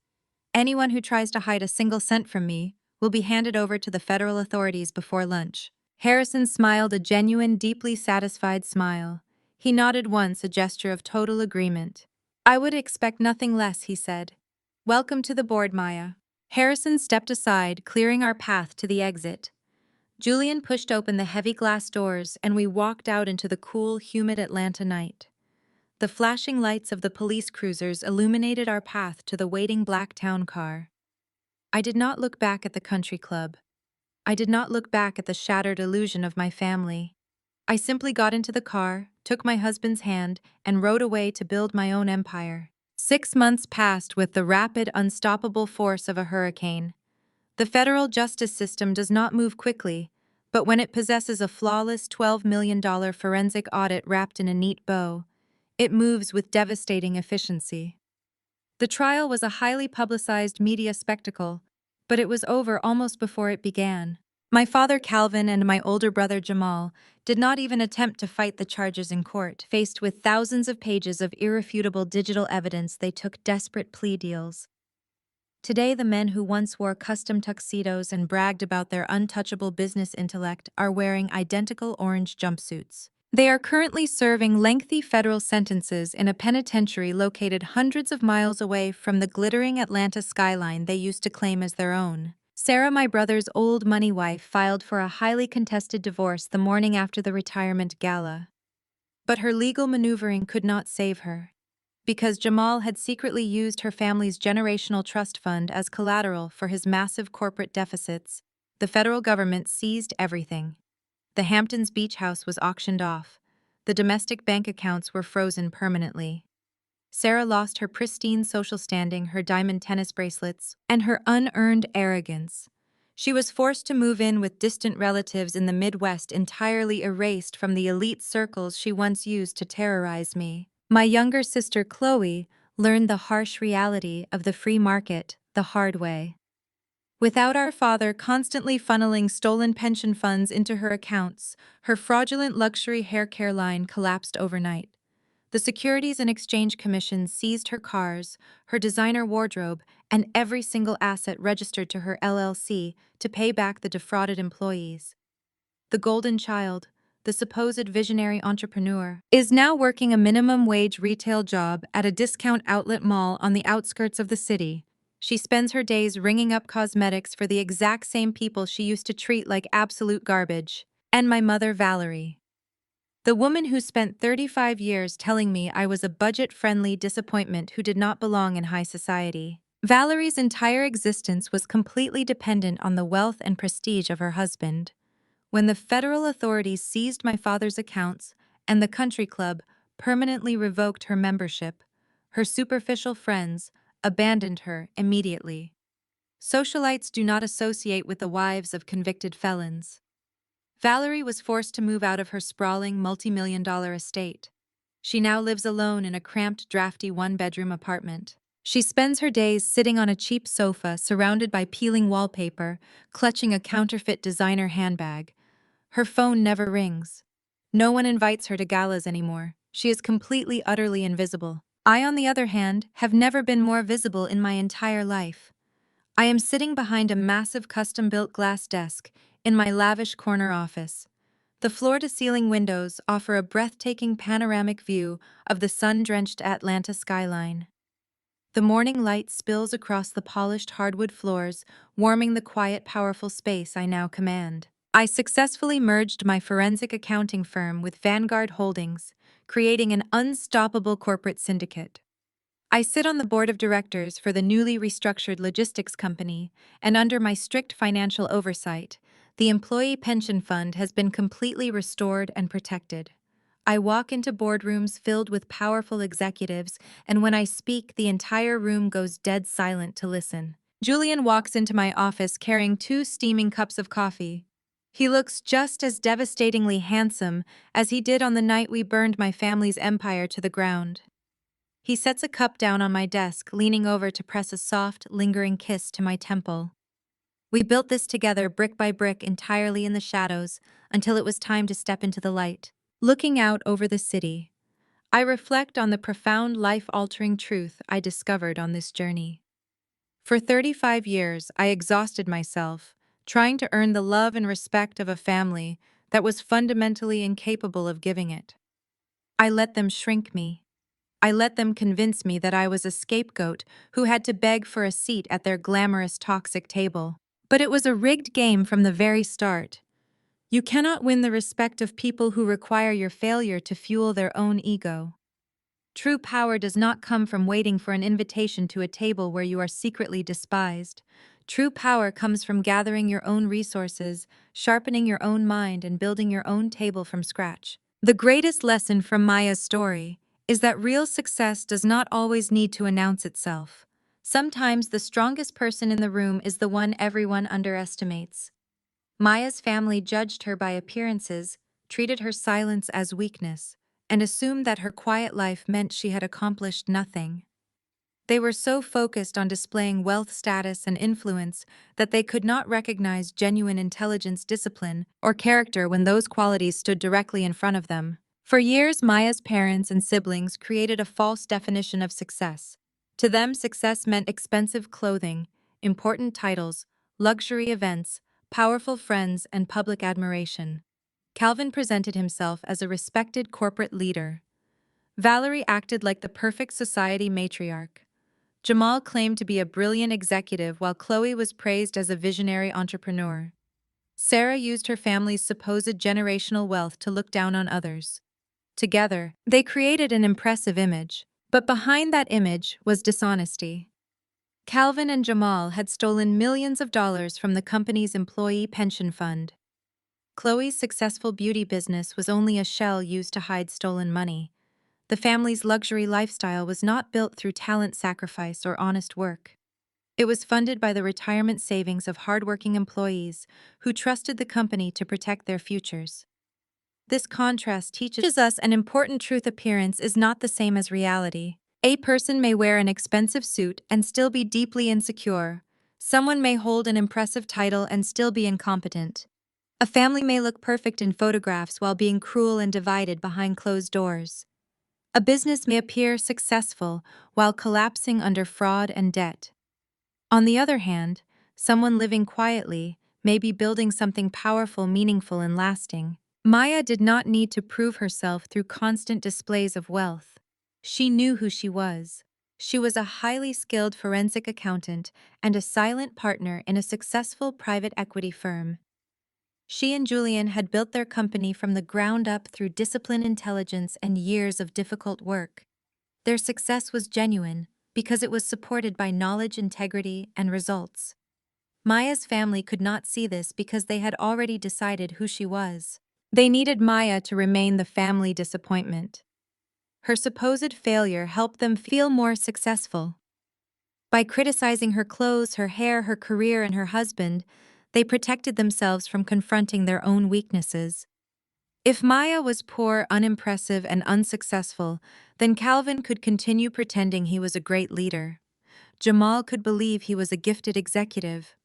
Anyone who tries to hide a single cent from me will be handed over to the federal authorities before lunch." Harrison smiled a genuine, deeply satisfied smile. He nodded once, a gesture of total agreement. "I would expect nothing less," he said. "Welcome to the board, Maya." Harrison stepped aside, clearing our path to the exit. Julian pushed open the heavy glass doors, and we walked out into the cool, humid Atlanta night. The flashing lights of the police cruisers illuminated our path to the waiting black town car. I did not look back at the country club. I did not look back at the shattered illusion of my family. I simply got into the car, took my husband's hand, and rode away to build my own empire. 6 months passed with the rapid, unstoppable force of a hurricane. The federal justice system does not move quickly, but when it possesses a flawless $12 million forensic audit wrapped in a neat bow, it moves with devastating efficiency. The trial was a highly publicized media spectacle, but it was over almost before it began. My father Calvin and my older brother Jamal did not even attempt to fight the charges in court. Faced with thousands of pages of irrefutable digital evidence, they took desperate plea deals. Today, the men who once wore custom tuxedos and bragged about their untouchable business intellect are wearing identical orange jumpsuits. They are currently serving lengthy federal sentences in a penitentiary located hundreds of miles away from the glittering Atlanta skyline they used to claim as their own. Sarah, my brother's old money wife, filed for a highly contested divorce the morning after the retirement gala. But her legal maneuvering could not save her. Because Jamal had secretly used her family's generational trust fund as collateral for his massive corporate deficits, the federal government seized everything. The Hamptons beach house was auctioned off. The domestic bank accounts were frozen permanently. Sarah lost her pristine social standing, her diamond tennis bracelets, and her unearned arrogance. She was forced to move in with distant relatives in the Midwest, entirely erased from the elite circles she once used to terrorize me. My younger sister Chloe learned the harsh reality of the free market the hard way. Without our father constantly funneling stolen pension funds into her accounts, her fraudulent luxury hair care line collapsed overnight. The Securities and Exchange Commission seized her cars, her designer wardrobe, and every single asset registered to her LLC to pay back the defrauded employees. The golden child, the supposed visionary entrepreneur, is now working a minimum wage retail job at a discount outlet mall on the outskirts of the city. She spends her days ringing up cosmetics for the exact same people she used to treat like absolute garbage. And my mother, Valerie. The woman who spent 35 years telling me I was a budget-friendly disappointment who did not belong in high society. Valerie's entire existence was completely dependent on the wealth and prestige of her husband. When the federal authorities seized my father's accounts and the country club permanently revoked her membership, her superficial friends abandoned her immediately. Socialites do not associate with the wives of convicted felons. Valerie was forced to move out of her sprawling multi-million-dollar estate. She now lives alone in a cramped, drafty one-bedroom apartment. She spends her days sitting on a cheap sofa surrounded by peeling wallpaper, clutching a counterfeit designer handbag. Her phone never rings. No one invites her to galas anymore. She is completely, utterly invisible. I, on the other hand, have never been more visible in my entire life. I am sitting behind a massive custom-built glass desk in my lavish corner office. The floor-to-ceiling windows offer a breathtaking panoramic view of the sun-drenched Atlanta skyline. The morning light spills across the polished hardwood floors, warming the quiet, powerful space I now command. I successfully merged my forensic accounting firm with Vanguard Holdings, creating an unstoppable corporate syndicate. I sit on the board of directors for the newly restructured logistics company, and under my strict financial oversight, the employee pension fund has been completely restored and protected. I walk into boardrooms filled with powerful executives, and when I speak, the entire room goes dead silent to listen. Julian walks into my office carrying 2 steaming cups of coffee. He looks just as devastatingly handsome as he did on the night we burned my family's empire to the ground. He sets a cup down on my desk, leaning over to press a soft, lingering kiss to my temple. We built this together brick by brick entirely in the shadows until it was time to step into the light. Looking out over the city, I reflect on the profound life-altering truth I discovered on this journey. For 35 years, I exhausted myself, trying to earn the love and respect of a family that was fundamentally incapable of giving it. I let them shrink me. I let them convince me that I was a scapegoat who had to beg for a seat at their glamorous toxic table. But it was a rigged game from the very start. You cannot win the respect of people who require your failure to fuel their own ego. True power does not come from waiting for an invitation to a table where you are secretly despised. True power comes from gathering your own resources, sharpening your own mind, and building your own table from scratch. The greatest lesson from Maya's story is that real success does not always need to announce itself. Sometimes the strongest person in the room is the one everyone underestimates. Maya's family judged her by appearances, treated her silence as weakness, and assumed that her quiet life meant she had accomplished nothing. They were so focused on displaying wealth, status, and influence that they could not recognize genuine intelligence, discipline, or character when those qualities stood directly in front of them. For years, Maya's parents and siblings created a false definition of success. To them, success meant expensive clothing, important titles, luxury events, powerful friends, and public admiration. Calvin presented himself as a respected corporate leader. Valerie acted like the perfect society matriarch. Jamal claimed to be a brilliant executive while Chloe was praised as a visionary entrepreneur. Sarah used her family's supposed generational wealth to look down on others. Together, they created an impressive image, but behind that image was dishonesty. Calvin and Jamal had stolen millions of dollars from the company's employee pension fund. Chloe's successful beauty business was only a shell used to hide stolen money. The family's luxury lifestyle was not built through talent sacrifice or honest work. It was funded by the retirement savings of hardworking employees who trusted the company to protect their futures. This contrast teaches us an important truth: appearance is not the same as reality. A person may wear an expensive suit and still be deeply insecure. Someone may hold an impressive title and still be incompetent. A family may look perfect in photographs while being cruel and divided behind closed doors. A business may appear successful while collapsing under fraud and debt. On the other hand, someone living quietly may be building something powerful, meaningful, and lasting. Maya did not need to prove herself through constant displays of wealth. She knew who she was. She was a highly skilled forensic accountant and a silent partner in a successful private equity firm. She and Julian had built their company from the ground up through discipline, intelligence, and years of difficult work. Their success was genuine because it was supported by knowledge, integrity, and results. Maya's family could not see this because they had already decided who she was. They needed Maya to remain the family disappointment. Her supposed failure helped them feel more successful. By criticizing her clothes, her hair, her career, and her husband, they protected themselves from confronting their own weaknesses. If Maya was poor, unimpressive, and unsuccessful, then Calvin could continue pretending he was a great leader. Jamal could believe he was a gifted executive.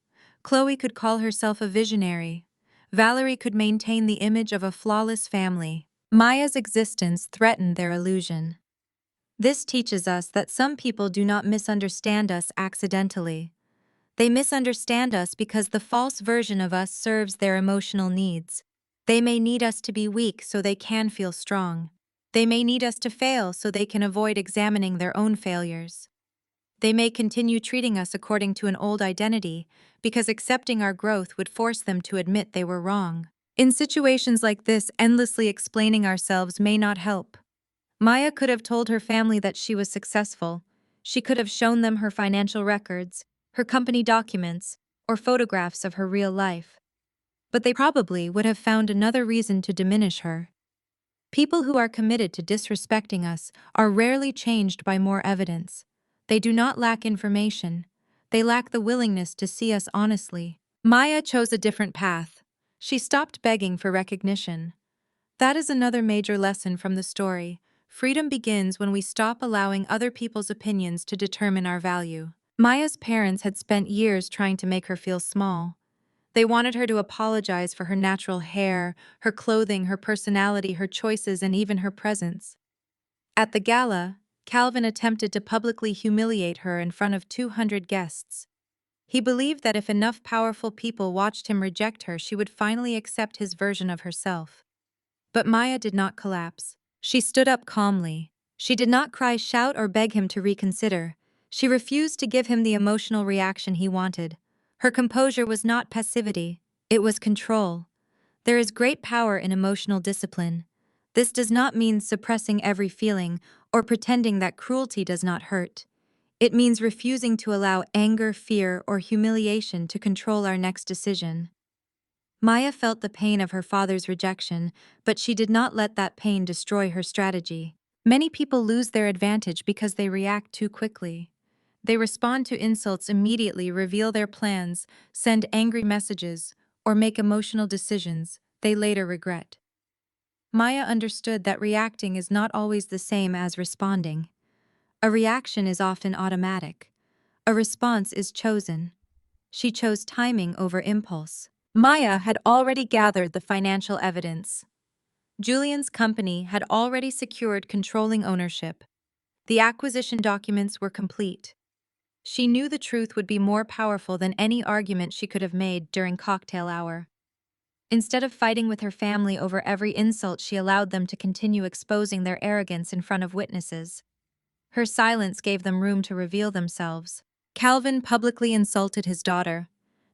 Chloe could call herself a visionary. Valerie could maintain the image of a flawless family. Maya's existence threatened their illusion. This teaches us that some people do not misunderstand us accidentally. They misunderstand us because the false version of us serves their emotional needs. They may need us to be weak so they can feel strong. They may need us to fail so they can avoid examining their own failures. They may continue treating us according to an old identity because accepting our growth would force them to admit they were wrong. In situations like this, endlessly explaining ourselves may not help. Maya could have told her family that she was successful. She could have shown them her financial records, her company documents, or photographs of her real life. But they probably would have found another reason to diminish her. People who are committed to disrespecting us are rarely changed by more evidence. They do not lack information. They lack the willingness to see us honestly. Maya chose a different path. She stopped begging for recognition. That is another major lesson from the story. Freedom begins when we stop allowing other people's opinions to determine our value. Maya's parents had spent years trying to make her feel small. They wanted her to apologize for her natural hair, her clothing, her personality, her choices, and even her presence. At the gala, Calvin attempted to publicly humiliate her in front of 200 guests. He believed that if enough powerful people watched him reject her, she would finally accept his version of herself. But Maya did not collapse. She stood up calmly. She did not cry, shout, or beg him to reconsider. She refused to give him the emotional reaction he wanted. Her composure was not passivity, it was control. There is great power in emotional discipline. This does not mean suppressing every feeling or pretending that cruelty does not hurt. It means refusing to allow anger, fear, or humiliation to control our next decision. Maya felt the pain of her father's rejection, but she did not let that pain destroy her strategy. Many people lose their advantage because they react too quickly. They respond to insults immediately, reveal their plans, send angry messages, or make emotional decisions they later regret. Maya understood that reacting is not always the same as responding. A reaction is often automatic. A response is chosen. She chose timing over impulse. Maya had already gathered the financial evidence. Julian's company had already secured controlling ownership. The acquisition documents were complete. She knew the truth would be more powerful than any argument she could have made during cocktail hour. Instead of fighting with her family over every insult, she allowed them to continue exposing their arrogance in front of witnesses. Her silence gave them room to reveal themselves. Calvin publicly insulted his daughter.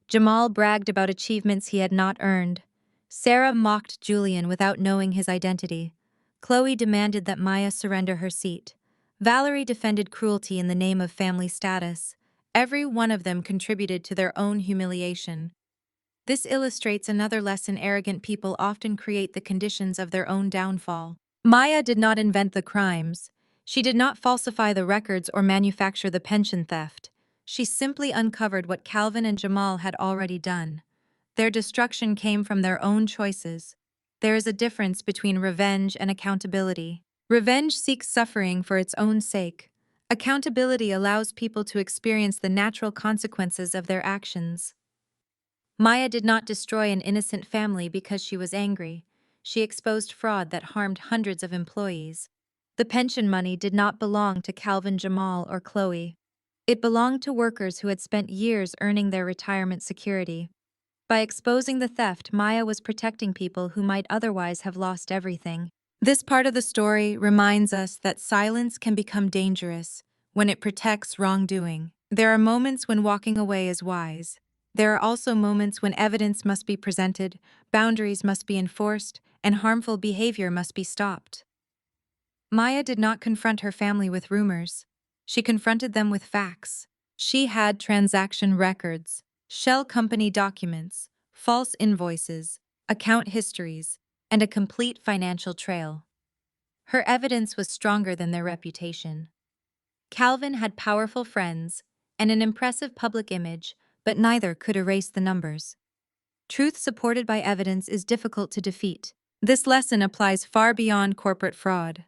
Jamal bragged about achievements he had not earned. Sarah mocked Julian without knowing his identity. Chloe demanded that Maya surrender her seat. Valerie defended cruelty in the name of family status. Every one of them contributed to their own humiliation. This illustrates another lesson: arrogant people often create the conditions of their own downfall. Maya did not invent the crimes. She did not falsify the records or manufacture the pension theft. She simply uncovered what Calvin and Jamal had already done. Their destruction came from their own choices. There is a difference between revenge and accountability. Revenge seeks suffering for its own sake. Accountability allows people to experience the natural consequences of their actions. Maya did not destroy an innocent family because she was angry. She exposed fraud that harmed hundreds of employees. The pension money did not belong to Calvin, Jamal, or Chloe. It belonged to workers who had spent years earning their retirement security. By exposing the theft, Maya was protecting people who might otherwise have lost everything. This part of the story reminds us that silence can become dangerous when it protects wrongdoing. There are moments when walking away is wise. There are also moments when evidence must be presented, boundaries must be enforced, and harmful behavior must be stopped. Maya did not confront her family with rumors. She confronted them with facts. She had transaction records, shell company documents, false invoices, account histories, and a complete financial trail. Her evidence was stronger than their reputation. Calvin had powerful friends and an impressive public image, but neither could erase the numbers. Truth supported by evidence is difficult to defeat. This lesson applies far beyond corporate fraud.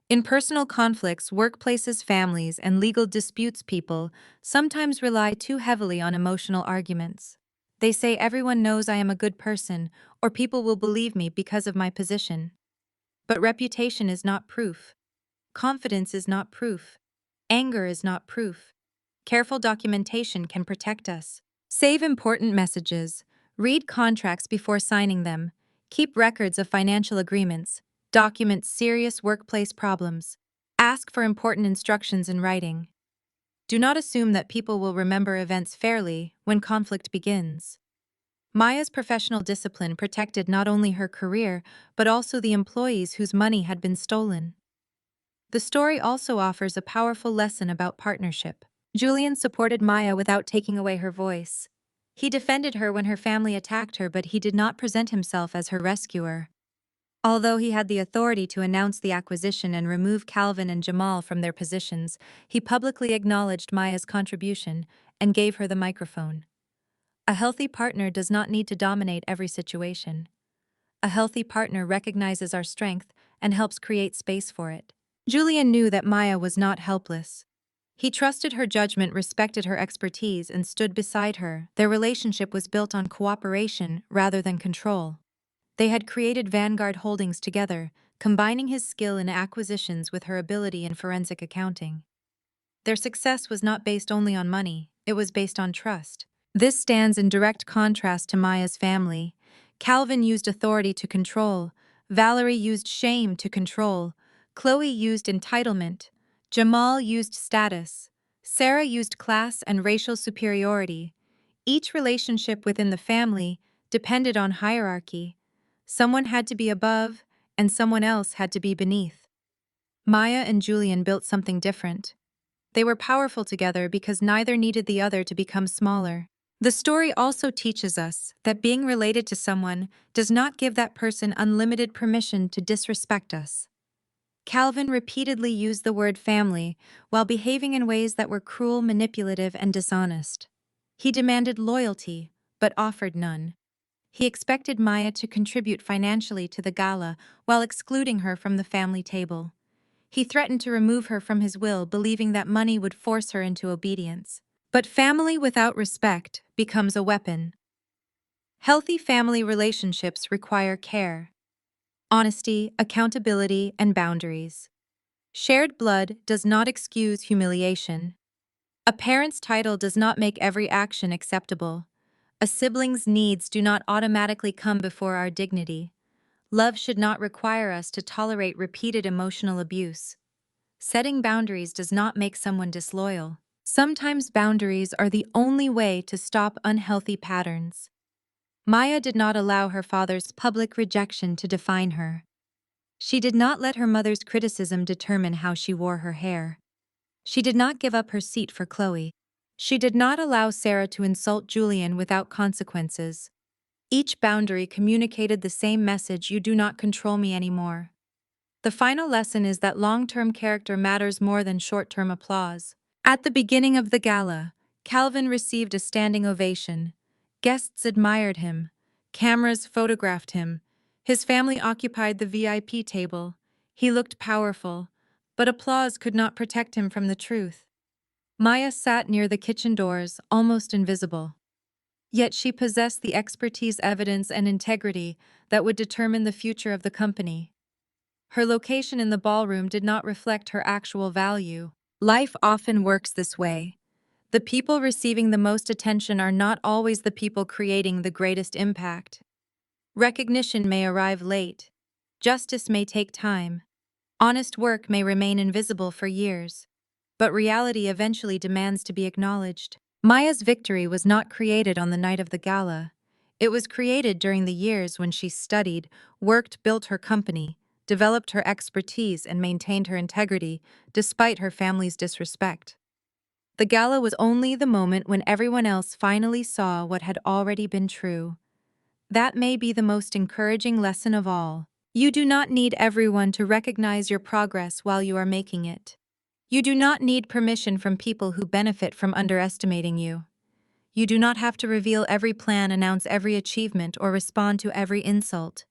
In personal conflicts, workplaces, families, and legal disputes, people sometimes rely too heavily on emotional arguments. They say everyone knows I am a good person, or people will believe me because of my position. But reputation is not proof. Confidence is not proof. Anger is not proof. Careful documentation can protect us. Save important messages. Read contracts before signing them. Keep records of financial agreements. Document serious workplace problems. Ask for important instructions in writing. Do not assume that people will remember events fairly when conflict begins. Maya's professional discipline protected not only her career, but also the employees whose money had been stolen. The story also offers a powerful lesson about partnership. Julian supported Maya without taking away her voice. He defended her when her family attacked her, but he did not present himself as her rescuer. Although he had the authority to announce the acquisition and remove Calvin and Jamal from their positions, he publicly acknowledged Maya's contribution, and gave her the microphone. A healthy partner does not need to dominate every situation. A healthy partner recognizes our strength and helps create space for it. Julian knew that Maya was not helpless. He trusted her judgment, respected her expertise, and stood beside her. Their relationship was built on cooperation rather than control. They had created Vanguard Holdings together, combining his skill in acquisitions with her ability in forensic accounting. Their success was not based only on money, it was based on trust. This stands in direct contrast to Maya's family. Calvin used authority to control, Valerie used shame to control, Chloe used entitlement, Jamal used status, Sarah used class and racial superiority. Each relationship within the family depended on hierarchy. Someone had to be above, and someone else had to be beneath. Maya and Julian built something different. They were powerful together because neither needed the other to become smaller. The story also teaches us that being related to someone does not give that person unlimited permission to disrespect us. Calvin repeatedly used the word family while behaving in ways that were cruel, manipulative, and dishonest. He demanded loyalty, but offered none. He expected Maya to contribute financially to the gala while excluding her from the family table. He threatened to remove her from his will, believing that money would force her into obedience. But family without respect becomes a weapon. Healthy family relationships require care, honesty, accountability, and boundaries. Shared blood does not excuse humiliation. A parent's title does not make every action acceptable. A sibling's needs do not automatically come before our dignity. Love should not require us to tolerate repeated emotional abuse. Setting boundaries does not make someone disloyal. Sometimes boundaries are the only way to stop unhealthy patterns. Maya did not allow her father's public rejection to define her. She did not let her mother's criticism determine how she wore her hair. She did not give up her seat for Chloe. She did not allow Sarah to insult Julian without consequences. Each boundary communicated the same message: you do not control me anymore. The final lesson is that long-term character matters more than short-term applause. At the beginning of the gala, Calvin received a standing ovation. Guests admired him. Cameras photographed him. His family occupied the VIP table. He looked powerful, but applause could not protect him from the truth. Maya sat near the kitchen doors, almost invisible. Yet she possessed the expertise, evidence, and integrity that would determine the future of the company. Her location in the ballroom did not reflect her actual value. Life often works this way. The people receiving the most attention are not always the people creating the greatest impact. Recognition may arrive late. Justice may take time. Honest work may remain invisible for years. But reality eventually demands to be acknowledged. Maya's victory was not created on the night of the gala. It was created during the years when she studied, worked, built her company, developed her expertise, and maintained her integrity despite her family's disrespect. The gala was only the moment when everyone else finally saw what had already been true. That may be the most encouraging lesson of all. You do not need everyone to recognize your progress while you are making it. You do not need permission from people who benefit from underestimating you. You do not have to reveal every plan, announce every achievement, or respond to every insult.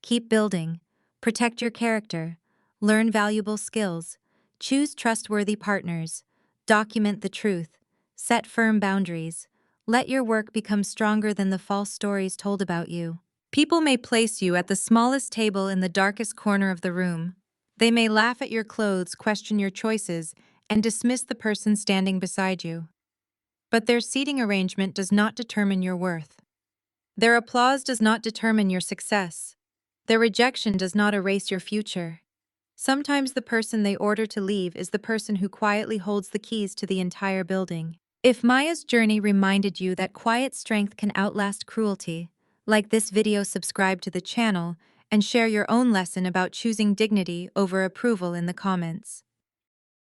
Keep building. Protect your character. Learn valuable skills. Choose trustworthy partners. Document the truth. Set firm boundaries. Let your work become stronger than the false stories told about you. People may place you at the smallest table in the darkest corner of the room. They may laugh at your clothes, question your choices, and dismiss the person standing beside you. But their seating arrangement does not determine your worth. Their applause does not determine your success. Their rejection does not erase your future. Sometimes the person they order to leave is the person who quietly holds the keys to the entire building. If Maya's journey reminded you that quiet strength can outlast cruelty, like this video, subscribe to the channel, and share your own lesson about choosing dignity over approval in the comments.